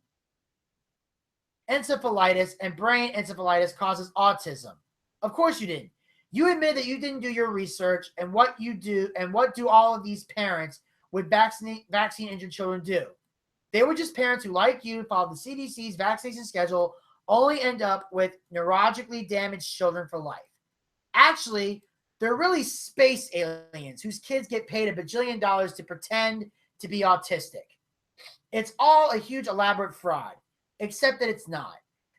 encephalitis, and brain encephalitis causes autism? Of course you didn't. You admit that you didn't do your research, and what do all of these parents with vaccine-injured children do? They were just parents who, like you, followed the CDC's vaccination schedule, only end up with neurologically damaged children for life. Actually, they're really space aliens whose kids get paid $1 bajillion to pretend to be autistic. It's all a huge elaborate fraud, except that it's not.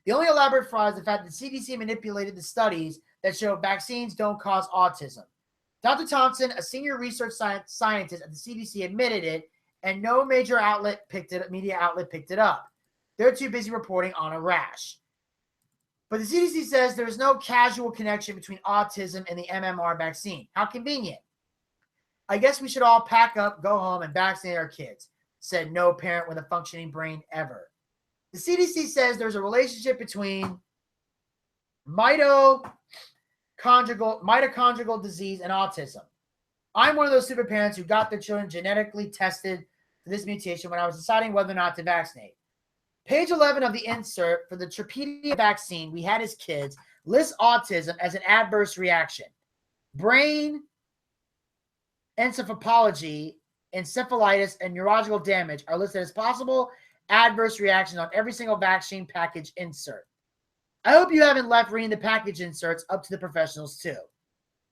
The only elaborate fraud is the fact that the CDC manipulated the studies that show vaccines don't cause autism. Dr. Thompson, a senior research scientist at the CDC, admitted it, and no major media outlet picked it up. They're too busy reporting on a rash. But the CDC says there is no causal connection between autism and the MMR vaccine. How convenient. I guess we should all pack up, go home, and vaccinate our kids, said no parent with a functioning brain ever. The CDC says there's a relationship between mitochondrial disease and autism. I'm one of those stupid parents who got their children genetically tested for this mutation when I was deciding whether or not to vaccinate. Page 11 of the insert for the Trapedia vaccine we had as kids lists autism as an adverse reaction. Brain encephalitis, and neurological damage are listed as possible adverse reactions on every single vaccine package insert. I hope you haven't left reading the package inserts up to the professionals too.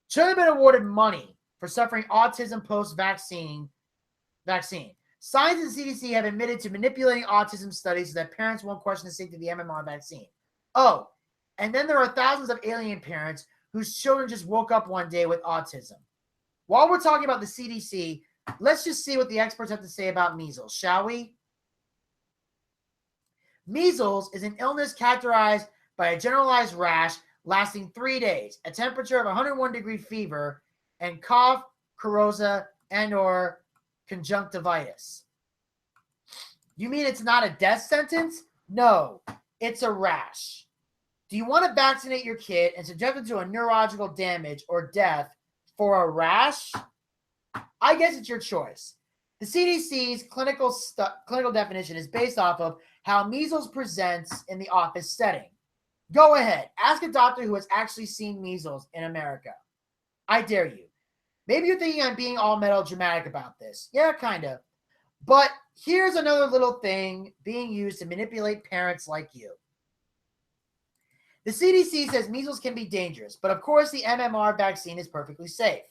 Children have been awarded money for suffering autism post-vaccine. Scientists and CDC have admitted to manipulating autism studies so that parents won't question the safety of the MMR vaccine. Oh, and then there are thousands of alien parents whose children just woke up one day with autism. While we're talking about the CDC, let's just see what the experts have to say about measles, shall we? Measles is an illness characterized by a generalized rash lasting 3 days, a temperature of 101-degree fever, and cough, coryza, and/or conjunctivitis. You mean it's not a death sentence? No, it's a rash. Do you want to vaccinate your kid and subject them to a neurological damage or death for a rash? I guess it's your choice. The CDC's clinical definition is based off of how measles presents in the office setting. Go ahead. Ask a doctor who has actually seen measles in America. I dare you. Maybe you're thinking I'm being all melodramatic about this. Yeah, kind of. But here's another little thing being used to manipulate parents like you. The CDC says measles can be dangerous, but of course the MMR vaccine is perfectly safe.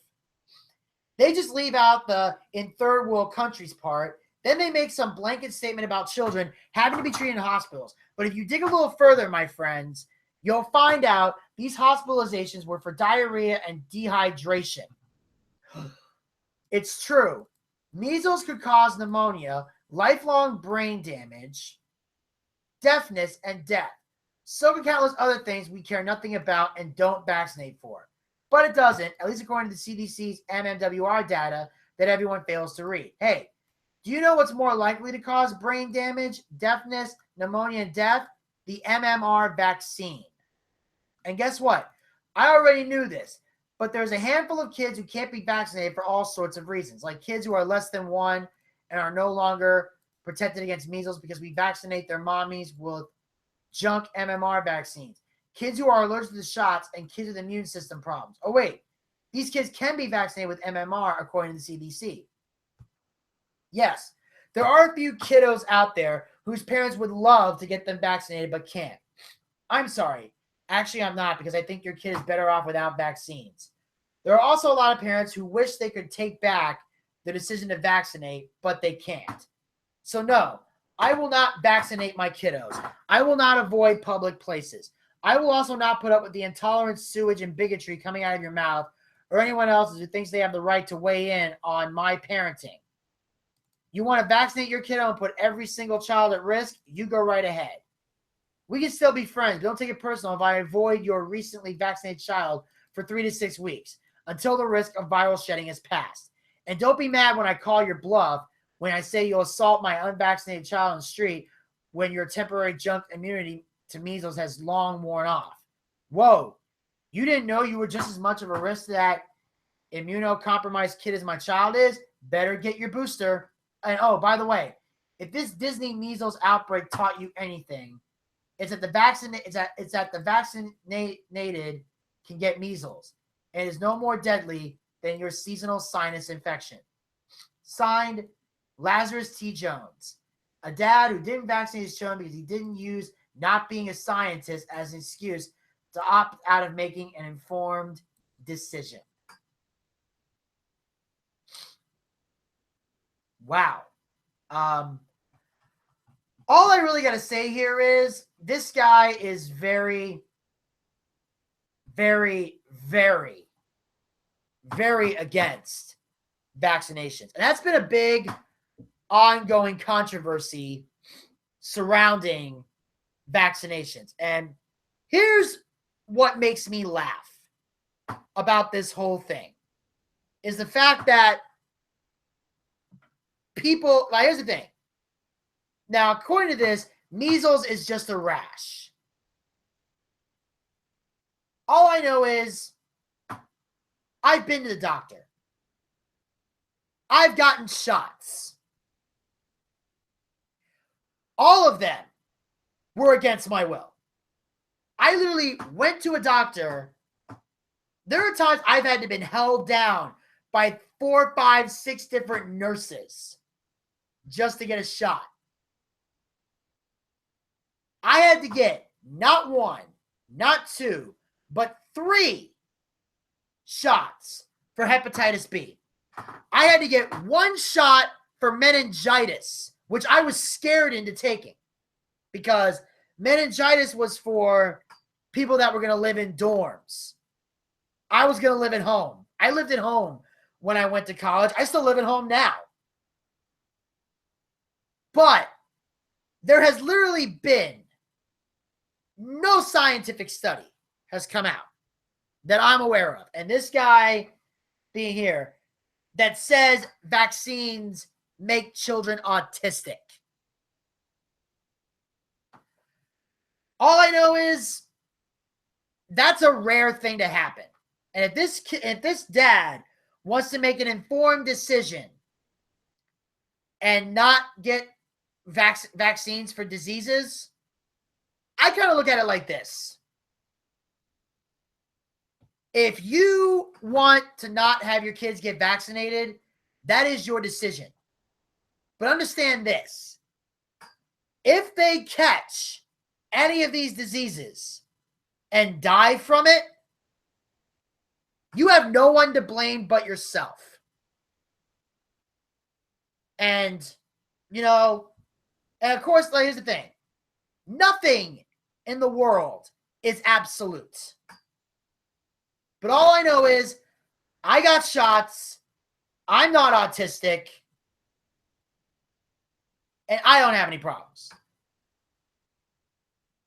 They just leave out the in third world countries part. Then they make some blanket statement about children having to be treated in hospitals. But if you dig a little further, my friends, you'll find out these hospitalizations were for diarrhea and dehydration. It's true. Measles could cause pneumonia, lifelong brain damage, deafness, and death. So can countless other things we care nothing about and don't vaccinate for. But it doesn't, at least according to the CDC's MMWR data that everyone fails to read. Hey, do you know what's more likely to cause brain damage, deafness, pneumonia, and death? The MMR vaccine. And guess what? I already knew this, but there's a handful of kids who can't be vaccinated for all sorts of reasons, like kids who are less than 1 and are no longer protected against measles because we vaccinate their mommies with junk MMR vaccines. Kids who are allergic to the shots and kids with immune system problems. Oh, wait. These kids can be vaccinated with MMR according to the CDC. Yes, there are a few kiddos out there whose parents would love to get them vaccinated but can't. I'm sorry. Actually, I'm not, because I think your kid is better off without vaccines. There are also a lot of parents who wish they could take back the decision to vaccinate, but they can't. So no, I will not vaccinate my kiddos. I will not avoid public places. I will also not put up with the intolerant sewage and bigotry coming out of your mouth or anyone else who thinks they have the right to weigh in on my parenting. You want to vaccinate your kiddo and put every single child at risk? You go right ahead. We can still be friends. Don't take it personal if I avoid your recently vaccinated child for 3 to 6 weeks until the risk of viral shedding is passed. And don't be mad when I call your bluff when I say you'll assault my unvaccinated child on the street when your temporary junk immunity to measles has long worn off. Whoa, you didn't know you were just as much of a risk to that immunocompromised kid as my child is? Better get your booster. And oh, by the way, if this Disney measles outbreak taught you anything, it's that the vaccinated can get measles and is no more deadly than your seasonal sinus infection. Signed, Lazarus T. Jones, a dad who didn't vaccinate his children because he didn't use not being a scientist as an excuse to opt out of making an informed decision. Wow. All I really got to say here is this guy is very, very, very, very against vaccinations. And that's been a big ongoing controversy surrounding vaccinations. And here's what makes me laugh about this whole thing is the fact that people, now here's the thing. Now, according to this, measles is just a rash. All I know is I've been to the doctor. I've gotten shots. All of them were against my will. I literally went to a doctor. There are times I've had to been held down by 4, 5, 6 different nurses just to get a shot. I had to get not 1, not 2, but 3 shots for hepatitis B. I had to get 1 shot for meningitis, which I was scared into taking because meningitis was for people that were going to live in dorms. I was going to live at home. I lived at home when I went to college. I still live at home now. But there has literally been no scientific study has come out that I'm aware of. And this guy being here that says vaccines make children autistic. All I know is that's a rare thing to happen. And if this dad wants to make an informed decision and not get vaccines for diseases, I kind of look at it like this. If you want to not have your kids get vaccinated, that is your decision. But understand this. If they catch any of these diseases and die from it, you have no one to blame but yourself. And, you know, and of course, like, here's the thing. Nothing in the world is absolute. But all I know is I got shots. I'm not autistic. And I don't have any problems.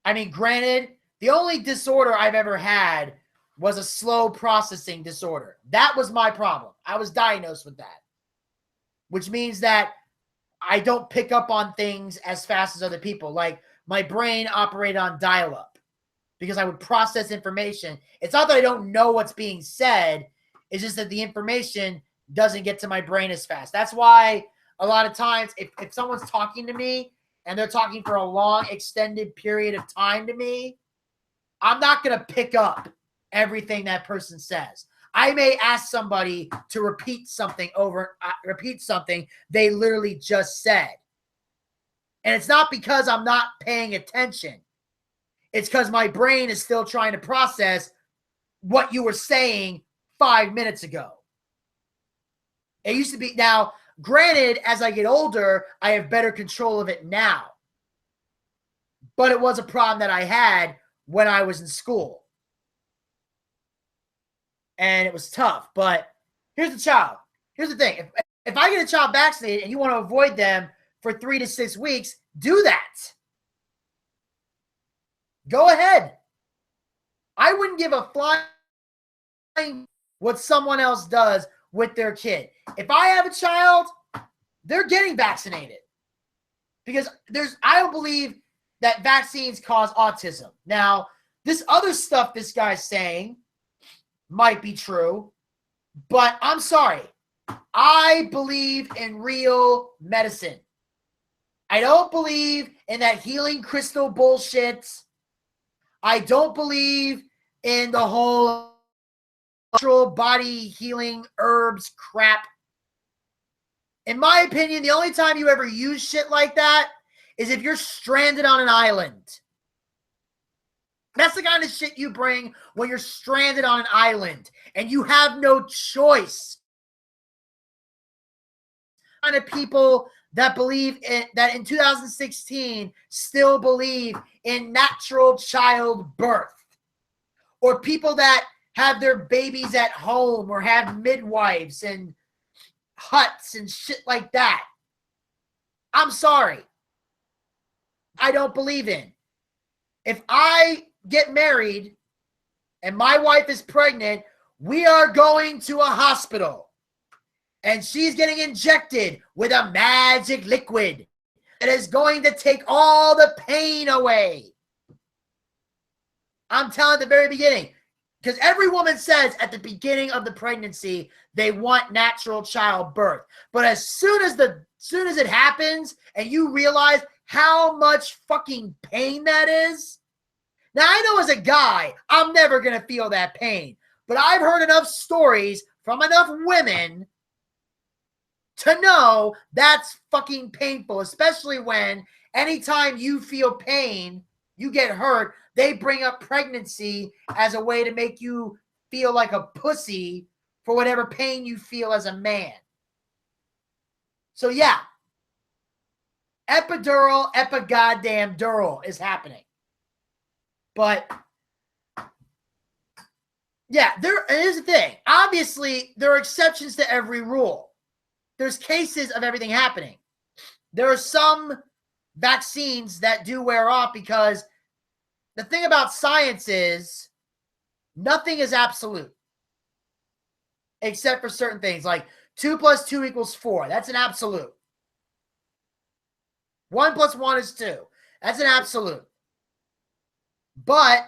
I mean, granted, the only disorder I've ever had was a slow processing disorder. That was my problem. I was diagnosed with that, which means that I don't pick up on things as fast as other people. Like, my brain operated on dial-up because I would process information. It's not that I don't know what's being said. It's just that the information doesn't get to my brain as fast. That's why a lot of times if someone's talking to me and they're talking for a long, extended period of time to me, I'm not going to pick up everything that person says. I may ask somebody to repeat something they literally just said. And it's not because I'm not paying attention. It's because my brain is still trying to process what you were saying 5 minutes ago. It used to be. Now, granted, as I get older, I have better control of it now. But it was a problem that I had when I was in school. And it was tough. But here's the child. Here's the thing. If I get a child vaccinated and you want to avoid them for 3 to 6 weeks, do that. Go ahead. I wouldn't give a flying what someone else does with their kid. If I have a child, they're getting vaccinated. Because I don't believe that vaccines cause autism. Now, this other stuff this guy's saying might be true, but I'm sorry. I believe in real medicine. I don't believe in that healing crystal bullshit. I don't believe in the whole natural body healing herbs crap. In my opinion, the only time you ever use shit like that is if you're stranded on an island. That's the kind of shit you bring when you're stranded on an island and you have no choice. Kind of people that believe that in 2016 still believe in natural childbirth, or people that have their babies at home or have midwives and huts and shit like that. I'm sorry. I don't believe in. If I get married and my wife is pregnant, we are going to a hospital. And she's getting injected with a magic liquid that is going to take all the pain away. I'm telling at the very beginning. Because every woman says at the beginning of the pregnancy, they want natural childbirth. But as soon as it happens and you realize how much fucking pain that is. Now, I know as a guy, I'm never going to feel that pain. But I've heard enough stories from enough women to know that's fucking painful, especially when anytime you feel pain, you get hurt, they bring up pregnancy as a way to make you feel like a pussy for whatever pain you feel as a man. So yeah, epidural, epigoddamn dural is happening. But yeah, here's the thing. Obviously, there are exceptions to every rule. There's cases of everything happening. There are some vaccines that do wear off because the thing about science is nothing is absolute except for certain things, like 2 + 2 = 4. That's an absolute. 1 + 1 is 2. That's an absolute. But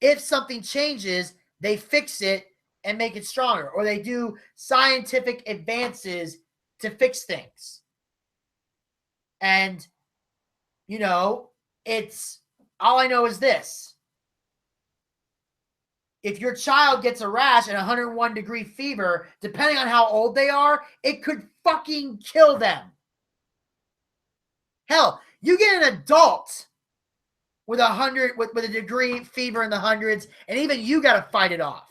if something changes, they fix it and make it stronger, or they do scientific advances to fix things. And, you know, it's all I know is this. If your child gets a rash and 101-degree fever, depending on how old they are, it could fucking kill them. Hell, you get an adult with a degree fever in the hundreds, and even you got to fight it off.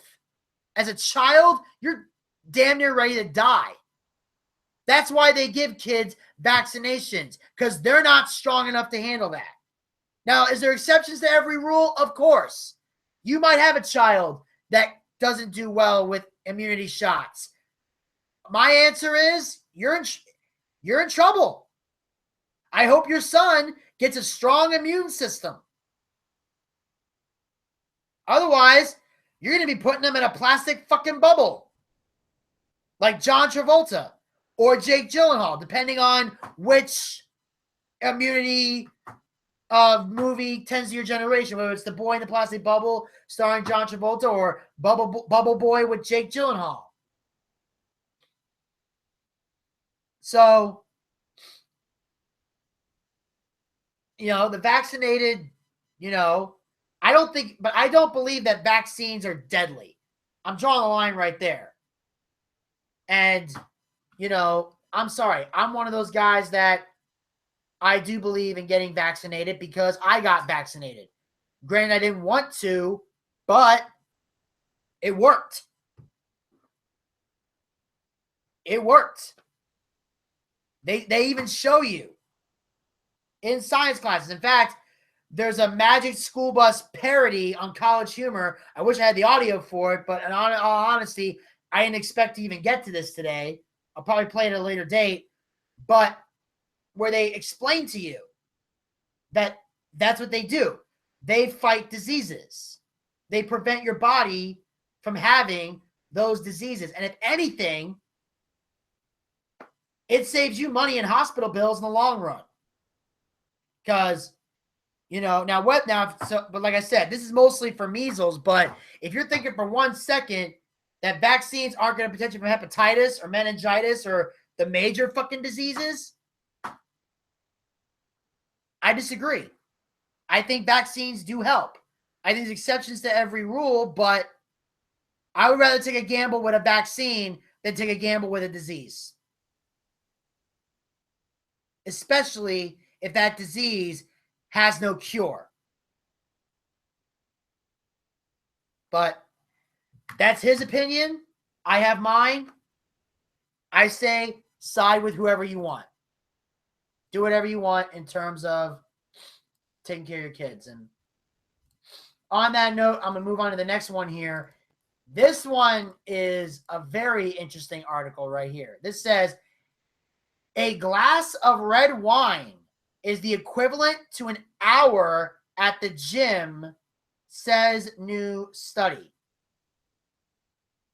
As a child, you're damn near ready to die. That's why they give kids vaccinations, because they're not strong enough to handle that. Now, is there exceptions to every rule? Of course. You might have a child that doesn't do well with immunity shots. My answer is you're in trouble. I hope your son gets a strong immune system. Otherwise, you're going to be putting them in a plastic fucking bubble. Like John Travolta or Jake Gyllenhaal, depending on which immunity movie tends to your generation, whether it's The Boy in the Plastic Bubble starring John Travolta or Bubble Boy with Jake Gyllenhaal. So, you know, the vaccinated, you know, I don't believe that vaccines are deadly. I'm drawing a line right there. And, you know, I'm sorry. I'm one of those guys that I do believe in getting vaccinated because I got vaccinated. Granted, I didn't want to, but it worked. It worked. They even show you in science classes. In fact, there's a Magic School Bus parody on College Humor. I wish I had the audio for it, but in all honesty, I didn't expect to even get to this today. I'll probably play it at a later date. But where they explain to you that that's what they do. They fight diseases. They prevent your body from having those diseases. And if anything, it saves you money in hospital bills in the long run. Because, you know, but like I said, this is mostly for measles, but if you're thinking for 1 second that vaccines aren't going to protect you from hepatitis or meningitis or the major fucking diseases, I disagree. I think vaccines do help. I think there's exceptions to every rule, but I would rather take a gamble with a vaccine than take a gamble with a disease. Especially if that disease has no cure. But that's his opinion. I have mine. I say side with whoever you want. Do whatever you want in terms of taking care of your kids. And on that note, I'm going to move on to the next one here. This one is a very interesting article right here. This says, a glass of red wine is the equivalent to an hour at the gym, says new study.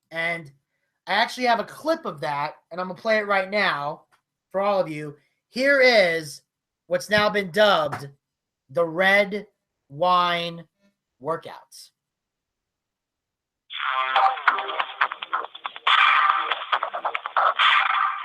And I actually have a clip of that, and I'm going to play it right now for all of you. Here is what's now been dubbed the red wine workouts.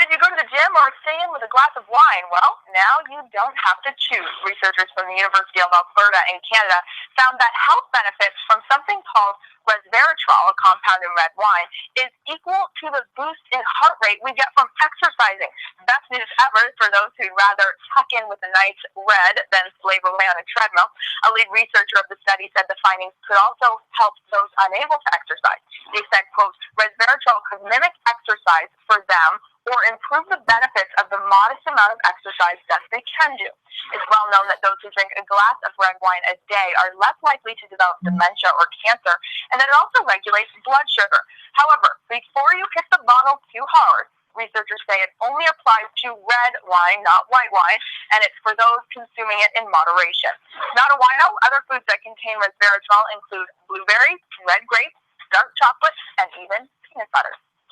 Did you go to the gym or stay in with a glass of wine? Well, now you don't have to choose. Researchers from the University of Alberta in Canada found that health benefits from something called resveratrol, a compound in red wine, is equal to the boost in heart rate we get from exercising. Best news ever for those who'd rather tuck in with a nice red than slave away on a treadmill. A lead researcher of the study said the findings could also help those unable to exercise. They said, quote, resveratrol could mimic exercise for them or improve the benefits of the modest amount of exercise that they can do. It's well known that those who drink a glass of red wine a day are less likely to develop dementia or cancer, and that it also regulates blood sugar. However, before you hit the bottle too hard, researchers say it only applies to red wine, not white wine, and it's for those consuming it in moderation. Not a wino, other foods that contain resveratrol include blueberries, red grapes, dark chocolate, and even peanut butter.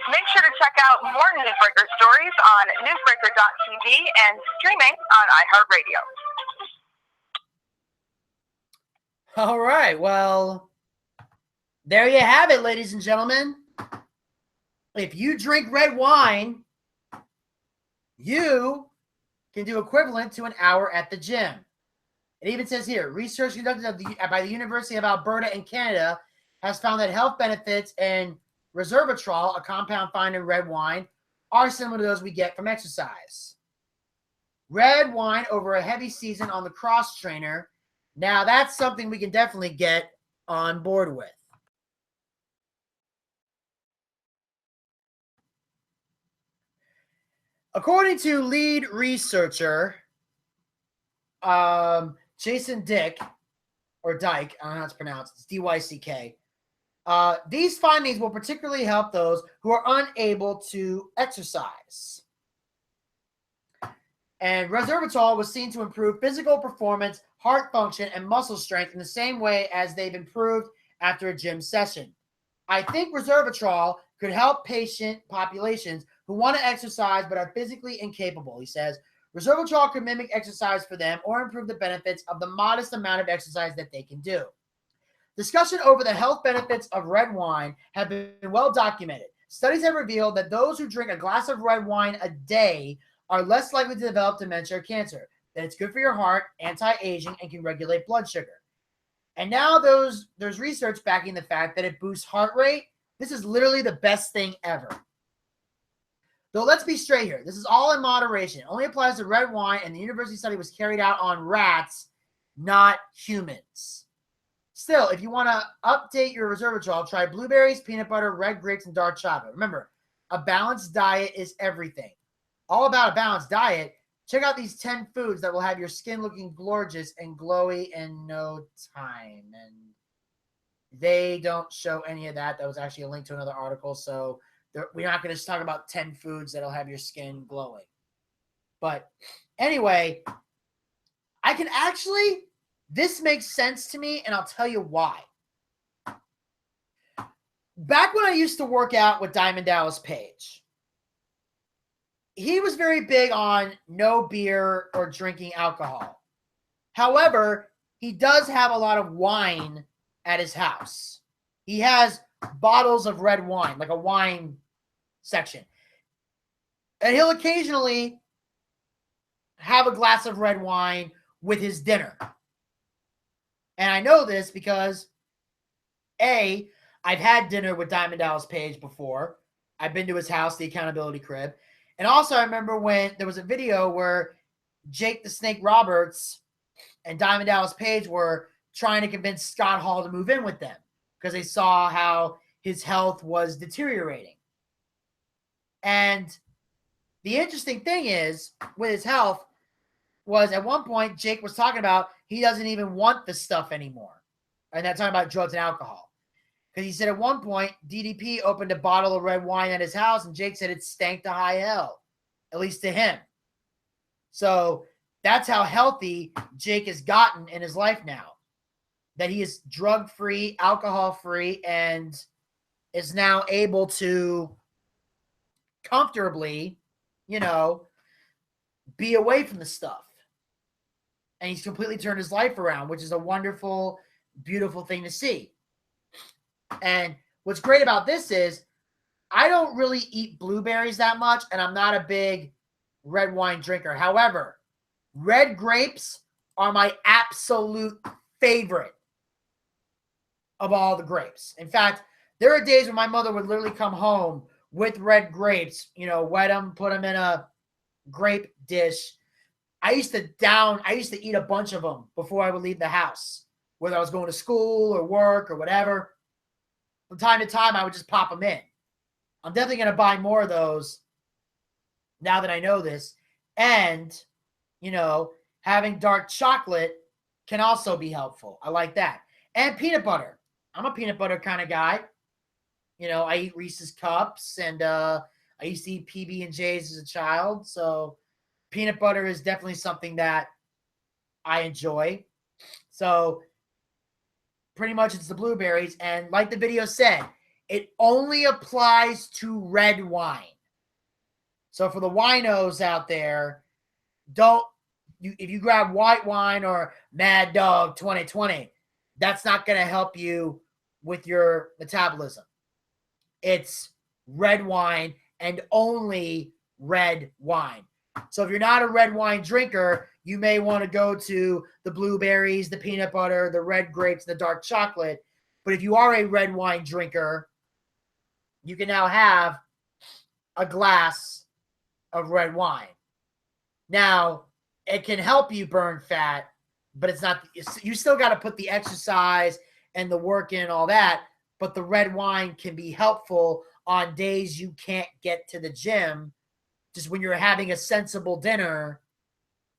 Make sure to check out more Newsbreaker stories on newsbreaker.tv and streaming on iHeartRadio. All right. Well, there you have it, ladies and gentlemen. If you drink red wine, you can do equivalent to an hour at the gym. It even says here, research conducted by the University of Alberta in Canada has found that health benefits in resveratrol, a compound found in red wine, are similar to those we get from exercise. Red wine over a heavy season on the cross trainer. Now, that's something we can definitely get on board with. According to lead researcher Jason Dyck, or Dyke, I don't know how it's pronounced, it's D-Y-C-K, these findings will particularly help those who are unable to exercise. And resveratrol was seen to improve physical performance, heart function, and muscle strength in the same way as they've improved after a gym session. I think resveratrol could help patient populations who want to exercise but are physically incapable, he says. Resveratrol could mimic exercise for them or improve the benefits of the modest amount of exercise that they can do. Discussion over the health benefits of red wine have been well documented. Studies have revealed that those who drink a glass of red wine a day are less likely to develop dementia or cancer, that it's good for your heart, anti-aging, and can regulate blood sugar. And now there's research backing the fact that it boosts heart rate. This is literally the best thing ever. Though let's be straight here. This is all in moderation. It only applies to red wine, and the university study was carried out on rats, not humans. Still, if you want to update your resveratrol, try blueberries, peanut butter, red grapes, and dark chocolate. Remember, a balanced diet is everything. All about a balanced diet. Check out these 10 foods that will have your skin looking gorgeous and glowy in no time. And they don't show any of that. That was actually a link to another article. So we're not going to talk about 10 foods that'll have your skin glowing. But anyway, I can actually, this makes sense to me, and I'll tell you why. Back when I used to work out with Diamond Dallas Page, he was very big on no beer or drinking alcohol. However, he does have a lot of wine at his house. He has bottles of red wine, like a wine section. And he'll occasionally have a glass of red wine with his dinner. And I know this because, A, I've had dinner with Diamond Dallas Page before. I've been to his house, the Accountability Crib. And also, I remember when there was a video where Jake the Snake Roberts and Diamond Dallas Page were trying to convince Scott Hall to move in with them because they saw how his health was deteriorating. And the interesting thing is, with his health, was at one point, Jake was talking about he doesn't even want the stuff anymore. And that's talking about drugs and alcohol. Because he said at one point, DDP opened a bottle of red wine at his house, and Jake said it stank to high hell, at least to him. So that's how healthy Jake has gotten in his life now. That he is drug-free, alcohol-free, and is now able to comfortably, be away from the stuff. And he's completely turned his life around, which is a wonderful, beautiful thing to see. And what's great about this is I don't really eat blueberries that much, and I'm not a big red wine drinker. However, red grapes are my absolute favorite of all the grapes. In fact, there are days when my mother would literally come home with red grapes, wet them, put them in a grape dish. I used to eat a bunch of them before I would leave the house, whether I was going to school or work or whatever. From time to time, I would just pop them in. I'm definitely going to buy more of those now that I know this. And, having dark chocolate can also be helpful. I like that. And peanut butter. I'm a peanut butter kind of guy. I eat Reese's Cups, and I used to eat PB&Js as a child. So peanut butter is definitely something that I enjoy. So pretty much it's the blueberries. And like the video said, it only applies to red wine. So for the winos out there, if you grab white wine or Mad Dog 2020, that's not going to help you with your metabolism. It's red wine and only red wine. So if you're not a red wine drinker, you may want to go to the blueberries, the peanut butter, the red grapes, the dark chocolate. But if you are a red wine drinker, you can now have a glass of red wine. Now, it can help you burn fat, but it's not, you still got to put the exercise and the work in and all that. But the red wine can be helpful on days you can't get to the gym. Just when you're having a sensible dinner,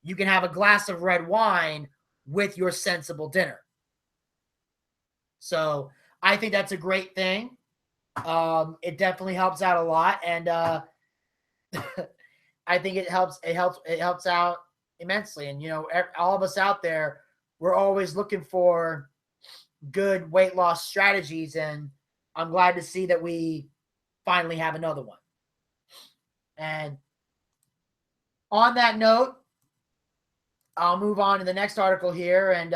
you can have a glass of red wine with your sensible dinner. So I think that's a great thing. It definitely helps out a lot. And I think it helps out immensely. And, you know, all of us out there, we're always looking for good weight loss strategies. And I'm glad to see that we finally have another one. And on that note, I'll move on to the next article here. And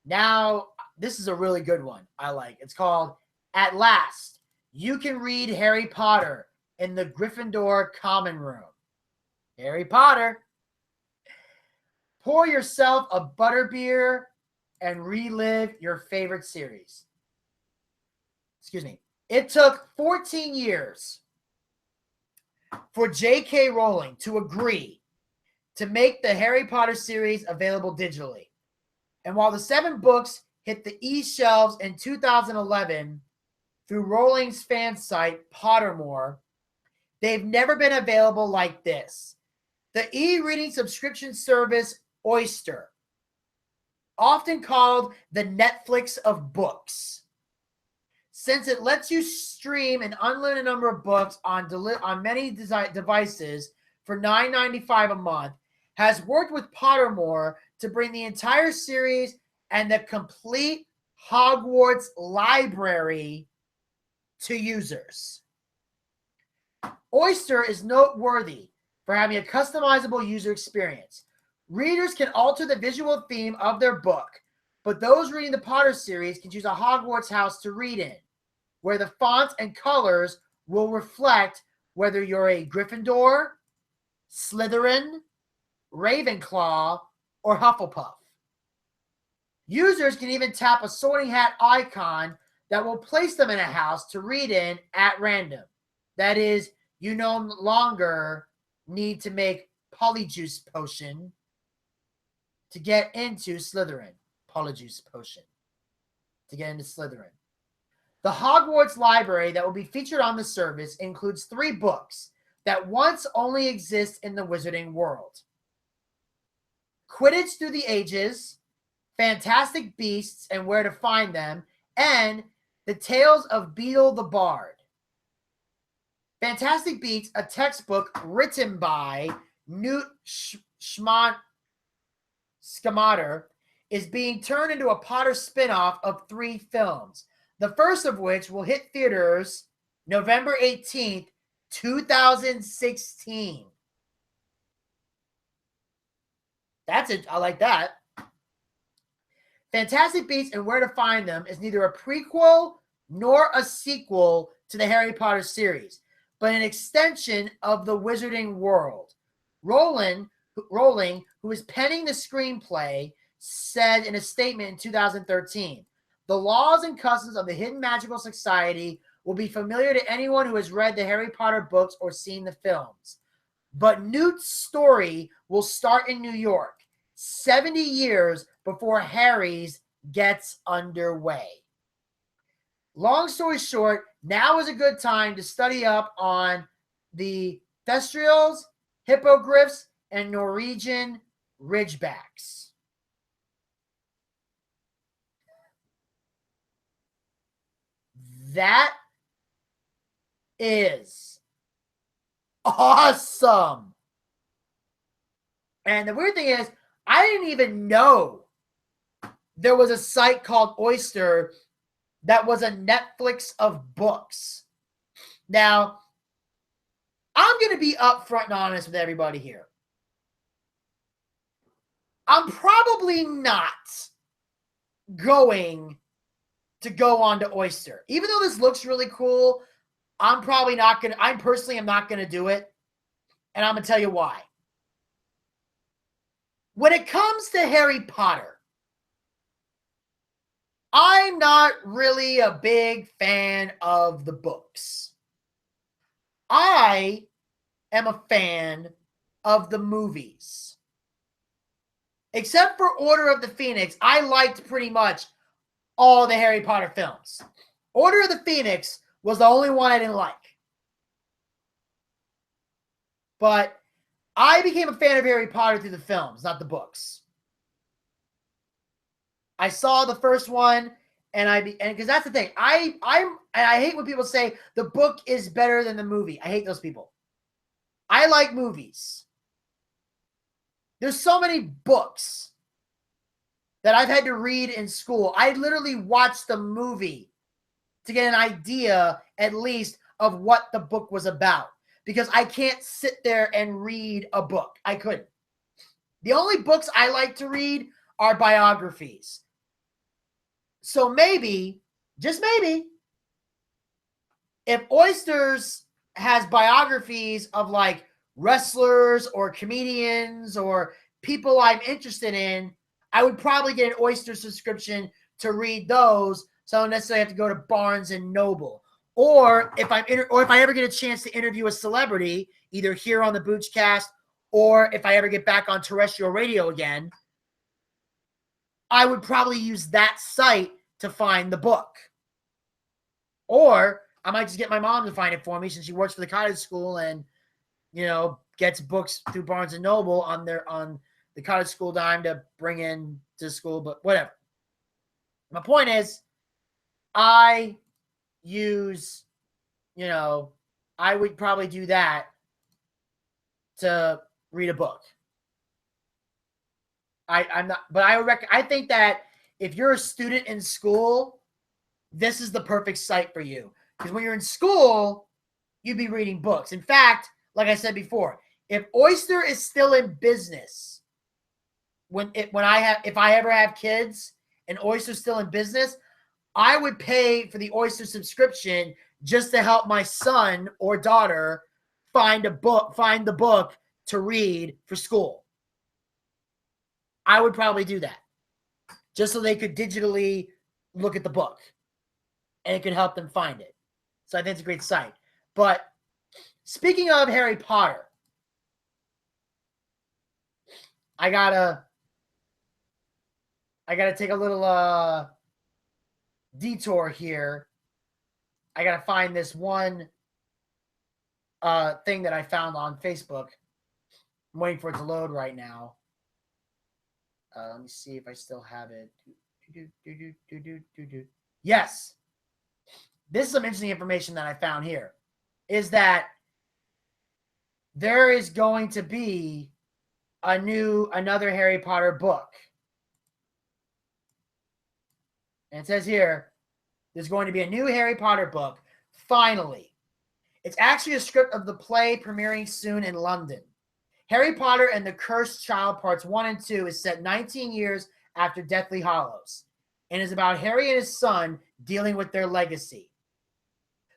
now this is a really good one. I like. It's called At Last, You Can Read Harry Potter in the Gryffindor Common Room. Harry Potter. Pour yourself a butterbeer and relive your favorite series. Excuse me. It took 14 years for J.K. Rowling to agree to make the Harry Potter series available digitally. And while the 7 books hit the e-shelves in 2011 through Rowling's fan site, Pottermore, they've never been available like this. The e-reading subscription service Oyster, often called the Netflix of books, since it lets you stream an unlimited number of books on many devices for $9.95 a month, has worked with Pottermore to bring the entire series and the complete Hogwarts library to users. Oyster is noteworthy for having a customizable user experience. Readers can alter the visual theme of their book, but those reading the Potter series can choose a Hogwarts house to read in, where the fonts and colors will reflect whether you're a Gryffindor, Slytherin, Ravenclaw, or Hufflepuff. Users can even tap a sorting hat icon that will place them in a house to read in at random. That is, you no longer need to make Polyjuice Potion to get into Slytherin. Polyjuice Potion to get into Slytherin. The Hogwarts library that will be featured on the service includes 3 books that once only exist in the wizarding world: Quidditch Through the Ages, Fantastic Beasts and Where to Find Them, and The Tales of Beedle the Bard. Fantastic Beasts, a textbook written by Newt Scamander, is being turned into a Potter spin-off of 3 films, the first of which will hit theaters November 18th, 2016. That's it. I like that. Fantastic Beasts and Where to Find Them is neither a prequel nor a sequel to the Harry Potter series, but an extension of the wizarding world. Rowling, who is penning the screenplay, said in a statement in 2013, "The laws and customs of the Hidden Magical Society will be familiar to anyone who has read the Harry Potter books or seen the films. But Newt's story will start in New York, 70 years before Harry's gets underway." Long story short, now is a good time to study up on the Thestrals, Hippogriffs, and Norwegian Ridgebacks. That is awesome. And the weird thing is, I didn't even know there was a site called Oyster that was a Netflix of books. Now, I'm going to be upfront and honest with everybody here. I'm probably not going to go on to Oyster. Even though this looks really cool, I'm probably not going to, I personally am not going to do it. And I'm going to tell you why. when it comes to Harry Potter, I'm not really a big fan of the books. I am a fan of the movies. Except for Order of the Phoenix, I liked pretty much all the Harry Potter films. Order of the Phoenix was the only one I didn't like. But I became a fan of Harry Potter through the films, not the books. I saw the first one, and because that's the thing, I hate when people say the book is better than the movie. I hate those people. I like movies. There's so many books that I've had to read in school. I literally watched the movie to get an idea, at least, of what the book was about. Because I can't sit there and read a book. I couldn't. The only books I like to read are biographies. So maybe, just maybe, if Oysters has biographies of like wrestlers or comedians or people I'm interested in, I would probably get an Oyster subscription to read those, so I don't necessarily have to go to Barnes and Noble. Or if I ever get a chance to interview a celebrity, either here on the BOOCHCAST or if I ever get back on terrestrial radio again, I would probably use that site to find the book. Or I might just get my mom to find it for me since she works for the cottage school and, you know, gets books through Barnes and Noble on the cottage school dime to bring in to school, but whatever. My point is, I use, you know, I would probably do that to read a book. I'm not, but I think that if you're a student in school, this is the perfect site for you. Because when you're in school, you'd be reading books. In fact, like I said before, if Oyster is still in business, if I ever have kids and Oyster's still in business, I would pay for the Oyster subscription just to help my son or daughter find the book to read for school. I would probably do that just so they could digitally look at the book and it could help them find it. So I think it's a great site. But speaking of Harry Potter, I gotta take a little detour here. I gotta find this one thing that I found on Facebook. I'm waiting for it to load right now. Let me see if I still have it. Yes. This is some interesting information that I found here. Is that there is going to be another Harry Potter book. And it says here, there's going to be a new Harry Potter book, finally. It's actually a script of the play premiering soon in London. Harry Potter and the Cursed Child Parts 1 and 2 is set 19 years after Deathly Hallows and is about Harry and his son dealing with their legacy.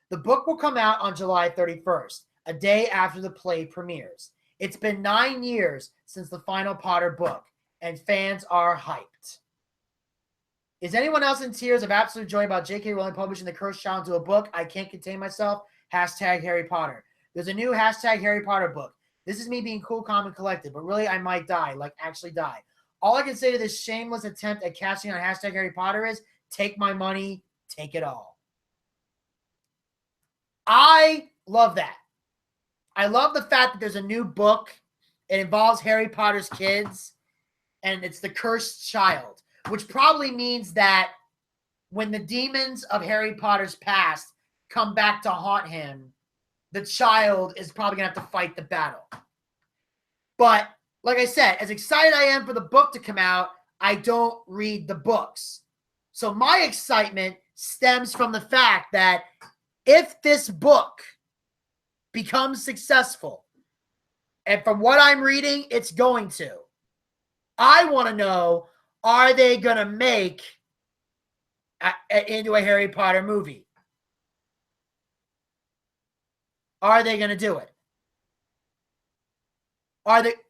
The book will come out on July 31st, a day after the play premieres. It's been 9 years since the final Potter book, and fans are hyped. Is anyone else in tears of absolute joy about J.K. Rowling publishing The Cursed Child into a book? I can't contain myself. Hashtag Harry Potter. There's a new hashtag Harry Potter book. This is me being cool, calm, and collected, but really I might die, like actually die. All I can say to this shameless attempt at cashing on hashtag Harry Potter is, take my money, take it all. I love that. I love the fact that there's a new book. It involves Harry Potter's kids, and it's The Cursed Child, which probably means that when the demons of Harry Potter's past come back to haunt him, the child is probably going to have to fight the battle. But like I said, as excited I am for the book to come out, I don't read the books. So my excitement stems from the fact that if this book becomes successful, and from what I'm reading, it's going to, I want to know, are they going to make into a Harry Potter movie? Are they going to do it?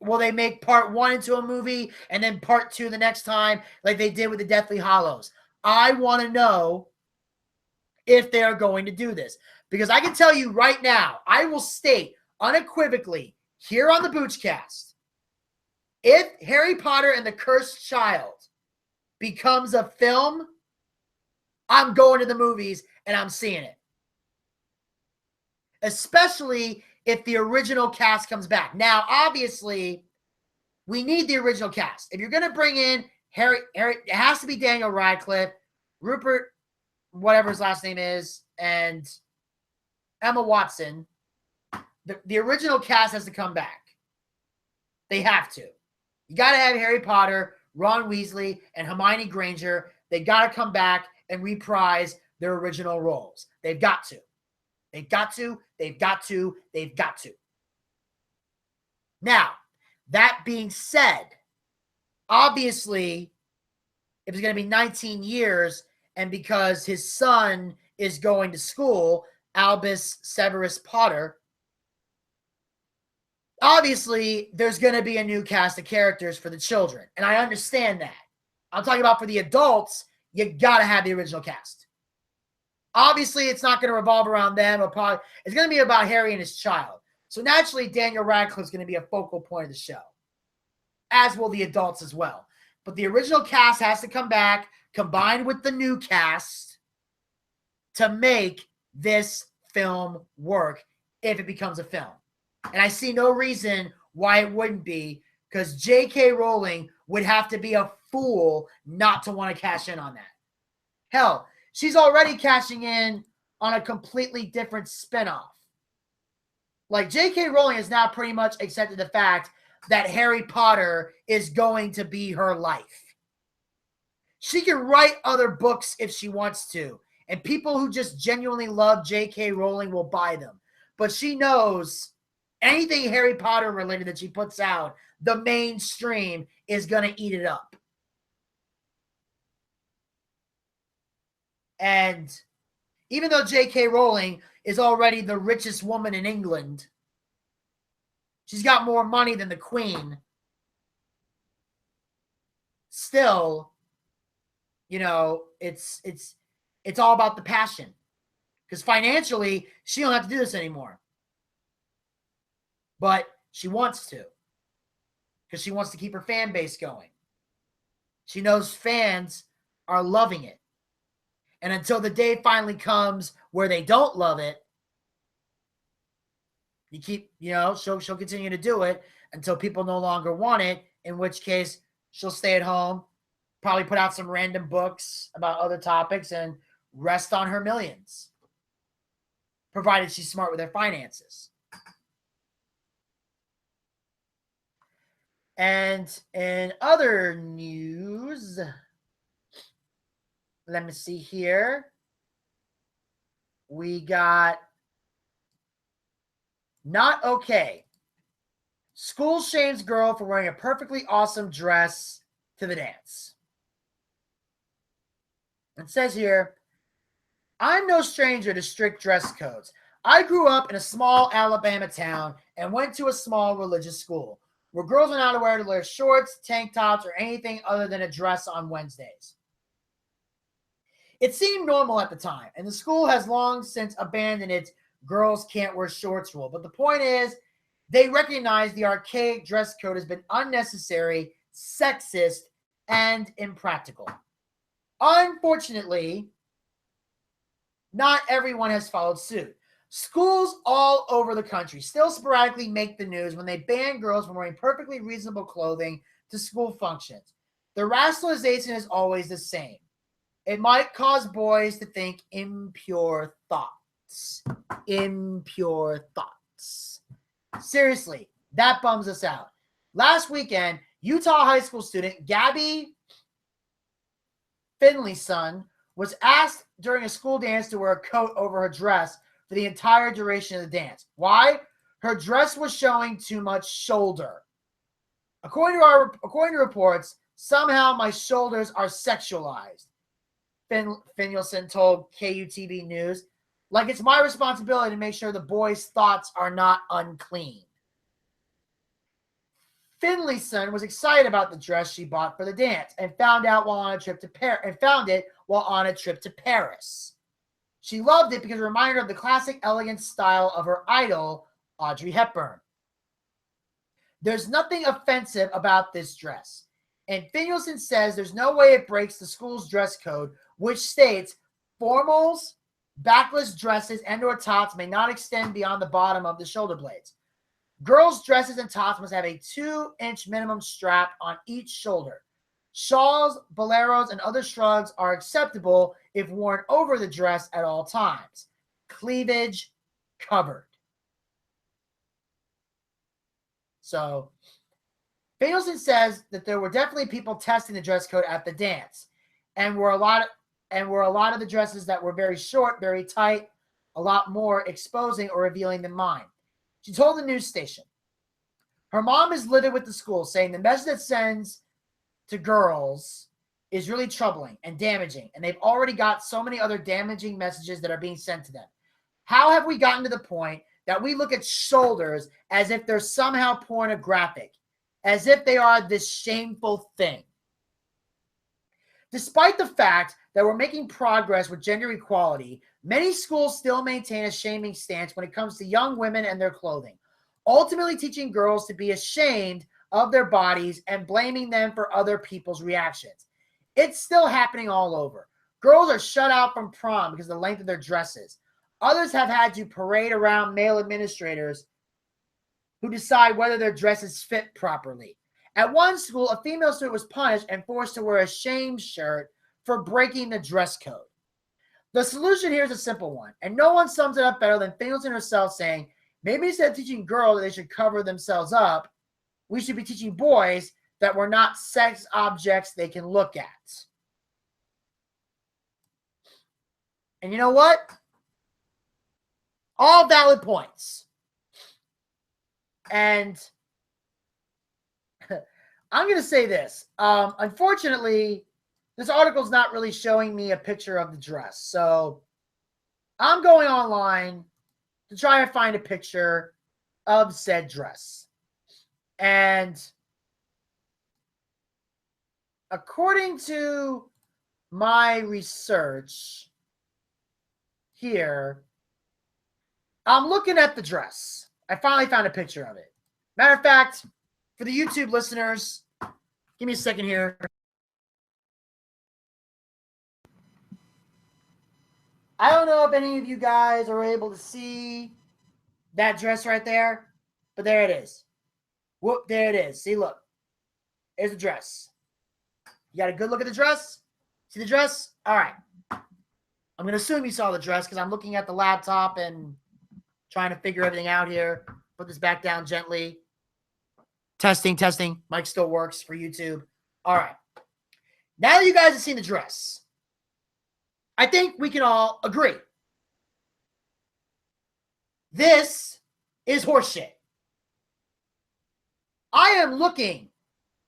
Will they make part 1 into a movie and then part 2 the next time, like they did with the Deathly Hallows? I want to know if they are going to do this. Because I can tell you right now, I will state unequivocally here on the BOOCHCAST, if Harry Potter and the Cursed Child becomes a film, I'm going to the movies and I'm seeing it. Especially if the original cast comes back. Now, obviously, we need the original cast. If you're going to bring in Harry, it has to be Daniel Radcliffe, Rupert, whatever his last name is, and Emma Watson. The original cast has to come back. They have to. You got to have Harry Potter, Ron Weasley, and Hermione Granger. They got to come back and reprise their original roles. They've got to. They've got to. They've got to. They've got to. Now, that being said, obviously, if it's going to be 19 years, and because his son is going to school, Albus Severus Potter, obviously, there's going to be a new cast of characters for the children. And I understand that. I'm talking about for the adults, you got to have the original cast. Obviously, it's not going to revolve around them. It's going to be about Harry and his child. So naturally, Daniel Radcliffe is going to be a focal point of the show, as will the adults as well. But the original cast has to come back, combined with the new cast, to make this film work if it becomes a film. And I see no reason why it wouldn't be, because J.K. Rowling would have to be a fool not to want to cash in on that. Hell, she's already cashing in on a completely different spinoff. Like, J.K. Rowling has now pretty much accepted the fact that Harry Potter is going to be her life. She can write other books if she wants to, and people who just genuinely love J.K. Rowling will buy them. But she knows anything Harry Potter related that she puts out, the mainstream is going to eat it up. And even though J.K. Rowling is already the richest woman in England, she's got more money than the Queen, still, you know, it's all about the passion. Because financially, she don't have to do this anymore. But she wants to. Because she wants to keep her fan base going. She knows fans are loving it. And until the day finally comes where they don't love it, she'll continue to do it until people no longer want it, in which case she'll stay at home, probably put out some random books about other topics, and rest on her millions, provided she's smart with her finances. And in other news, let me see here. We got not okay. School shames girl for wearing a perfectly awesome dress to the dance. It says here, I'm no stranger to strict dress codes. I grew up in a small Alabama town and went to a small religious school where girls are not allowed to wear shorts, tank tops, or anything other than a dress on Wednesdays. It seemed normal at the time, and the school has long since abandoned its girls can't wear shorts rule. But the point is, they recognize the archaic dress code has been unnecessary, sexist, and impractical. Unfortunately, not everyone has followed suit. Schools all over the country still sporadically make the news when they ban girls from wearing perfectly reasonable clothing to school functions. The rationalization is always the same. It might cause boys to think impure thoughts. Impure thoughts. Seriously, that bums us out. Last weekend, Utah high school student Gabby Finlayson was asked during a school dance to wear a coat over her dress for the entire duration of the dance. Why? Her dress was showing too much shoulder. According to reports, somehow my shoulders are sexualized. Finlayson told KUTV News, like it's my responsibility to make sure the boys' thoughts are not unclean. Finlayson was excited about the dress she bought for the dance and found it while on a trip to Paris. She loved it because it reminded her of the classic elegant style of her idol, Audrey Hepburn. There's nothing offensive about this dress. And Finlayson says there's no way it breaks the school's dress code, which states formals, backless dresses, and/or tops may not extend beyond the bottom of the shoulder blades. Girls' dresses and tops must have a 2-inch minimum strap on each shoulder. Shawls, boleros, and other shrugs are acceptable if worn over the dress at all times. Cleavage covered. So, Finlayson says that there were definitely people testing the dress code at the dance, and were a lot of the dresses that were very short, very tight, a lot more exposing or revealing than mine. She told the news station, her mom is livid with the school, saying the message it sends to girls is really troubling and damaging, and they've already got so many other damaging messages that are being sent to them. How have we gotten to the point that we look at shoulders as if they're somehow pornographic, as if they are this shameful thing? Despite the fact that we're making progress with gender equality, many schools still maintain a shaming stance when it comes to young women and their clothing, ultimately teaching girls to be ashamed of their bodies and blaming them for other people's reactions. It's still happening all over. Girls are shut out from prom because of the length of their dresses. Others have had to parade around male administrators who decide whether their dresses fit properly. At one school, a female student was punished and forced to wear a shame shirt for breaking the dress code. The solution here is a simple one, and no one sums it up better than Finlayson herself, saying, maybe instead of teaching girls that they should cover themselves up, we should be teaching boys that we're not sex objects they can look at. And you know what? All valid points. And I'm going to say this. Unfortunately, this article is not really showing me a picture of the dress. So I'm going online to try and find a picture of said dress. And according to my research here, I'm looking at the dress. I finally found a picture of it. Matter of fact, for the YouTube listeners, give me a second here. I don't know if any of you guys are able to see that dress right there, but there it is. Whoop, there it is. See, look. There's the dress. You got a good look at the dress? See the dress? All right. I'm going to assume you saw the dress because I'm looking at the laptop and trying to figure everything out here. Put this back down gently. Testing. Mic still works for YouTube. All right. Now that you guys have seen the dress, I think we can all agree. This is horseshit. I am looking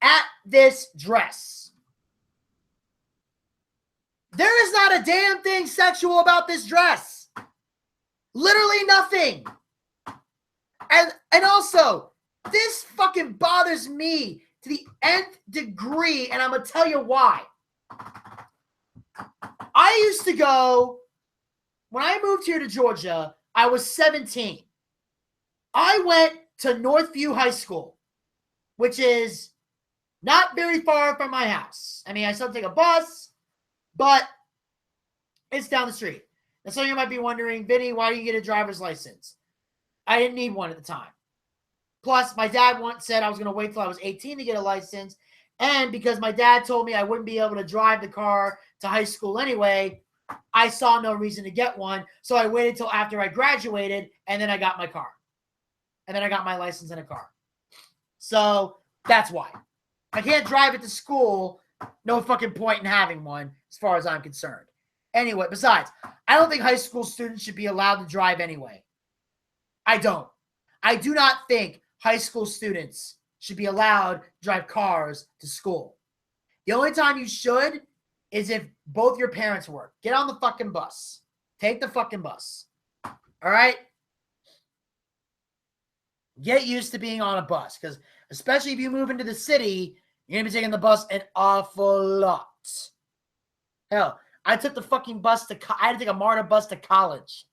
at this dress. There is not a damn thing sexual about this dress. Literally nothing. And also, this fucking bothers me to the nth degree, and I'm going to tell you why. I used to go, when I moved here to Georgia, I was 17. I went to Northview High School, which is not very far from my house. I mean, I still take a bus, but it's down the street. And so you might be wondering, Vinny, why do you get a driver's license? I didn't need one at the time. Plus, my dad once said I was going to wait till I was 18 to get a license. And because my dad told me I wouldn't be able to drive the car to high school anyway, I saw no reason to get one. So I waited till after I graduated, and then I got my car. And then I got my license in a car. So that's why. If I can't drive it to school, no fucking point in having one as far as I'm concerned. Anyway, besides, I don't think high school students should be allowed to drive anyway. I don't. I do not think high school students should be allowed to drive cars to school. The only time you should is if both your parents work. Get on the fucking bus. Take the fucking bus. All right? Get used to being on a bus, because Especially if you move into the city, you're going to be taking the bus an awful lot. Hell, I took the fucking bus I had to take a MARTA bus to college.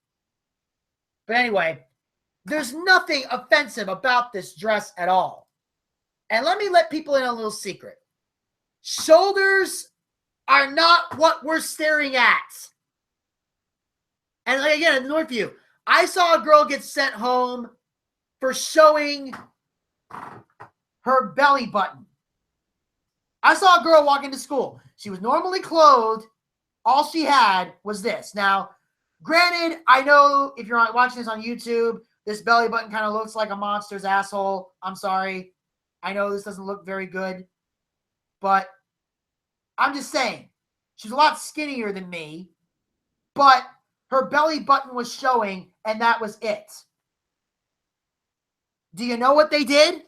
But anyway, there's nothing offensive about this dress at all. And let people in a little secret. Shoulders are not what we're staring at. And again, in Northview, I saw a girl get sent home for showing her belly button. I saw a girl walk into school. She was normally clothed. All she had was this. Now, granted, I know if you're watching this on YouTube, this belly button kind of looks like a monster's asshole. I'm sorry. I know this doesn't look very good. But I'm just saying, she's a lot skinnier than me. But her belly button was showing, and that was it. Do you know what they did?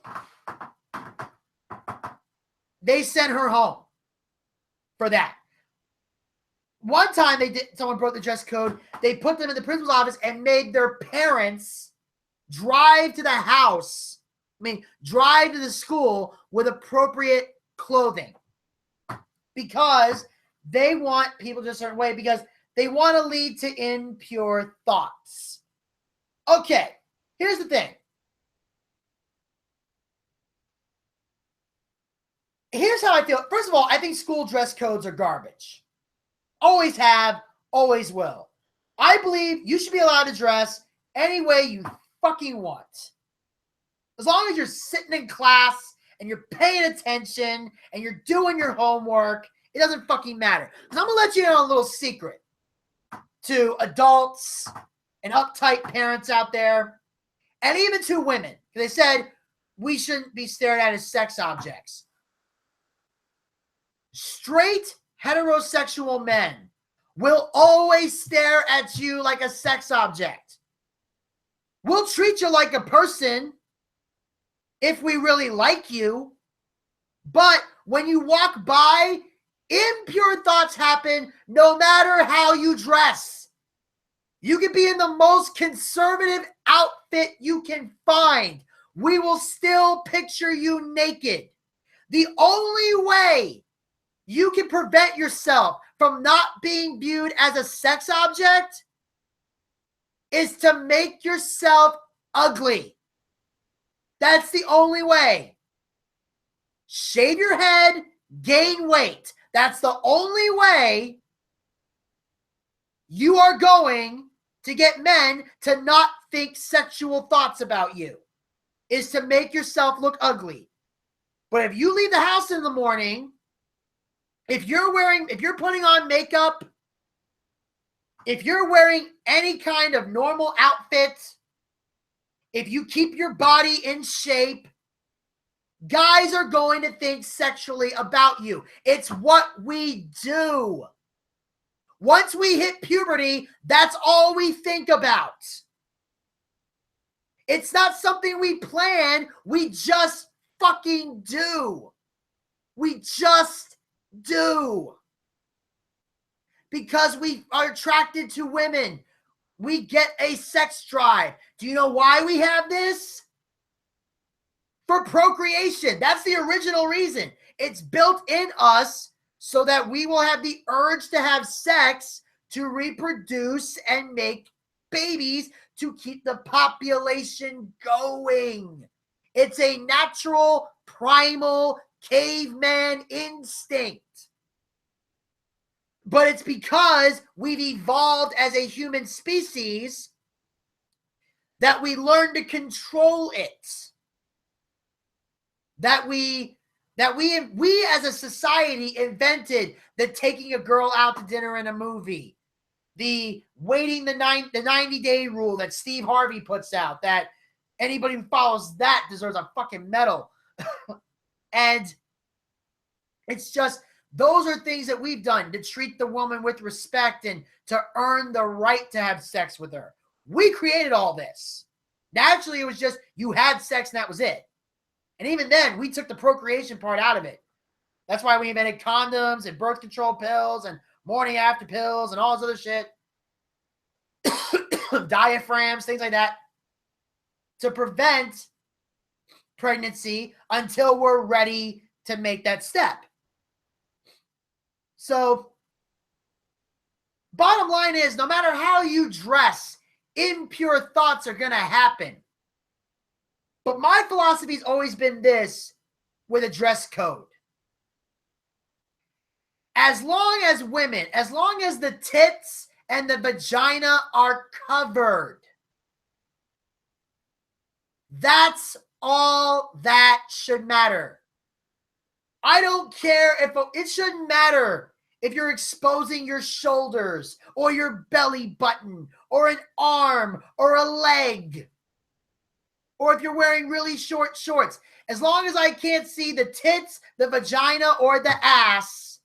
They sent her home for that. One time someone broke the dress code. They put them in the principal's office and made their parents drive to the house. Drive to the school with appropriate clothing. Because they want people to a certain way, because they want to lead to impure thoughts. Okay, here's the thing. Here's how I feel. First of all, I think school dress codes are garbage. Always have, always will. I believe you should be allowed to dress any way you fucking want. As long as you're sitting in class and you're paying attention and you're doing your homework, it doesn't fucking matter. Because I'm going to let you in on a little secret to adults and uptight parents out there, and even to women. They said we shouldn't be stared at as sex objects. Straight heterosexual men will always stare at you like a sex object. We'll treat you like a person if we really like you. But when you walk by, impure thoughts happen no matter how you dress. You can be in the most conservative outfit you can find. We will still picture you naked. The only way you can prevent yourself from not being viewed as a sex object is to make yourself ugly. That's the only way. Shave your head, gain weight. That's the only way you are going to get men to not think sexual thoughts about you, is to make yourself look ugly. But if you leave the house in the morning, if you're putting on makeup, if you're wearing any kind of normal outfit, if you keep your body in shape, guys are going to think sexually about you. It's what we do. Once we hit puberty, that's all we think about. It's not something we plan. We just fucking do. We just do. Because we are attracted to women. We get a sex drive. Do you know why we have this? For procreation. That's the original reason. It's built in us so that we will have the urge to have sex, to reproduce and make babies, to keep the population going. It's a natural, primal, caveman instinct. But it's because we've evolved as a human species that we learn to control it. That we as a society invented the taking a girl out to dinner in a movie, the waiting the 90-day rule that Steve Harvey puts out, that anybody who follows that deserves a fucking medal. And it's just, those are things that we've done to treat the woman with respect and to earn the right to have sex with her. We created all this. Naturally, it was just you had sex and that was it. And even then, we took the procreation part out of it. That's why we invented condoms and birth control pills and morning after pills and all this other shit. Diaphragms, things like that. To prevent pregnancy until we're ready to make that step. So, bottom line is, no matter how you dress, impure thoughts are going to happen. But my philosophy has always been this with a dress code. As long as women, as long as the tits and the vagina are covered, that's all that should matter. I don't care if it shouldn't matter if you're exposing your shoulders or your belly button or an arm or a leg, or if you're wearing really short shorts. As long as I can't see the tits, the vagina, or the ass,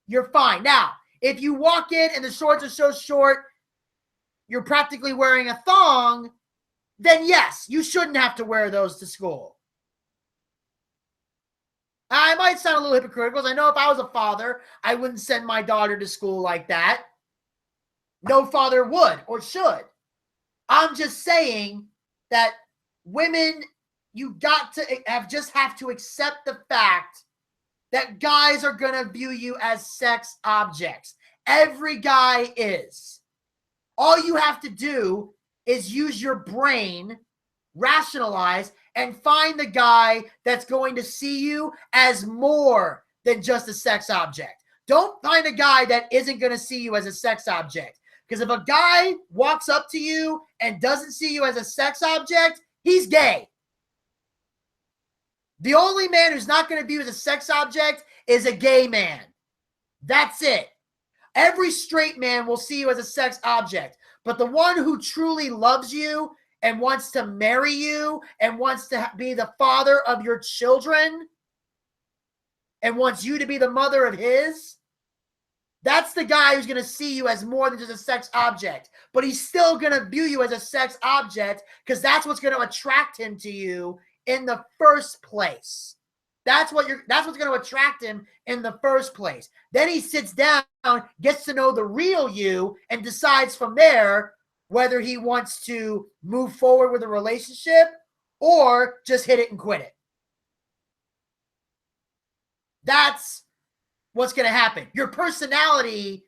you're fine. Now, if you walk in and the shorts are so short, you're practically wearing a thong, then yes, you shouldn't have to wear those to school. I might sound a little hypocritical, because I know if I was a father, I wouldn't send my daughter to school like that. No father would or should. I'm just saying that women, you got to have to accept the fact that guys are going to view you as sex objects. Every guy is. All you have to do is use your brain, rationalize, and find the guy that's going to see you as more than just a sex object. Don't find a guy that isn't going to see you as a sex object. Because if a guy walks up to you and doesn't see you as a sex object, he's gay. The only man who's not going to view you as a sex object is a gay man. That's it. Every straight man will see you as a sex object. But the one who truly loves you and wants to marry you and wants to be the father of your children and wants you to be the mother of his, that's the guy who's going to see you as more than just a sex object. But he's still going to view you as a sex object because that's what's going to attract him to you in the first place. That's what's going to attract him in the first place. Then he sits down, gets to know the real you, and decides from there whether he wants to move forward with a relationship or just hit it and quit it. That's what's going to happen. Your personality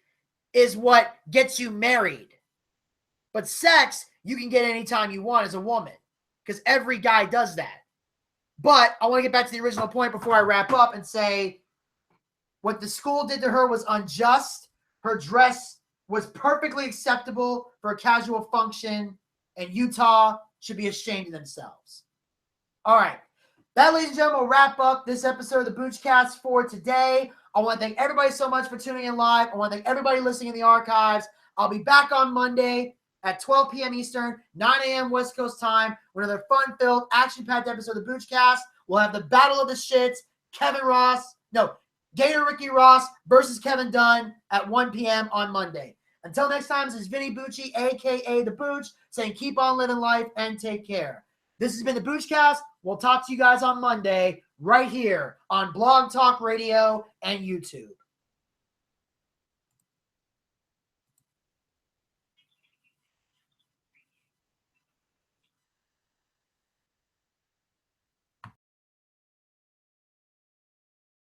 is what gets you married. But sex, you can get anytime you want as a woman, because every guy does that. But I want to get back to the original point before I wrap up and say what the school did to her was unjust. Her dress was perfectly acceptable for a casual function, and Utah should be ashamed of themselves. All right. That, ladies and gentlemen, will wrap up this episode of the BOOCHCAST for today. I want to thank everybody so much for tuning in live. I want to thank everybody listening in the archives. I'll be back on Monday at 12 p.m. Eastern, 9 a.m. West Coast time, with another fun-filled, action-packed episode of the BOOCHCAST. We'll have the Battle of the Shits, Gator Ricky Ross versus Kevin Dunn at 1 p.m. on Monday. Until next time, this is Vinny Bucci, a.k.a. The Booch, saying keep on living life and take care. This has been the BOOCHCAST. We'll talk to you guys on Monday right here on Blog Talk Radio and YouTube.